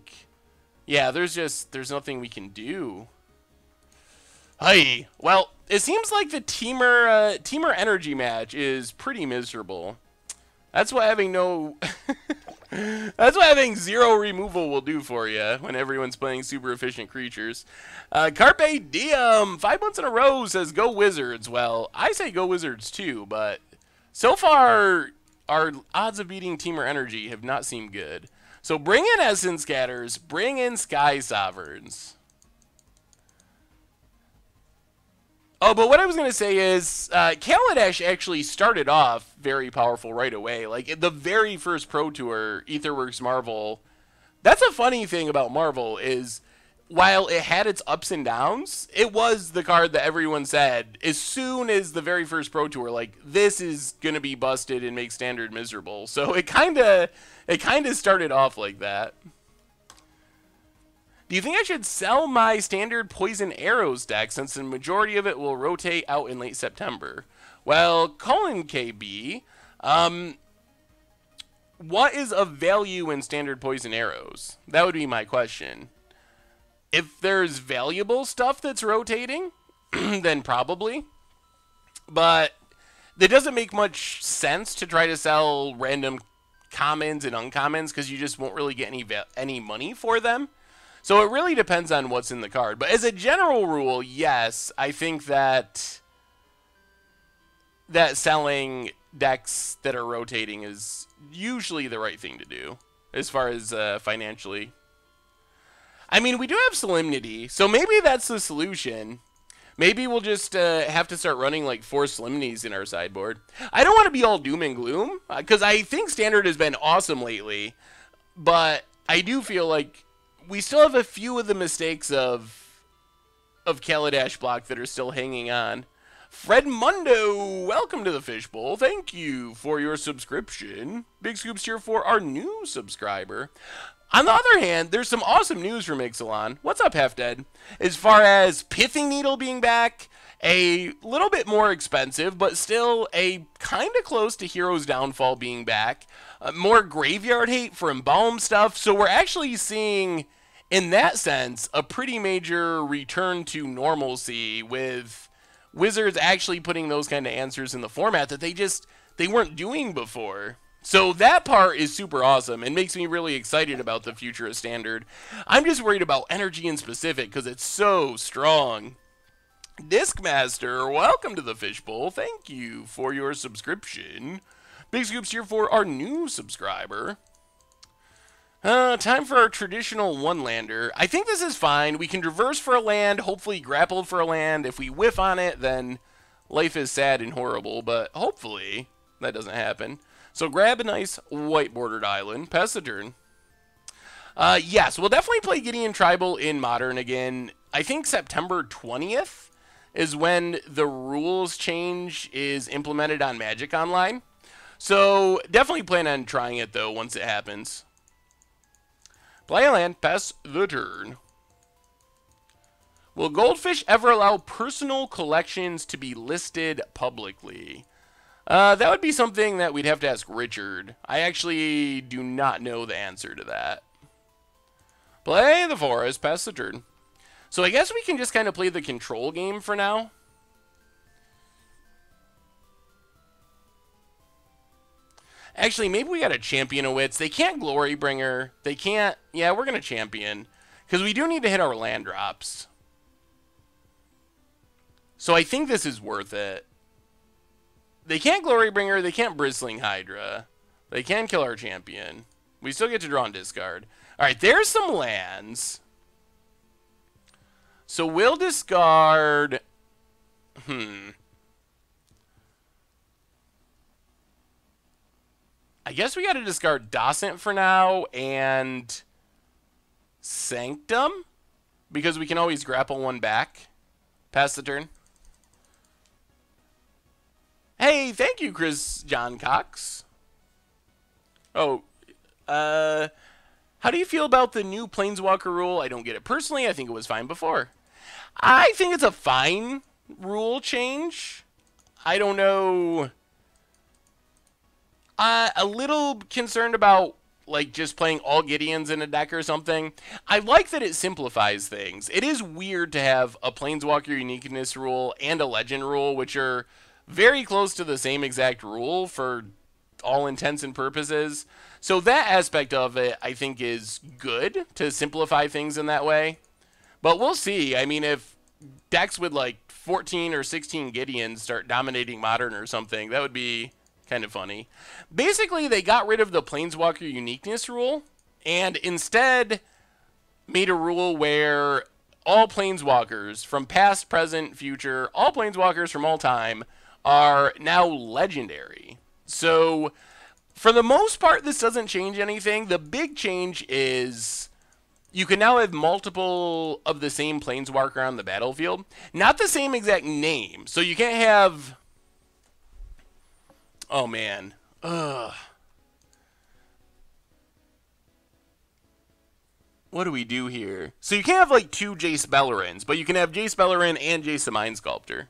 A: we can do. Hey, well, it seems like the Teamer Energy match is pretty miserable. That's what having no... That's what having 0 removal will do for you when everyone's playing super efficient creatures. Carpe Diem, 5 months in a row, says go Wizards. Well, I say go Wizards too, but so far our odds of beating Temur Energy have not seemed good. So bring in Essence Scatters, bring in Sky Sovereigns. Oh, but what I was going to say is, Kaladesh actually started off very powerful right away. Like, the very first Pro Tour, Aetherworks Marvel, that's a funny thing about Marvel, is while it had its ups and downs, it was the card that everyone said, as soon as the very first Pro Tour, like, this is going to be busted and make Standard miserable. So it kind of started off like that. Do you think I should sell my Standard Poison Arrows deck since the majority of it will rotate out in late September? Well, Colin KB, what is of value in Standard Poison Arrows? That would be my question. If there's valuable stuff that's rotating, then probably. But it doesn't make much sense to try to sell random commons and uncommons because you just won't really get any money for them. So it really depends on what's in the card. But as a general rule, yes, I think that selling decks that are rotating is usually the right thing to do as far as financially. I mean, we do have Solemnity, so maybe that's the solution. Maybe we'll just have to start running like 4 Solemnities in our sideboard. I don't want to be all doom and gloom, because I think Standard has been awesome lately. But I do feel like we still have a few of the mistakes of Kaladesh block that are still hanging on. Fred Mundo, welcome to the Fishbowl. Thank you for your subscription. Big Scoops here for our new subscriber. On the other hand, there's some awesome news from Ixalan. What's up, Half Dead? As far as Pithing Needle being back, a little bit more expensive, but still a kind of close to Hero's Downfall being back. More Graveyard Hate for Embalm stuff. So we're actually seeing, in that sense, a pretty major return to normalcy with Wizards actually putting those kind of answers in the format that they weren't doing before. So that part is super awesome and makes me really excited about the future of Standard. I'm just worried about Energy in specific because it's so strong. Discmaster, welcome to the Fishbowl. Thank you for your subscription. Big Scoops here for our new subscriber. Time for our traditional one-lander. I think this is fine. We can reverse for a land, hopefully grapple for a land. If we whiff on it, then life is sad and horrible, but hopefully that doesn't happen. So grab a nice white bordered island. Pass the turn. Yes, we'll definitely play Gideon Tribal in Modern again. I think September 20th is when the rules change is implemented on Magic Online. So definitely plan on trying it, though, once it happens. Play a land. Pass the turn. Will Goldfish ever allow personal collections to be listed publicly? That would be something that we'd have to ask Richard. I actually do not know the answer to that. Play the forest, pass the turn. So I guess we can just kind of play the control game for now. Actually, maybe we got to champion a Wits. They can't Glorybringer. They can't... Yeah, we're going to champion. Because we do need to hit our land drops. So I think this is worth it. They can't Glorybringer, they can't Bristling Hydra. They can kill our champion. We still get to draw and discard. Alright, there's some lands. So we'll discard... I guess we gotta discard Docent for now, and... Sanctum? Because we can always grapple one back. Pass the turn. Hey, thank you, Chris John Cox. Oh, how do you feel about the new Planeswalker rule? I don't get it personally. I think it was fine before. I think it's a fine rule change. I don't know. A little concerned about, like, just playing all Gideons in a deck or something. I like that it simplifies things. It is weird to have a Planeswalker uniqueness rule and a Legend rule, which are very close to the same exact rule for all intents and purposes. So that aspect of it, I think, is good to simplify things in that way. But we'll see. I mean, if decks with like 14 or 16 Gideons start dominating Modern or something, that would be kind of funny. Basically, they got rid of the Planeswalker uniqueness rule and instead made a rule where all Planeswalkers from past, present, future, all Planeswalkers from all time are now legendary. So, for the most part, this doesn't change anything. The big change is you can now have multiple of the same Planeswalker on the battlefield. Not the same exact name. So you can't have... Oh, man. Ugh. What do we do here? So you can't have, like, two Jace Bellerins, but you can have Jace Bellerin and Jace the Mind Sculptor.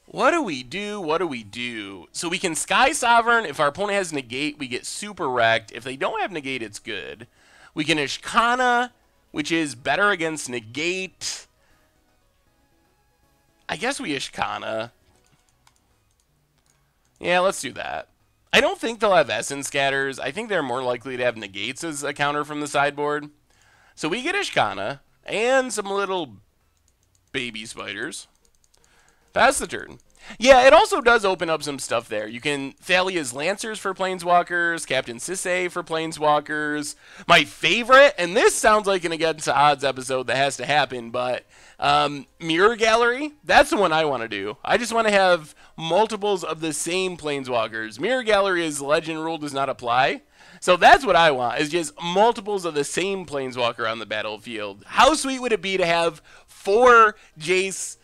A: What do we do? What do we do? So we can Sky Sovereign. If our opponent has Negate, we get super wrecked. If they don't have Negate, it's good. We can Ishkana, which is better against Negate. I guess we Ishkana. Yeah, let's do that. I don't think they'll have Essence Scatters. I think they're more likely to have Negates as a counter from the sideboard. So we get Ishkana and some little baby spiders. Pass the turn. Yeah, it also does open up some stuff there. You can Thalia's Lancers for Planeswalkers, Captain Sisay for Planeswalkers. My favorite, and this sounds like an Against the Odds episode that has to happen, but Mirror Gallery, that's the one I want to do. I just want to have multiples of the same Planeswalkers. Mirror Gallery is Legend rule does not apply. So that's what I want, is just multiples of the same Planeswalker on the battlefield. How sweet would it be to have 4 Jace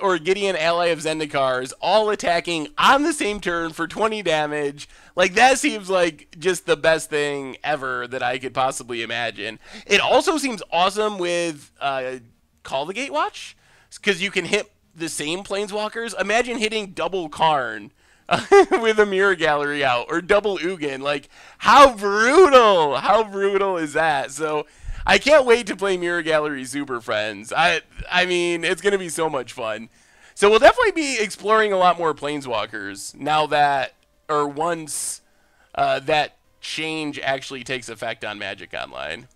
A: or Gideon Ally of Zendikars all attacking on the same turn for 20 damage? Like, that seems like just the best thing ever that I could possibly imagine. It also seems awesome with Call the Gatewatch, because you can hit the same Planeswalkers. Imagine hitting double Karn with a Mirror Gallery out, or double Ugin. Like, how brutal! How brutal is that? So I can't wait to play Mirror Gallery Super Friends. I mean, it's going to be so much fun. So we'll definitely be exploring a lot more Planeswalkers now that, or once that change actually takes effect on Magic Online.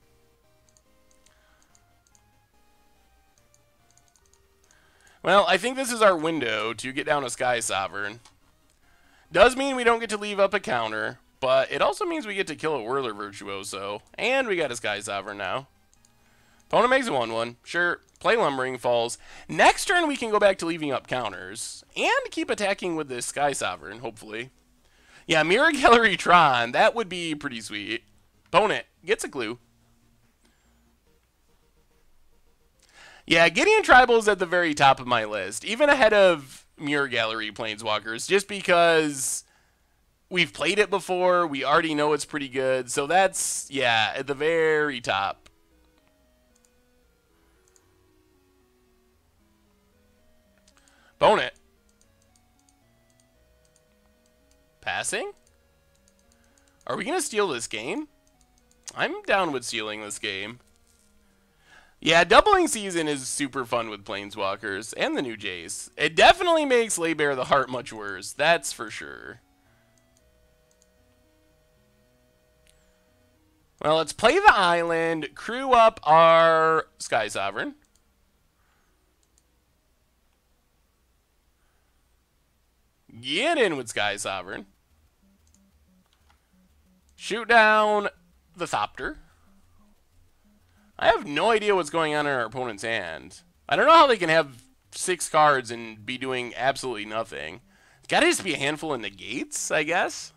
A: Well, I think this is our window to get down a Sky Sovereign. Does mean we don't get to leave up a counter, but it also means we get to kill a Whirler Virtuoso. And we got a Sky Sovereign now. Opponent makes a 1/1. Sure, play Lumbering Falls. Next turn we can go back to leaving up counters. And keep attacking with this Sky Sovereign, hopefully. Yeah, Mirror Gallery Tron. That would be pretty sweet. Opponent gets a clue. Yeah, Gideon Tribal is at the very top of my list. Even ahead of Mirror Gallery Planeswalkers. Just because we've played it before. We already know it's pretty good. So that's, yeah, at the very top. Opponent. Passing? Are we going to steal this game? I'm down with stealing this game. Yeah, Doubling Season is super fun with Planeswalkers and the new Jace. It definitely makes Leybear the Heart much worse. That's for sure. Well, let's play the island, crew up our Sky Sovereign. Get in with Sky Sovereign. Shoot down the Thopter. I have no idea what's going on in our opponent's hand. I don't know how they can have 6 cards and be doing absolutely nothing. It's gotta just be a handful of negates, I guess.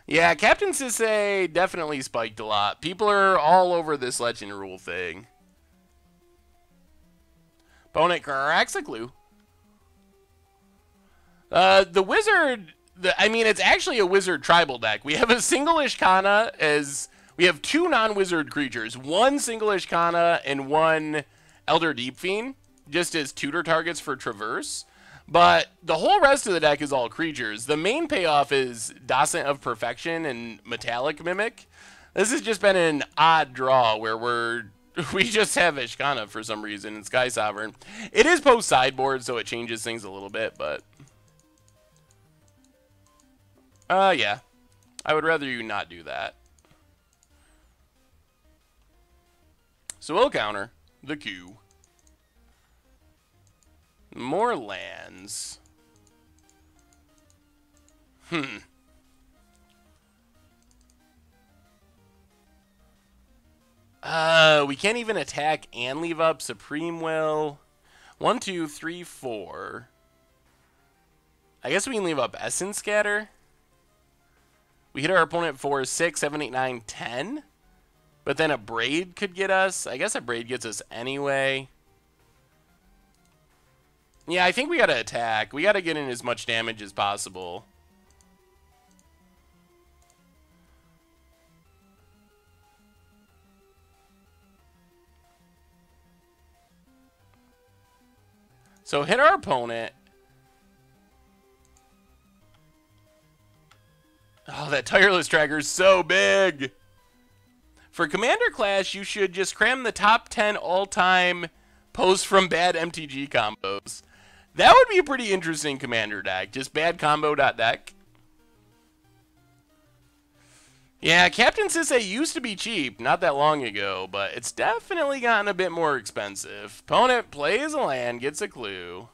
A: Yeah, Captain Sisay definitely spiked a lot. People are all over this Legend rule thing. Opponent cracks a clue. The Wizard, I mean, it's actually a Wizard tribal deck. We have a single Ishkana as... We have 2 non-wizard creatures, 1 single Ishkana and 1 Elder Deep Fiend, just as tutor targets for Traverse. But the whole rest of the deck is all creatures. The main payoff is Docent of Perfection and Metallic Mimic. This has just been an odd draw where we're We just have Ishkana for some reason and Sky Sovereign. It is post-sideboard, so it changes things a little bit, but... yeah. I would rather you not do that. So we'll counter the Q. More lands. We can't even attack and leave up Supreme Will. 1, 2, 3, 4. I guess we can leave up Essence Scatter. We hit our opponent for 6, 7, 8, 9, 10. But then a Braid could get us. I guess a Braid gets us anyway. Yeah, I think we gotta attack. We gotta get in as much damage as possible. So hit our opponent. Oh, that Tireless Tracker is so big. For Commander Clash, you should just cram the top 10 all-time posts from bad MTG combos. That would be a pretty interesting Commander deck. Just bad combo.deck. Yeah, Captain Sisay used to be cheap not that long ago, but it's definitely gotten a bit more expensive. Opponent plays a land, gets a clue.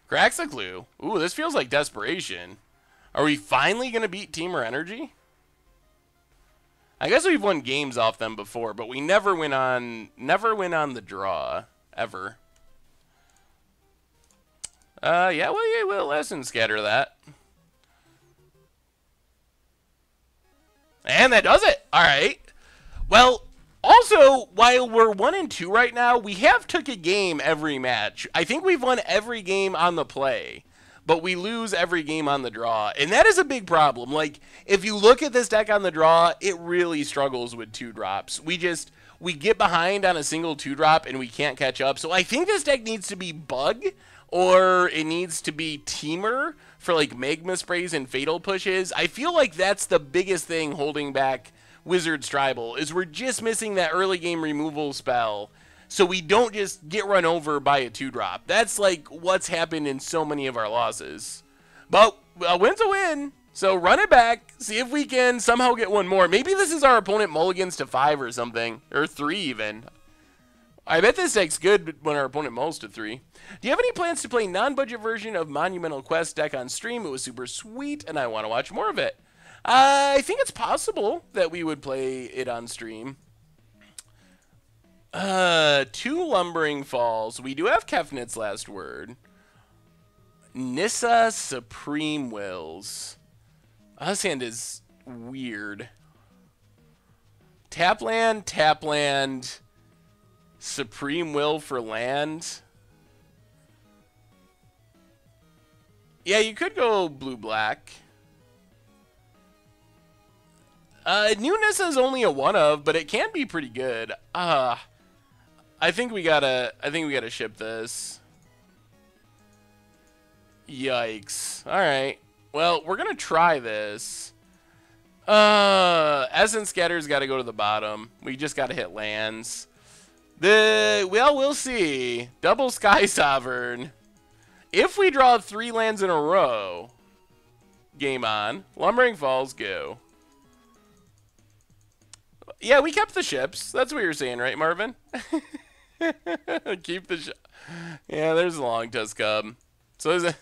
A: Cracks a clue. Ooh, this feels like desperation. Are we finally going to beat Temur Energy? I guess we've won games off them before, but we never went on the draw ever. Yeah, we'll Essence Scatter that. And that does it. All right. Well, also, while we're 1-2 right now, we have took a game every match. I think we've won every game on the play, but we lose every game on the draw. And that is a big problem. Like, if you look at this deck on the draw, it really struggles with 2-drops. We get behind on a single 2-drop and we can't catch up. So I think this deck needs to be Bug, or it needs to be Temur for like Magma Sprays and Fatal Pushes. I feel like that's the biggest thing holding back Wizards Tribal, is we're just missing that early game removal spell so we don't just get run over by a 2-drop. That's like what's happened in so many of our losses. But a win's a win, so run it back, see if we can somehow get one more. Maybe this is our opponent mulligans to 5 or something, or 3 even. I bet this deck's good when our opponent mulls to 3. Do you have any plans to play non-budget version of Monumental Quest deck on stream? It was super sweet, and I want to watch more of it. I think it's possible that we would play it on stream. 2 Lumbering Falls. We do have Kefnit's Last Word. Nissa Supreme Wills. This hand is weird. Tap land, Supreme Will for land. Yeah, you could go blue-black. New Nissa is only a 1-of, but it can be pretty good. I think we gotta ship this. Yikes. Alright. Well, we're gonna try this. Essence Scatter's gotta go to the bottom. We just gotta hit lands. Well, we'll see. Double Sky Sovereign. If we draw 3 lands in a row, game on. Lumbering Falls, go. Yeah, we kept the ships. That's what you're saying, right, Marvin? Keep the ship. Yeah, there's a Long Tusk Cub. So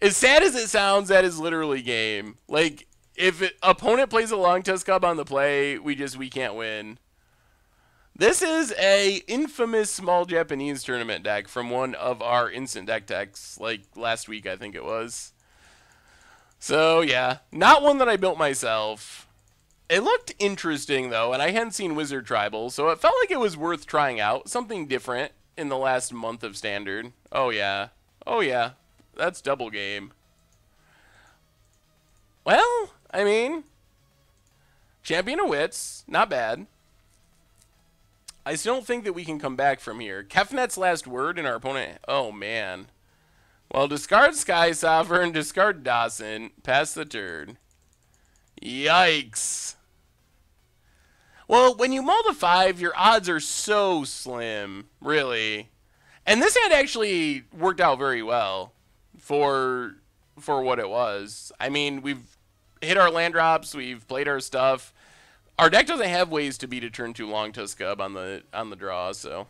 A: as sad as it sounds, that is literally game. Like, if opponent plays a Long Tusk Cub on the play, we can't win. This is a infamous small Japanese tournament deck from one of our instant deck techs, like last week I think it was. So yeah, not one that I built myself. It looked interesting though, and I hadn't seen Wizard Tribal, so it felt like it was worth trying out. Something different in the last month of Standard. Oh yeah. Oh yeah. That's double game. Well, I mean, Champion of Wits, not bad. I still don't think that we can come back from here. Kefnet's Last Word and our opponent. Oh, man. Well, discard Sky Sovereign, discard Dawson, pass the turn. Yikes. Well, when you mull to 5, your odds are so slim, really. And this hand actually worked out very well for what it was. I mean, we've hit our land drops, we've played our stuff. Our deck doesn't have ways to beat a turn 2 Longtusk Cub on the draw, so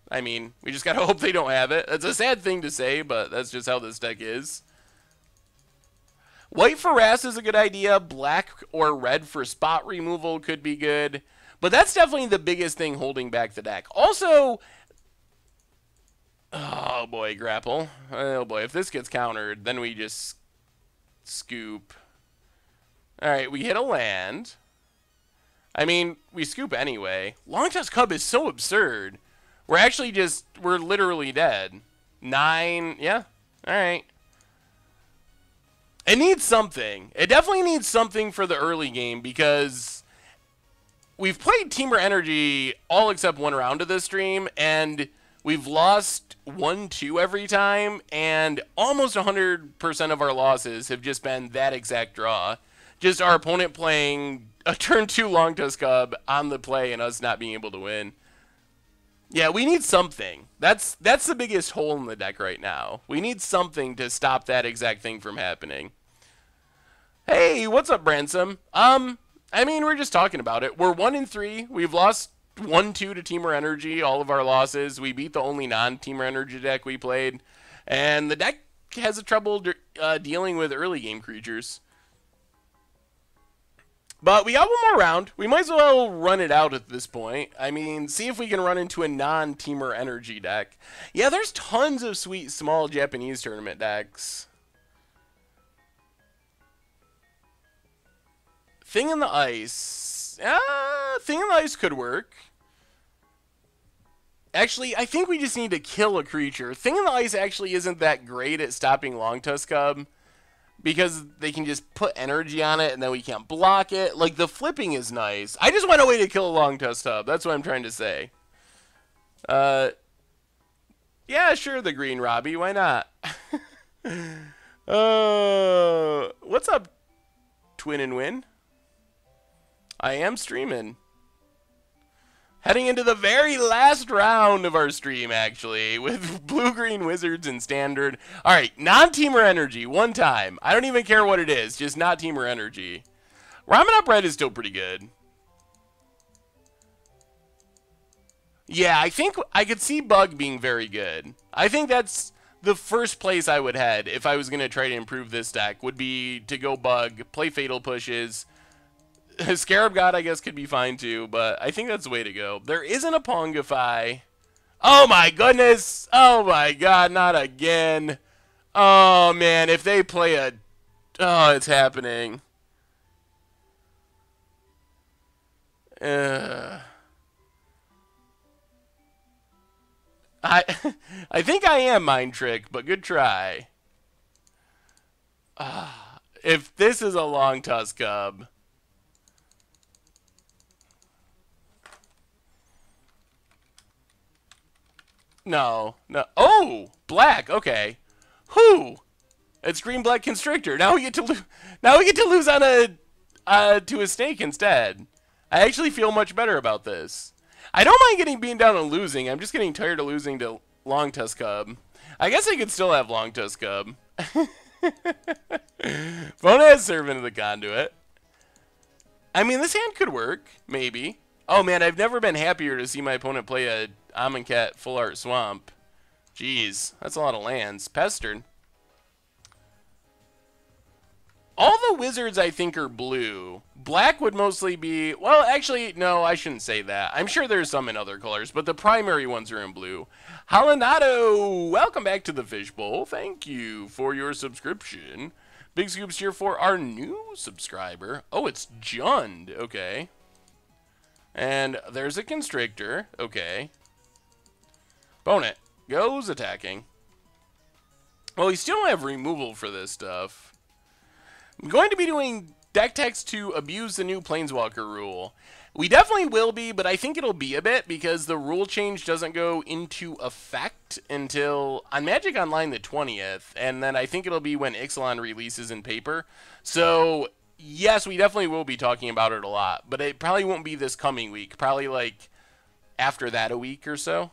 A: I mean, we just gotta hope they don't have it. That's a sad thing to say, but that's just how this deck is. White for Wrath is a good idea. Black or red for spot removal could be good. But that's definitely the biggest thing holding back the deck. Also, oh boy, grapple. Oh boy, if this gets countered, then we just scoop. Alright, we hit a land. I mean, we scoop anyway. Longtusk Cub is so absurd. We're literally dead. 9, yeah, alright. It needs something. It definitely needs something for the early game because we've played Temur Energy all except one round of this stream, and we've lost 1-2 every time, and almost 100% of our losses have just been that exact draw. Just our opponent playing a turn 2 Longtusk Cub on the play and us not being able to win. Yeah, we need something. That's the biggest hole in the deck right now. We need something to stop that exact thing from happening. Hey, what's up, Bransom? I mean, we're just talking about it. We're 1-3. We've lost 1-2 to Temur Energy, all of our losses. We beat the only non-Temur Energy deck we played. And the deck has a trouble dealing with early game creatures. But we got one more round. We might as well run it out at this point. I mean, see if we can run into a non-Temur Energy deck. Yeah, there's tons of sweet small Japanese tournament decks. Thing in the Ice. Thing in the Ice could work. Actually, I think we just need to kill a creature. Thing in the Ice actually isn't that great at stopping Longtusk Cub, because they can just put energy on it and then we can't block it. Like, the flipping is nice. I just want a way to kill a Longtusk Cub. That's what I'm trying to say. Yeah, sure, the green Robbie. Why not? What's up, Twin and Win? I am streaming. Heading into the very last round of our stream, actually, with Blue-Green Wizards and Standard. Alright, non-Temur Energy, one time. I don't even care what it is, just not Temur Energy. Ramen Up Red is still pretty good. Yeah, I think I could see Bug being very good. I think that's the first place I would head if I was going to try to improve this deck, would be to go Bug, play Fatal Pushes. Scarab God, I guess, could be fine too, but I think that's the way to go. There isn't a Pongify. Oh my goodness! Oh my god, not again. Oh man, if they play a... Oh, it's happening. I think I am Mind Trick, but good try. If this is a Longtusk Cub... No. Oh, black. Okay. Whew. It's green black Constrictor. Now we get to lose on to a snake instead. I actually feel much better about this. I don't mind getting beaten down and losing. I'm just getting tired of losing to Longtusk Cub. I guess I could still have Longtusk Cub. Phone has Servant of the Conduit. I mean, this hand could work, maybe. Oh man, I've never been happier to see my opponent play a Amonkhet Full Art Swamp. Jeez, that's a lot of lands. Pestered. All the wizards, I think, are blue. Black would mostly be... Well, actually, no, I shouldn't say that. I'm sure there's some in other colors, but the primary ones are in blue. Halinado, welcome back to the Fishbowl. Thank you for your subscription. Big Scoops here for our new subscriber. Oh, it's Jund. Okay. And there's a Constrictor. Okay. Opponent goes attacking. Well, we still don't have removal for this stuff. I'm going to be doing deck text to abuse the new Planeswalker rule. We definitely will be, but I think it'll be a bit because the rule change doesn't go into effect until on Magic Online the 20th, and then I think it'll be when Ixalan releases in paper. So yes, we definitely will be talking about it a lot, but it probably won't be this coming week. Probably like after that a week or so.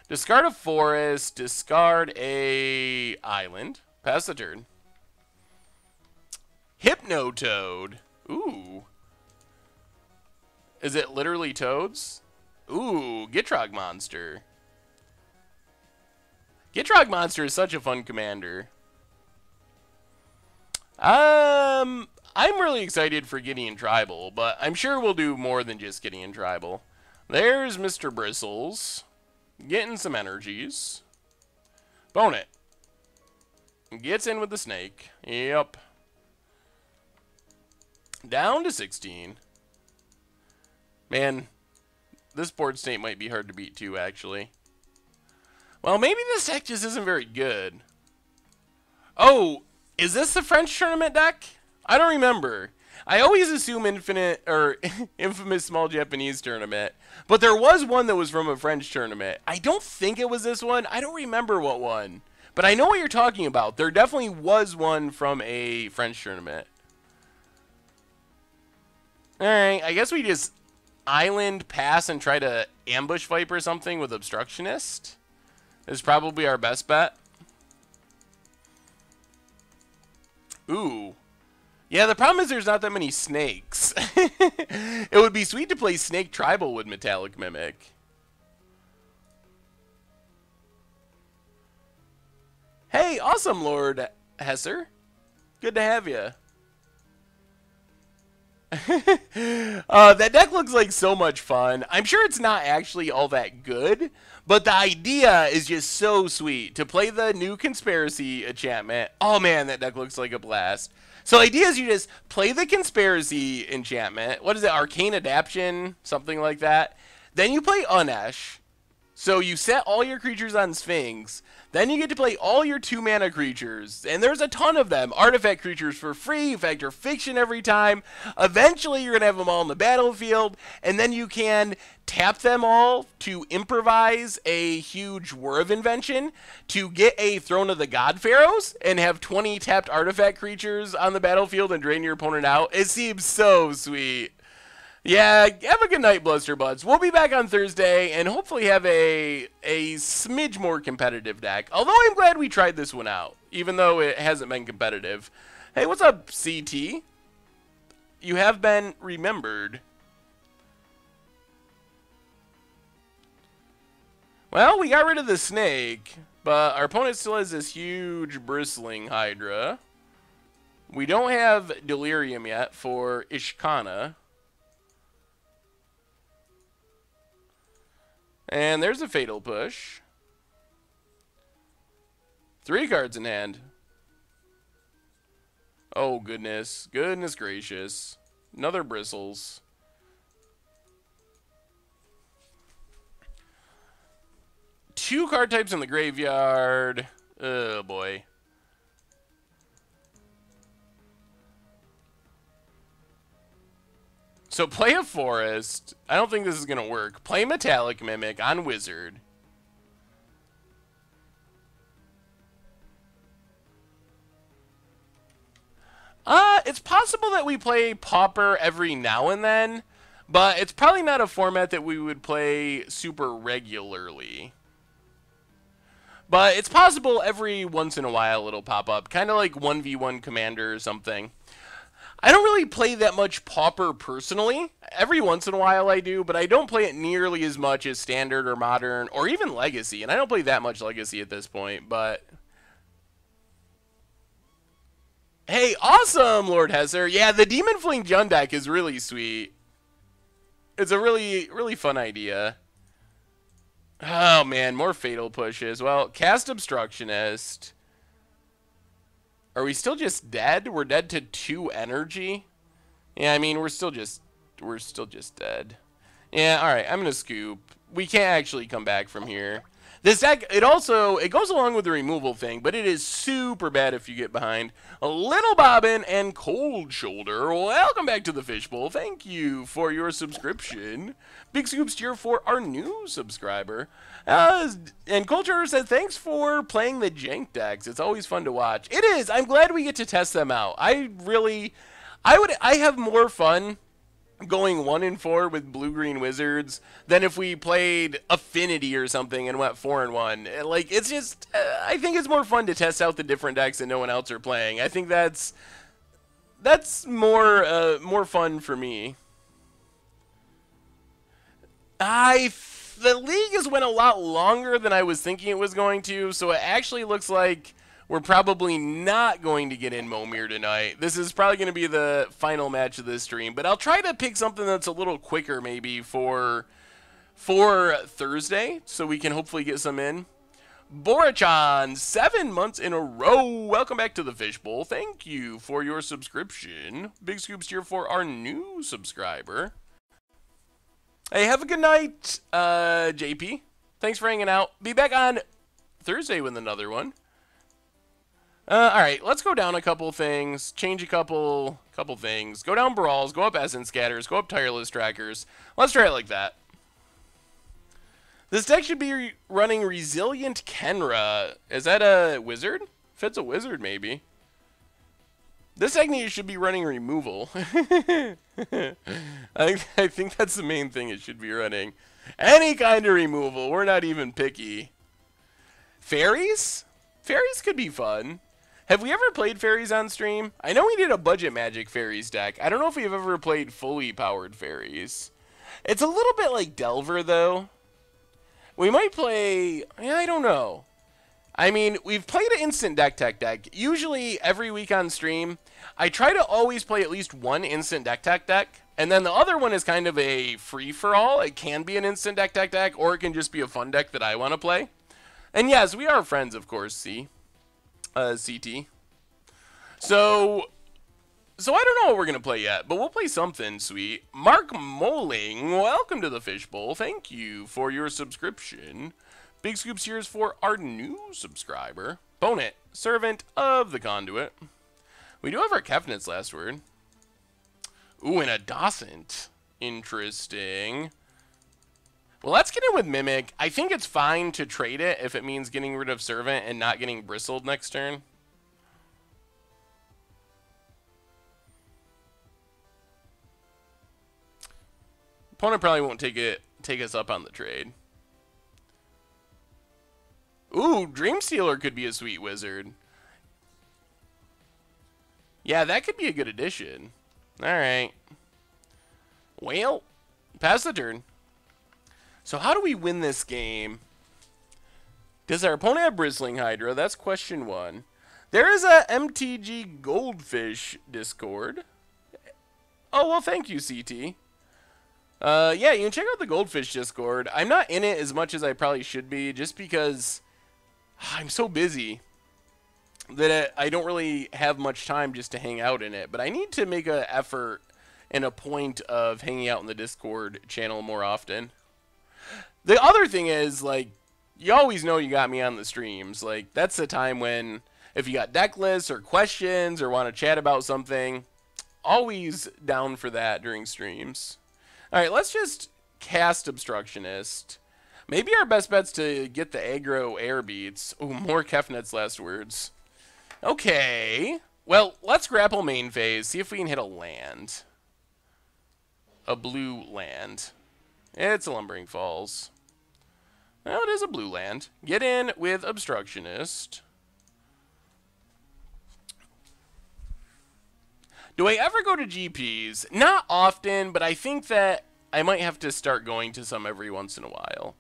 A: Discard a forest, discard a island. Pass the turn. Hypnotoad. Ooh. Is it literally toads? Ooh, Gitrog Monster. Gitrog Monster is such a fun commander. I'm really excited for Gideon Tribal, but I'm sure we'll do more than just Gideon Tribal. There's Mr. Bristles. Getting some energies. Bone it. Gets in with the snake. Yep. Down to 16. Man, this board state might be hard to beat too, actually. Well, maybe this deck just isn't very good. Oh, is this the French tournament deck? I don't remember. I always assume infamous small Japanese tournament, but there was one that was from a French tournament. I don't think it was this one. I don't remember what one, but I know what you're talking about. There definitely was one from a French tournament. Alright, I guess we just island, pass, and try to ambush Viper something with Obstructionist. Is probably our best bet. Ooh. Yeah, the problem is there's not that many snakes. It would be sweet to play Snake Tribal with Metallic Mimic. Hey, awesome, Lord Hesser. Good to have you. That deck looks like so much fun. I'm sure it's not actually all that good, but the idea is just so sweet. To play the new Conspiracy enchantment. Oh man, that deck looks like a blast. So the idea is you just play the Conspiracy enchantment. What is it? Arcane Adaption? Something like that. Then you play Unesh. So you set all your creatures on Sphinx. Then you get to play all your 2-mana creatures. And there's a ton of them. Artifact creatures for free. Fact or Fiction every time. Eventually you're going to have them all in the battlefield. And then you can tap them all to improvise a huge War of Invention to get a Throne of the God Pharaohs and have 20 tapped artifact creatures on the battlefield and drain your opponent out. It seems so sweet. Yeah, have a good night, Bluster Buds. We'll be back on Thursday and hopefully have a smidge more competitive deck. Although I'm glad we tried this one out, even though it hasn't been competitive. Hey, what's up, CT? You have been remembered. Well, we got rid of the snake, but our opponent still has this huge bristling Hydra. We don't have Delirium yet for Ishkana. And there's a Fatal Push. 3 cards in hand. Oh, goodness. Goodness gracious. Another Bristles. Two card types in the graveyard. Oh, boy. So play a Forest. I don't think this is going to work. Play Metallic Mimic on Wizard. It's possible that we play Pauper every now and then, but it's probably not a format that we would play super regularly. But it's possible every once in a while it'll pop up, kind of like 1v1 Commander or something. I don't really play that much Pauper personally. Every once in a while I do, but I don't play it nearly as much as Standard or Modern or even Legacy. And I don't play that much Legacy at this point, but... Hey, awesome, Lord Hesser. Yeah, the Demon Fling Jund deck is really sweet. It's a really, really fun idea. Oh, man, more Fatal Pushes. Well, cast Obstructionist. Are we still just dead? We're dead to 2 energy? Yeah, I mean, we're still just dead. Yeah, alright, I'm gonna scoop. We can't actually come back from here. This deck, it goes along with the removal thing, but it is super bad if you get behind. A Little Bobbin and Cold Shoulder. Welcome back to the Fishbowl. Thank you for your subscription. Big Scoops cheer for our new subscriber. And Cold Shoulder said, thanks for playing the jank decks. It's always fun to watch. It is. I'm glad we get to test them out. I have more fun going 1-4 with blue-green wizards than if we played Affinity or something and went 4-1. Like, it's just, I think it's more fun to test out the different decks that no one else are playing. I think that's more fun for me. The league has went a lot longer than I was thinking it was going to, so it actually looks like we're probably not going to get in Momir tonight. This is probably going to be the final match of this stream, but I'll try to pick something that's a little quicker maybe for Thursday, so we can hopefully get some in. Borachan, 7 months in a row. Welcome back to the Fishbowl. Thank you for your subscription. Big Scoops here for our new subscriber. Hey, have a good night, JP. Thanks for hanging out. Be back on Thursday with another one. Alright, let's go down a couple things. Change a couple things. Go down Brawls, go up Essence Scatters, go up Tireless Trackers. Let's try it like that. This deck should be running Resilient Kenra. Is that a wizard? If it's a wizard, maybe. This deck should be running Removal. I think that's the main thing it should be running. Any kind of removal. We're not even picky. Fairies? Fairies could be fun. Have we ever played fairies on stream? I know we did a budget magic fairies deck. I don't know if we've ever played fully powered fairies. It's a little bit like Delver, though. We might play... Yeah, I don't know. I mean, we've played an instant deck tech deck. Usually, every week on stream, I try to always play at least one instant deck tech deck. And then the other one is kind of a free-for-all. It can be an instant deck tech deck, or it can just be a fun deck that I want to play. And yes, we are friends, of course, CT. So I don't know what we're going to play yet, but we'll play something sweet. Mark Moling, welcome to the Fishbowl. Thank you for your subscription. Big Scoops here is for our new subscriber. Bonnet, Servant of the Conduit. We do have our Kefnit's last word. Ooh, and a Docent. Interesting. Well, let's get in with Mimic. I think it's fine to trade it if it means getting rid of Servant and not getting Bristled next turn. Opponent probably won't take us up on the trade. Ooh, Dreamstealer could be a sweet wizard. Yeah, that could be a good addition. Alright. Well, pass the turn. So how do we win this game? Does our opponent have Bristling Hydra? That's question one. There is a MTG Goldfish Discord. Oh, well, thank you, CT. Yeah, you can check out the Goldfish Discord. I'm not in it as much as I probably should be, just because I'm so busy that I don't really have much time just to hang out in it. But I need to make an effort and a point of hanging out in the Discord channel more often. The other thing is, like, you always know you got me on the streams. Like, that's the time when, if you got deck lists or questions or want to chat about something, always down for that during streams. Alright, let's just cast Obstructionist. Maybe our best bet's to get the aggro air beats. Oh, more Kefnet's last words. Okay. Well, let's grapple main phase. See if we can hit a land. A blue land. It's a Lumbering Falls. Well, it is a blue land. Get in with Obstructionist. Do I ever go to GPs? Not often, but I think that I might have to start going to some every once in a while.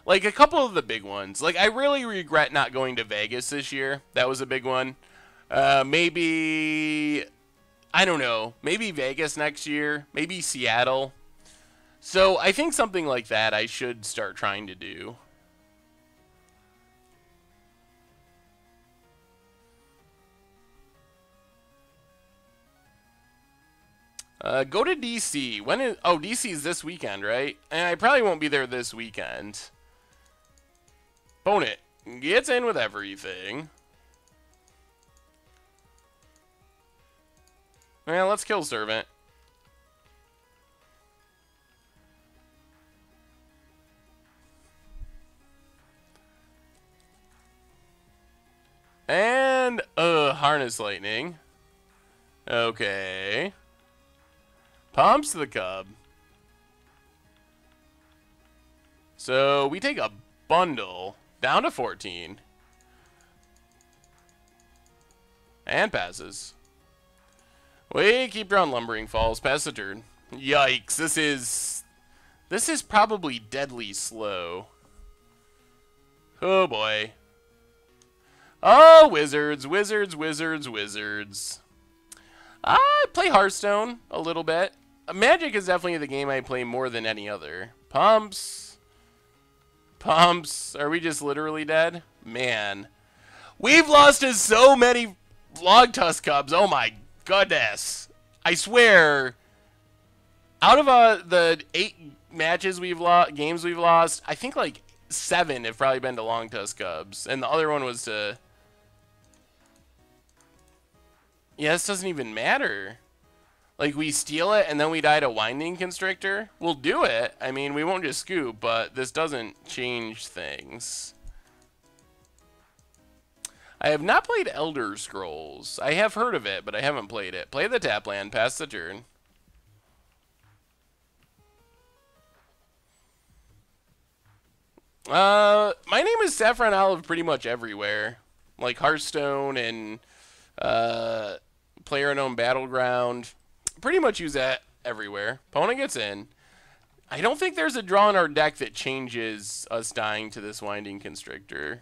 A: Like, a couple of the big ones. Like, I really regret not going to Vegas this year. That was a big one. Maybe, I don't know, maybe Vegas next year. Maybe Seattle. So, I think something like that I should start trying to do. Go to DC. When is... Oh, DC is this weekend, right? And I probably won't be there this weekend. Bonnet gets in with everything. Well, let's kill Servant. And, Harness Lightning. Okay. Pumps the Cub. So we take a bundle down to 14. And passes. We keep drawing Lumbering Falls. Pass the turn. Yikes. This is probably deadly slow. Oh boy. Oh, Wizards, Wizards, Wizards, Wizards. I play Hearthstone a little bit. Magic is definitely the game I play more than any other. Pumps. Pumps. Are we just literally dead? Man. We've lost to so many Longtusk Cubs. Oh my goodness. I swear, out of the 8 matches we've lost, games we've lost, I think like 7 have probably been to Longtusk Cubs. And the other one was to... Yeah, this doesn't even matter. Like, we steal it and then we die to Winding Constrictor? We'll do it. I mean, we won't just scoop, but this doesn't change things. I have not played Elder Scrolls. I have heard of it, but I haven't played it. Play the tap land, pass the turn. My name is Saffron Olive pretty much everywhere. Like Hearthstone and Player-Unknown Battleground. Pretty much use that everywhere. Opponent gets in. I don't think there's a draw in our deck that changes us dying to this Winding Constrictor.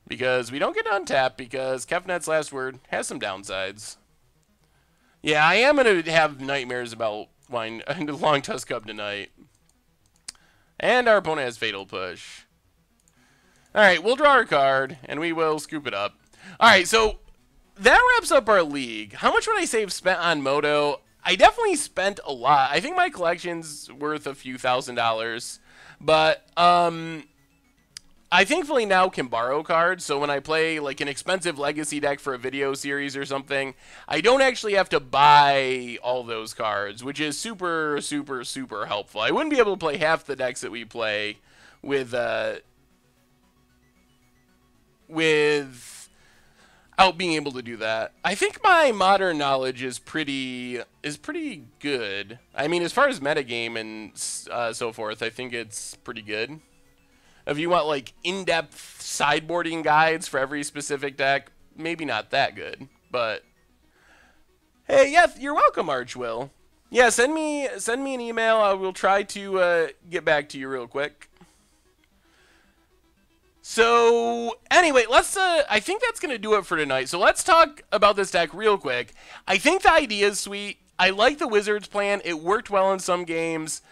A: Because we don't get to untap because Kefnet's Last Word has some downsides. Yeah, I am going to have nightmares about Longtusk Cub tonight. And our opponent has Fatal Push. Alright, we'll draw our card, and we will scoop it up. Alright, so that wraps up our league. How much would I say I've spent on Moto? I definitely spent a lot. I think my collection's worth a few $1,000s. But, I thankfully now can borrow cards, so when I play like an expensive Legacy deck for a video series or something, I don't actually have to buy all those cards, which is super, super, super helpful. I wouldn't be able to play half the decks that we play without being able to do that. I think my Modern knowledge is pretty good. I mean, as far as metagame and so forth, I think it's pretty good. If you want, like, in-depth sideboarding guides for every specific deck, maybe not that good, but... Hey, yeah, you're welcome, Archwill. Yeah, send me an email. I will try to get back to you real quick. So, anyway, let's... I think that's going to do it for tonight. So let's talk about this deck real quick. I think the idea is sweet. I like the Wizards plan. It worked well in some games.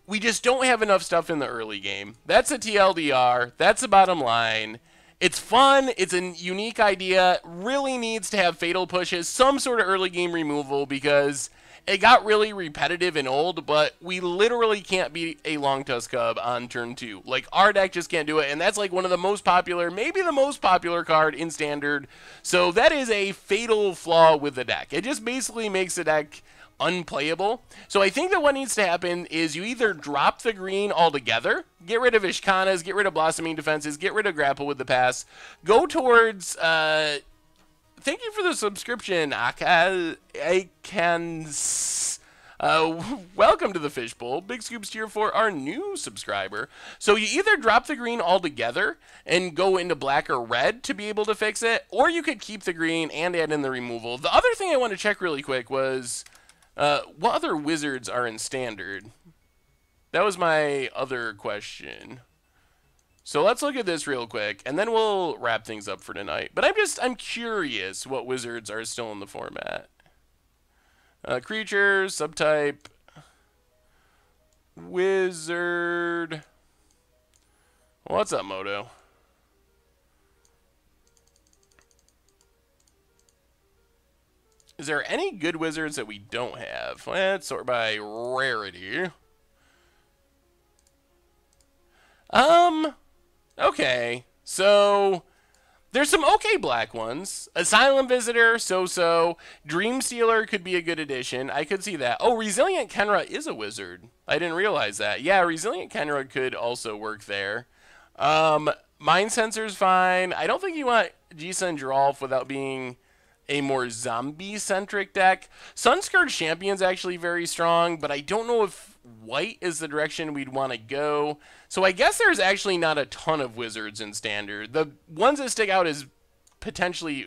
A: We just don't have enough stuff in the early game. That's a TLDR. That's the bottom line. It's fun. It's a unique idea. Really needs to have Fatal Pushes, some sort of early game removal, because it got really repetitive and old, but we literally can't beat a Longtusk Cub on turn 2. Like, our deck just can't do it, and that's like one of the most popular, maybe the most popular card in Standard. So that is a fatal flaw with the deck. It just basically makes the deck unplayable. So I think that what needs to happen is you either drop the green altogether, get rid of Ishkanas, get rid of Blossoming Defenses, get rid of Grapple with the Pass, go towards, thank you for the subscription, Akans. Welcome to the Fishbowl. Big Scoops tier for our new subscriber. So you either drop the green altogether and go into black or red to be able to fix it, or you could keep the green and add in the removal. The other thing I want to check really quick was... what other Wizards are in Standard? That was my other question. So let's look at this real quick, and then we'll wrap things up for tonight. But I'm curious what Wizards are still in the format. Creatures, subtype, Wizard. What's up, Moto? Is there any good Wizards that we don't have? Let's sort by rarity. Okay. So, there's some okay black ones. Asylum Visitor, so-so. Dreamstealer could be a good addition. I could see that. Oh, Resilient Kenra is a wizard. I didn't realize that. Yeah, Resilient Kenra could also work there. Mind Sensor's fine. I don't think you want Jisa and Geralf without being a more zombie-centric deck. Sunscourge Champion's actually very strong, but I don't know if white is the direction we'd want to go. So I guess there's actually not a ton of wizards in Standard. The ones that stick out is potentially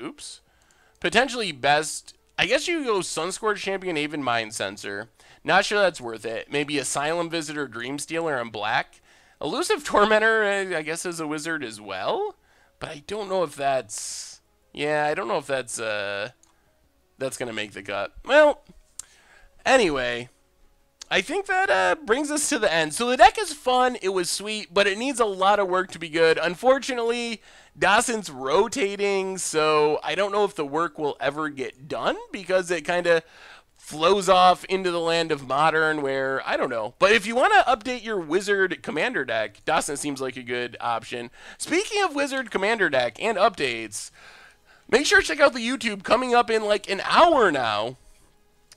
A: best. I guess you go Sunscourge Champion, Aven Mind Sensor. Not sure that's worth it. Maybe Asylum Visitor, Dreamstealer in black. Elusive Tormentor, I guess, is a wizard as well. But I don't know if that's... Yeah, I don't know if that's going to make the cut. Well, anyway, I think that brings us to the end. So the deck is fun, it was sweet, but it needs a lot of work to be good. Unfortunately, Dawson's rotating, so I don't know if the work will ever get done because it kind of flows off into the land of Modern where, I don't know. But if you want to update your Wizard Commander deck, Dawson seems like a good option. Speaking of Wizard Commander deck and updates, make sure to check out the YouTube coming up in like an hour now.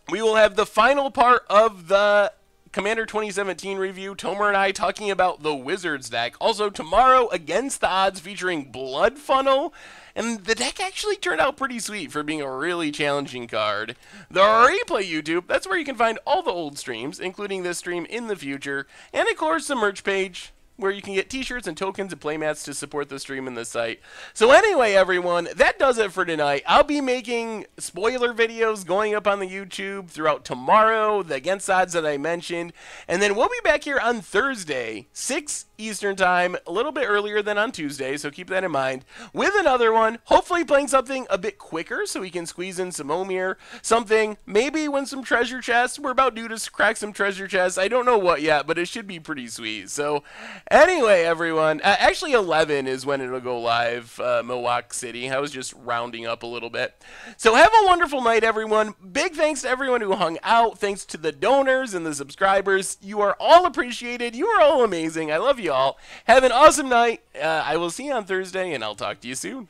A: We will have the final part of the Commander 2017 review. Tomer and I talking about the Wizards deck. Also tomorrow, Against the Odds featuring Blood Funnel. And the deck actually turned out pretty sweet for being a really challenging card. The Replay YouTube, that's where you can find all the old streams, including this stream in the future. And of course, the merch page, where you can get t-shirts and tokens and playmats to support the stream and the site. So anyway, everyone, that does it for tonight. I'll be making spoiler videos going up on the YouTube throughout tomorrow, the Against Odds that I mentioned. And then we'll be back here on Thursday, 6 Eastern Time, a little bit earlier than on Tuesday, so keep that in mind, with another one, hopefully playing something a bit quicker so we can squeeze in some Omir, something, maybe win some treasure chests. We're about due to crack some treasure chests. I don't know what yet, but it should be pretty sweet. So anyway, everyone, actually 11 is when it'll go live, Milwaukee City. I was just rounding up a little bit. So have a wonderful night, everyone. Big thanks to everyone who hung out. Thanks to the donors and the subscribers. You are all appreciated. You are all amazing. I love you all. Have an awesome night. I will see you on Thursday, and I'll talk to you soon.